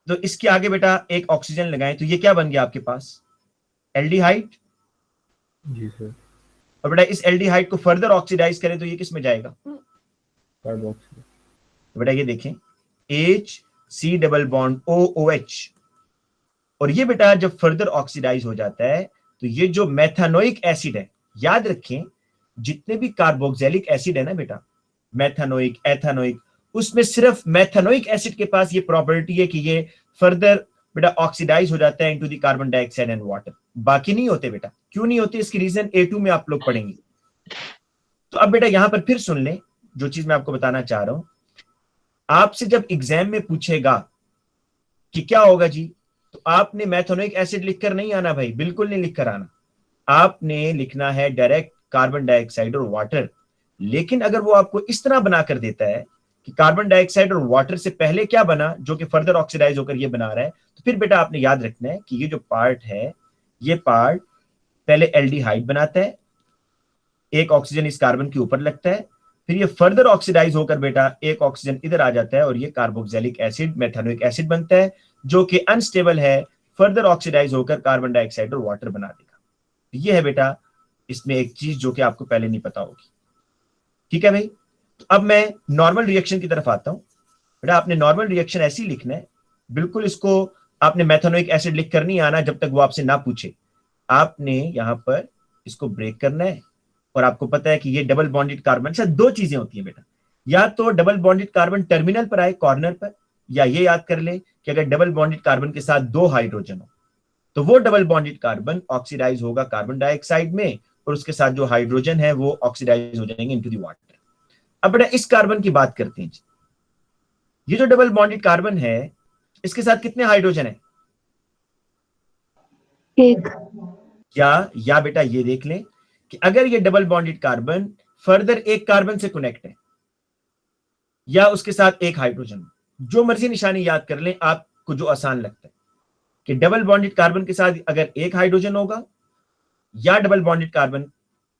तो इसके आगे बेटा एक ऑक्सीजन लगाएं, तो ये क्या बन गया आपके पास? एल्डिहाइड। जी सर। और बेटा इस एल्डिहाइड को फर्दर ऑक्सीडाइज करें तो ये किस में जाएगा? कार्बोक्सिल। तो बेटा ये देखें, HC डबल बॉन्ड OOH, और ये बेटा जब फर्दर ऑक्सीडाइज हो जाता है तो ये जो मेथानोइक एसिड है, याद रखें जितने भी कार्बोक्सिलिक एसिड है ना बेटा, मेथानोइक, एथानोइक, उसमें सिर्फ मेथानोइक एसिड के पास ये प्रॉपर्टी है कि ये फर्दर बेटा ऑक्सीडाइज हो जाता है into the carbon dioxide and water, बाकी नहीं होते बेटा। क्यों नहीं होते? इसकी रीजन A2 में आप लोग पढ़ेंगे। तो अब बेटा यहां पर फिर सुन लें जो चीज मैं आपको बताना चाह रहा हूं। आपसे जब एग्जाम में पूछेगा कि क्या होगा जी, तो आपने मेथानोइक एसिड लिखकर नहीं आना भाई, बिल्कुल नहीं लिखकर आना। आपने लिखना है डायरेक्ट कार्बन डाइऑक्साइड और वाटर। लेकिन अगर वो आपको इस तरह बना कर देता है कि कार्बन डाइऑक्साइड और वाटर से पहले क्या बना, जो कि फर्दर ऑक्सीडाइज होकर ये बना रहा है, तो फिर बेटा आपने याद रखना है कि ये जो पार्ट है, ये पार्ट पहले एल्डिहाइड बनाता है, एक ऑक्सीजन इस कार्बन के ऊपर लगता है, फिर ये फर्दर ऑक्सीडाइज होकर बेटा एक ऑक्सीजन इधर आ जाता है और ये कार्बोक्सिलिक एसिड, मेथानोइक एसिड बनता है, जो कि अनस्टेबल है, फर्दर ऑक्सीडाइज होकर कार्बन डाइऑक्साइड और वाटर बना देगा। ये है बेटा इसमें एक चीज जो कि आपको पहले नहीं पता होगी। ठीक है भाई। तो अब मैं नॉर्मल रिएक्शन की तरफ आता हूं। बेटा आपने नॉर्मल रिएक्शन ऐसे ही लिखना है, बिल्कुल इसको आपने मेथानोइक एसिड लिख कर नहीं आना जब तक वो आपसे ना पूछे। आपने यहां पर इसको ब्रेक करना है, और आपको पता है कि ये डबल बॉन्डेड कार्बन से दो चीजें होती हैं बेटा, या तो डबल बॉन्डेड कार्बन टर्मिनल पर आए कॉर्नर पर, या ये याद कर ले कि अगर डबल बॉन्डेड कार्बन के साथ 2 हाइड्रोजन हो तो वो डबल बॉन्डेड कार्बन ऑक्सीडाइज होगा कार्बन डाइऑक्साइड में, और उसके साथ जो हाइड्रोजन है वो ऑक्सीडाइज हो जाएंगे इनटू द वाटर। अब बेटा इस कार्बन की बात करते हैं। ये जो डबल बॉन्डेड कार्बन है, इसके साथ कितने हाइड्रोजन है? एक। या बेटा ये देख लें कि अगर ये डबल बॉन्डेड कार्बन फर्दर एक कार्बन से कनेक्ट है या उसके साथ एक हाइड्रोजन, जो मर्जी निशानी याद कर लें आपको जो आसान लगता है, कि डबल बॉन्डेड कार्बन के साथ अगर एक हाइड्रोजन होगा या डबल बॉन्डेड कार्बन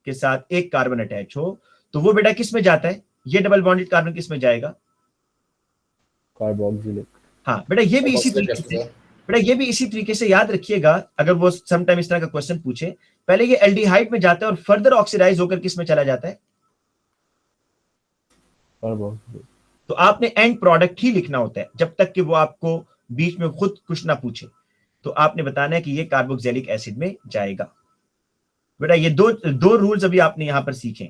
के साथ एक कार्बन अटैच हो, तो वो बेटा किस में जाता है? ये डबल बॉन्डेड कार्बन किस में जाएगा? कार्बोक्सिलिक। हाँ बेटा ये भी इसी तरीके से, बेटा ये भी इसी तरीके से याद रखिएगा। अगर वो समटाइम इस तरह का क्वेश्चन पूछे, पहले ये एल्डिहाइड में जाता है और फर्दर ऑक्सीडाइज होकर किस में चला जाता है? कार्बोक्सिलिक। तो आपने एंड प्रोडक्ट ही लिखना होता है जब तक कि वो आपको बीच में खुद कुछ ना पूछे। तो आपने बताना है कि ये कार्बोक्सिलिक एसिड में जाएगा। बेटा ये दो रूल्स अभी आपने यहां पर सीखे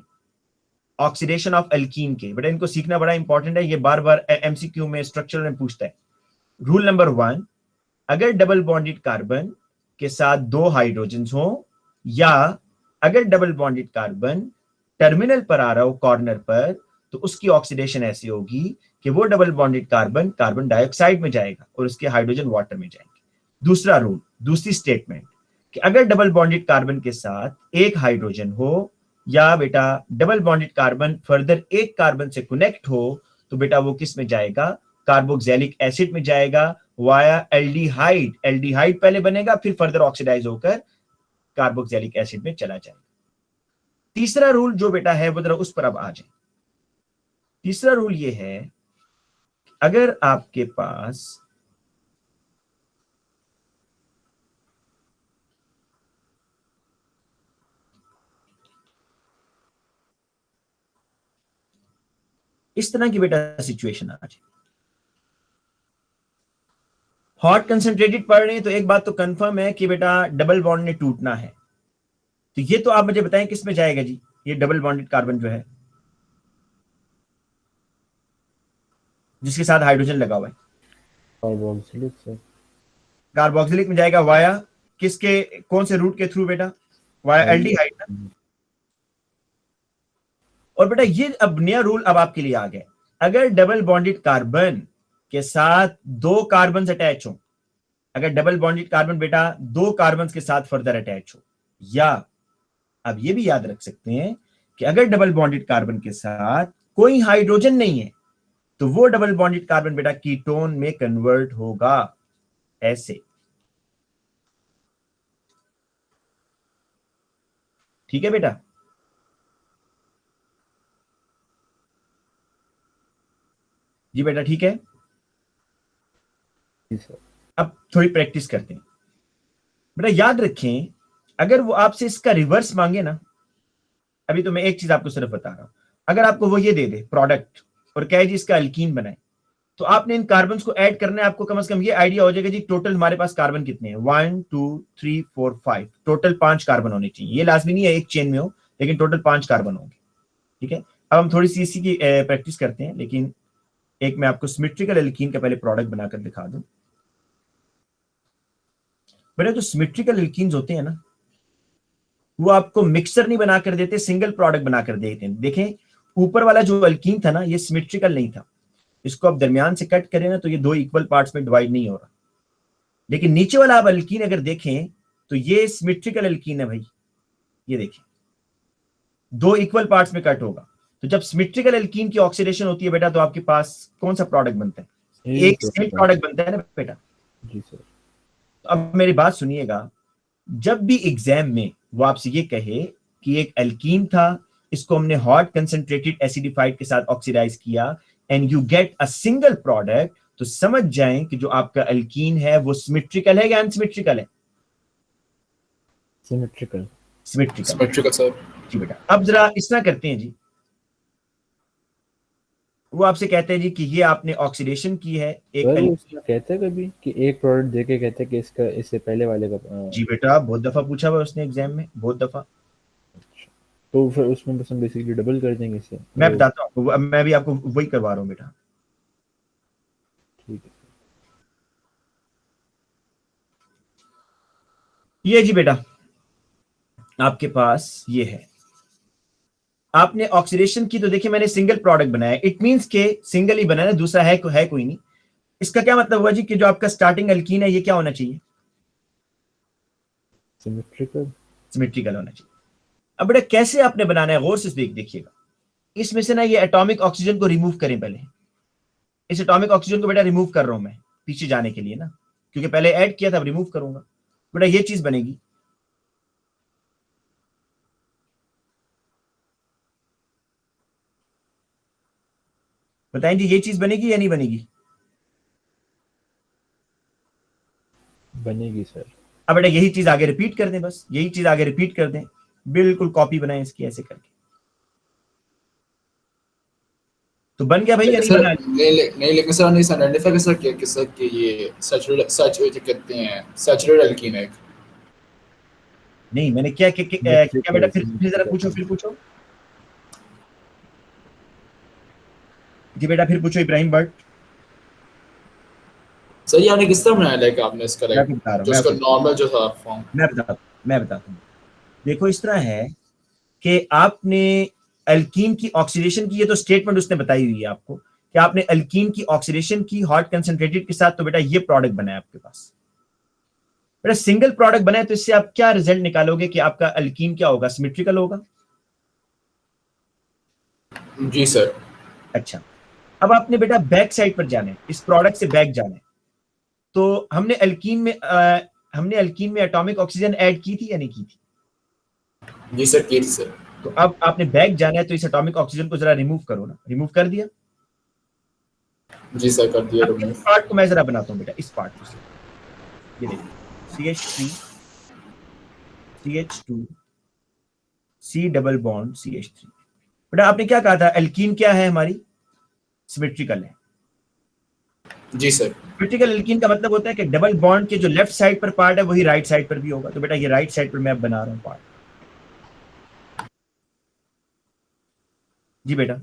ऑक्सीडेशन ऑफ एल्कीन के। बेटा इनको सीखना बड़ा इंपॉर्टेंट है, ये बार बार MCQ में स्ट्रक्चर में पूछता है। रूल नंबर 1, अगर डबल बॉन्डेड कार्बन के साथ 2 हाइड्रोजन हो, या अगर डबल बॉन्डेड कार्बन टर्मिनल पर आ रहा हो कॉर्नर पर, तो उसकी ऑक्सीडेशन ऐसी होगी कि वो double bonded carbon carbon dioxide में जाएगा और उसके हाइड्रोजन वाटर में जाएंगे। दूसरा रूल, दूसरी स्टेटमेंट, कि अगर डबल बॉन्डेड कार्बन के साथ एक हाइड्रोजन हो, या बेटा डबल बॉन्डेड कार्बन फर्दर एक कार्बन से कनेक्ट हो, तो बेटा वो किस में जाएगा? कार्बोक्सिलिक एसिड में जाएगा वाया एल्डिहाइड। एल्डिहाइड पहले बनेगा, फिर फर्दर ऑक्सीडाइज होकर कार्बोक्सिलिक एसिड में चला जाएगा। तीसरा रूल जो बेटा है वो जरा उस पर अब आ जाए। तीसरा रूल ये है, अगर आपके पास इस तरह की बेटा सिचुएशन आ जाए, हॉट कंसंट्रेटेड पढ़ रहे हैं, तो एक बात तो कंफर्म है कि बेटा डबल बॉन्ड ने टूटना है। तो ये तो आप मुझे बताएं किस में जाएगा जी? ये डबल बॉन्डेड कार्बन जो है जिसके साथ हाइड्रोजन लगा हुआ है, कार्बोक्सिलिक सर। कार्बोक्सिलिक में जाएगा वाया किसके, कौन से रूट के थ्रू बेटा? वाया एल्डिहाइड ना। और बेटा ये अब नया रूल अब आपके लिए आ गया अगर डबल बॉन्डेड कार्बन के साथ दो कार्बन अटैच हो, अगर डबल बॉन्डेड कार्बन बेटा दो कार्बन के साथ फर्दर अटैच हो, या अब ये भी याद रख सकते हैं कि अगर डबल बॉन्डेड कार्बन के साथ कोई हाइड्रोजन नहीं है तो वो डबल बॉन्डेड कार्बन बेटा कीटोन में कन्वर्ट होगा, ऐसे। ठीक है बेटा? जी बेटा ठीक है। जी सर। अब थोड़ी प्रैक्टिस करते हैं बेटा। याद रखें, अगर वो आपसे इसका रिवर्स मांगे ना, अभी तो मैं एक चीज आपको सिर्फ बता रहा हूं, अगर आपको वो ये दे दे प्रोडक्ट और कहे जी इसका अल्कीन बनाए, तो आपने इन कार्बन को ऐड करना है। आपको कम से कम ये आइडिया हो जाएगा जी टोटल हमारे पास कार्बन कितने हैं, 1 2 3 4 5, टोटल 5 कार्बन होने चाहिए। ये लाजमी नहीं है एक चेन में हो, लेकिन टोटल 5 कार्बन होंगे। ठीक है, अब हम थोड़ी सी इसी की प्रैक्टिस करते हैं, लेकिन एक मैं आपको सिमेट्रिकल एल्कीन का पहले प्रोडक्ट बनाकर दिखा दूं। बेटा जो सिमेट्रिकल एल्कीन्स होते हैं ना, वो आपको मिक्सर नहीं बनाकर देते, सिंगल प्रोडक्ट बनाकर देते हैं। देखें, ऊपर वाला जो एल्कीन था ना, ये सिमेट्रिकल नहीं था। इसको आप दरमियान से कट करें ना, तो ये दो इक्वल पार्ट्स में डिवाइड नहीं हो रहा। लेकिन नीचे वाला आप एल्कीन अगर देखें तो ये सिमेट्रिकल एल्कीन है भाई। ये देखें, दो इक्वल पार्ट्स में कट होगा। तो जब सिमेट्रिकल एल्कीन की ऑक्सीडेशन होती है बेटा, तो आपके पास कौन सा प्रोडक्ट बनता है? एक सेम प्रोडक्ट बनता है ना बेटा। जी सर। तो अब मेरी बात सुनिएगा, जब भी एग्जाम में वो आपसे ये कहे कि एक एल्कीन था, इसको हमने हॉट कंसंट्रेटेड एसिडिफाइड के साथ ऑक्सीडाइज किया and you get a single product, तो समझ जाएं कि जो आपका एल्कीन है वो सिमेट्रिकल है या अनसिमेट्रिकल है? सिमेट्रिकल। Symmetrical sir. जी बेटा। अब जरा इस तरह करते हैं जी, वो आपसे कहते हैं जी कि ये आपने ऑक्सीडेशन की है एक सर वो इसमें कहते हैं कभी कि एक प्रोडक्ट देके कहते हैं कि इसका इससे पहले वाले का जी बेटा, बहुत दफा पूछा हुआ उसने एग्जाम में, बहुत दफा। तो फिर उसमें बस हम बेसिकली डबल कर देंगे इससे। मैं बताता हूँ आपको, मैं भी आपको वही करवा रहा हूँ बेटा। ठीक है। ये जी बेटा आपके पास ये है, आपने ऑक्सीडेशन की, तो देखिए मैंने सिंगल प्रोडक्ट बनाया। इट मींस के सिंगल ही बनाया, दूसरा है कोई नहीं। इसका क्या मतलब हुआ जी कि जो आपका स्टार्टिंग एल्कीन है ये क्या होना चाहिए? सिमेट्रिकल होना चाहिए। अब बेटा कैसे आपने बनाना है, गौर से देखिएगा। इसमें से ना ये एटॉमिक ऑक्सीजन को रिमूव करें पहले। इस एटॉमिक ऑक्सीजन को बेटा रिमूव कर रहा हूं मैं पीछे जाने के लिए ना, क्योंकि पहले ऐड किया था, अब रिमूव करूंगा। बेटा ये चीज बनेगी, बताएं जी ये चीज बनेगी या नहीं बनेगी? बनेगी सर। अब बेटा यही चीज आगे रिपीट कर दें, बस यही चीज आगे रिपीट कर दें, बिल्कुल कॉपी बनाएं इसकी ऐसे करके। तो बन गया भाई या नहीं बना? नहीं लेकिन सर नहीं आइडेंटिफाई कैसे किया कि सर कि ये सैचुरेटेड कहते हैं, सैचुरेटेड एल्कीन है। नहीं मैंने क्या बेटा फिर जरा पूछो, फिर पूछो जी बेटा, फिर पूछो इब्राहिम भट्ट। सर ये आपने किस तरह बनाया, लाइक आपने इसका लाइक जो इसका नॉर्मल जो था फॉर्म? मैं बताता हूँ। देखो इस तरह है कि आपने एल्कीन की ऑक्सीडेशन की, ये तो स्टेटमेंट उसने बताई हुई है आपको कि आपने एल्कीन की ऑक्सीडेशन की हॉट कंसंट्रेटेड के साथ, तो बेटा ये प्रोडक्ट बनाया आपके पास। बेटा सिंगल प्रोडक्ट बनाए तो इससे आप क्या रिजल्ट निकालोगे कि आपका एल्कीन क्या होगा, सिमेट्रिकल होगा। जी सर। अच्छा, अब आपने बेटा बैक साइड पर जाना है, इस प्रोडक्ट से बैक जाना है। तो हमने एल्कीन में एटॉमिक ऑक्सीजन ऐड की थी या नहीं की थी? जी सर की थी सर। तो अब आपने बैक जाना है, तो इस एटॉमिक ऑक्सीजन को जरा रिमूव करो ना। रिमूव कर दिया? जी सर कर दिया। इस पार्ट को मैं जरा बनाता हूं बेटा, इस पार्ट को। ये देखिए CH3 CH2 C double bond CH3। बेटा आपने क्या कहा था, एल्कीन क्या है हमारी? सिमेट्रिकल है। जी सर। सिमेट्रिकल एल्कीन का मतलब होता है कि डबल बॉन्ड के जो लेफ्ट साइड पर पार्ट है वही राइट साइड पर भी होगा। तो बेटा ये राइट साइड पर मैं अब बना रहा हूं पार्ट। जी बेटा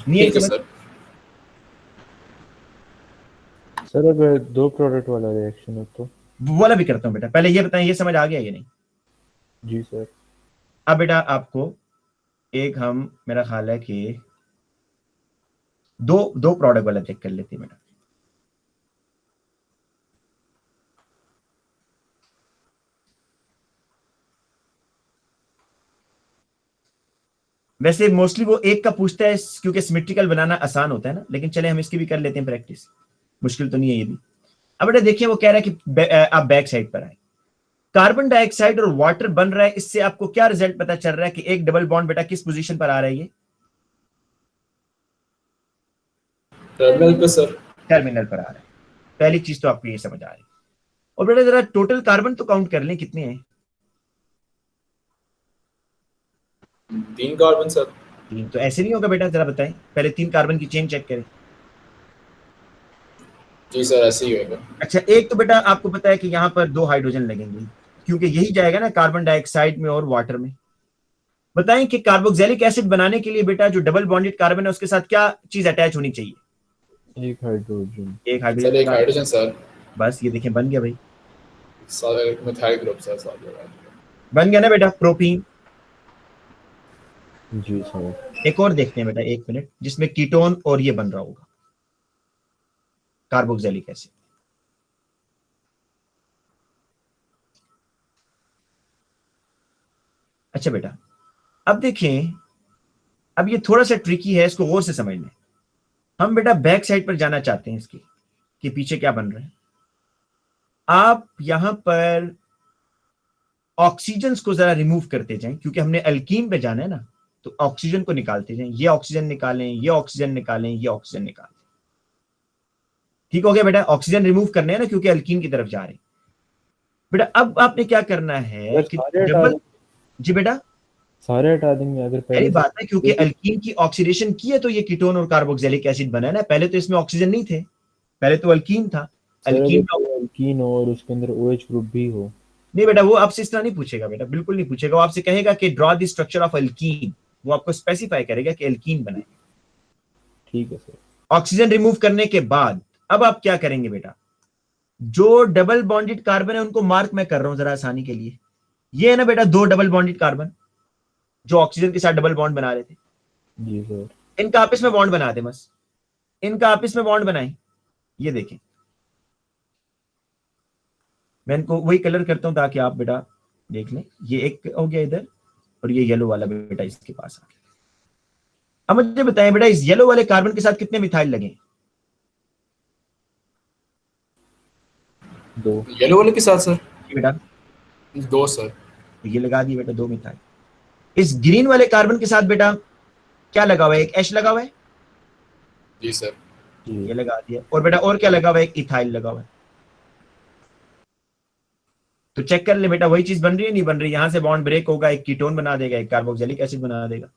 नहीं ठीक है सर। सर अगर दो प्रोडक्ट वाला रिएक्शन हो तो? वो वाला भी करता हूं बेटा, पहले ये बताएं ये समझ आ गया या नहीं? जी सर। अब बेटा आपको एक हम मेरा ख्याल है कि दो प्रोडक्ट वाला चेक कर लेते हैं बेटा। वैसे मोस्टली वो एक का पूछता है क्योंकि सिमेट्रिकल बनाना आसान होता है ना, लेकिन चले हम इसकी भी कर लेते हैं प्रैक्टिस, मुश्किल तो नहीं है ये भी। अब बेटा देखिए वो कह रहा है कि आप बैक साइड पर आए, कार्बन डाइऑक्साइड और वाटर बन रहा है, इससे आपको क्या रिजल्ट पता चल रहा है कि एक डबल बॉन्ड बेटा किस पोजीशन पर आ रहा है? ये टर्मिनल पे सर। टर्मिनल पर आ रहा है। पहली चीज तो आपको ये समझ आ रही है। और बेटा जरा टोटल कार्बन तो काउंट कर लें कितने हैं? 3 कार्बन सर। 3 तो ऐसे नहीं होगा बेटा, जरा बताएं, पहले 3 कार्बन की चेन चेक करें। जी सर ऐसे ही होगा। अच्छा एक तो बेटा आपको पता है कि यहाँ पर 2 हाइड्रोजन लगेंगे, क्योंकि यही जाएगा ना कार्बन डाइऑक्साइड में और वाटर में। बताएं कि कार्बोक्सिलिक एसिड बनाने के लिए बेटा जो डबल बॉन्डेड कार्बन है उसके साथ क्या चीज अटैच होनी चाहिए? एक हाइड्रोजन। एक सर हाइड्रोजन। एक हाइड्रोजन सर। बस ये देखें बन गया भाई, सर एक मिथाइल ग्रुप सर साथ में। बन गया ना बेटा प्रोपीन। जी सर। एक और देखते हैं बेटा, एक मिनट, जिसमें कीटोन और ये बन रहा होगा कार्बोक्सिलिक एसिड। अच्छा बेटा अब देखें, अब ये थोड़ा सा ट्रिकी है, इसको गौर से समझ लें। हम बेटा बैक साइड पर जाना चाहते हैं इसके, कि पीछे क्या बन रहा है। आप यहां पर ऑक्सीजन को जरा रिमूव करते जाएं, क्योंकि हमने अल्कीन पे जाना है ना, तो ऑक्सीजन को निकालते जाएं। ये ऑक्सीजन निकालें, ये ऑक्सीजन निकालें, ये ऑक्सीजन निकालें। ठीक हो गया बेटा, ऑक्सीजन रिमूव करने हैं ना, क्योंकि अल्कीन की तरफ जा रहे हैं। बेटा अब आपने क्या करना है कि डबल, जी बेटा सारे हटा देंगे अगर पहली पहले बात है, क्योंकि अल्कीन की ऑक्सीडेशन की है तो ये कीटोन और कार्बोक्सिलिक एसिड बना है ना। पहले तो इसमें ऑक्सीजन नहीं थे, पहले तो अल्कीन था। अल्कीन अल्कीन हो और उसके अंदर OH ग्रुप भी हो। नहीं बेटा, वो आपसे इस तरह नहीं पूछेगा बेटा, बिल्कुल नहीं पूछेगा। वो आपसे कहेगा कि draw the structure of alkyne, वो आपको स्पेसिफाई करेगा कि अल्कीन बनाए। ठीक है सर। ऑक्सीजन रिमूव करने के बाद अब आप क्या करेंगे बेटा, जो डबल बॉन्डेड कार्बन है उनको मार्क मैं कर रहा हूं जरा आसानी के लिए। ये है ना बेटा 2 डबल बॉन्डेड कार्बन जो ऑक्सीजन के साथ डबल बॉन्ड बना रहे थे। जी सर। इनका आपस में बॉन्ड बना दे, बस इनका आपस में बॉन्ड बनाए। ये देखें, मैं इनको वही कलर करता हूं ताकि आप बेटा देख लें। ये एक हो गया इधर, और ये येलो वाला बेटा इसके पास आ गया। अब मुझे बताएं बेटा, इस येलो वाले कार्बन के साथ कितने मिथाइल लगे? 2। येलो वाले के साथ सर ये बेटा 2 सर। ये लगा दिए बेटा 2 मिथाइल। इस ग्रीन वाले कार्बन के साथ बेटा क्या लगा हुआ है? एक H लगा हुआ है, जी सर। ये लगा दिया। और बेटा और क्या लगा हुआ है? एक इथाइल लगा हुआ है। तो चेक कर ले बेटा, वही चीज बन रही है नहीं बन रही? यहां से बॉन्ड ब्रेक होगा, एक कीटोन बना देगा, एक कार्बोक्सिलिक एसिड बना देगा।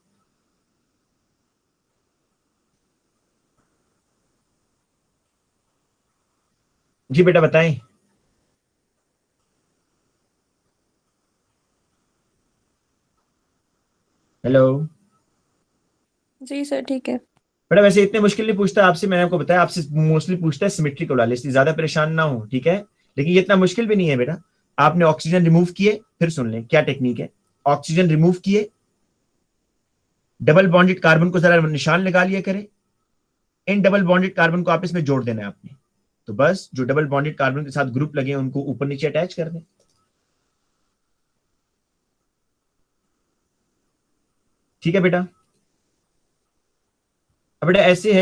जी बेटा बताएं। हेलो जी सर ठीक है। बेटा, वैसे इतने मुश्किल नहीं पूछता आपसे, मैंने आपको बताया, आपसे मोस्टली पूछता है सिमेट्रिकल वाले, इसलिए ज्यादा परेशान ना हो, ठीक है? लेकिन ये इतना मुश्किल भी नहीं है बेटा। आपने ऑक्सीजन रिमूव किए, फिर सुन लें क्या टेक्निक है। ऑक्सीजन रिमूव किए, डबल बॉन्डेड कार्बन को जरा निशान लगा लिया करें। इन डबल बॉन्डेड कार्बन को आपस में जोड़ देना है आपने। तो बस जो डबल बॉन्डेड कार्बन के साथ ग्रुप लगे हैं उनको ऊपर नीचे अटैच कर दें। ठीक है बेटा? अब बेटा ऐसे है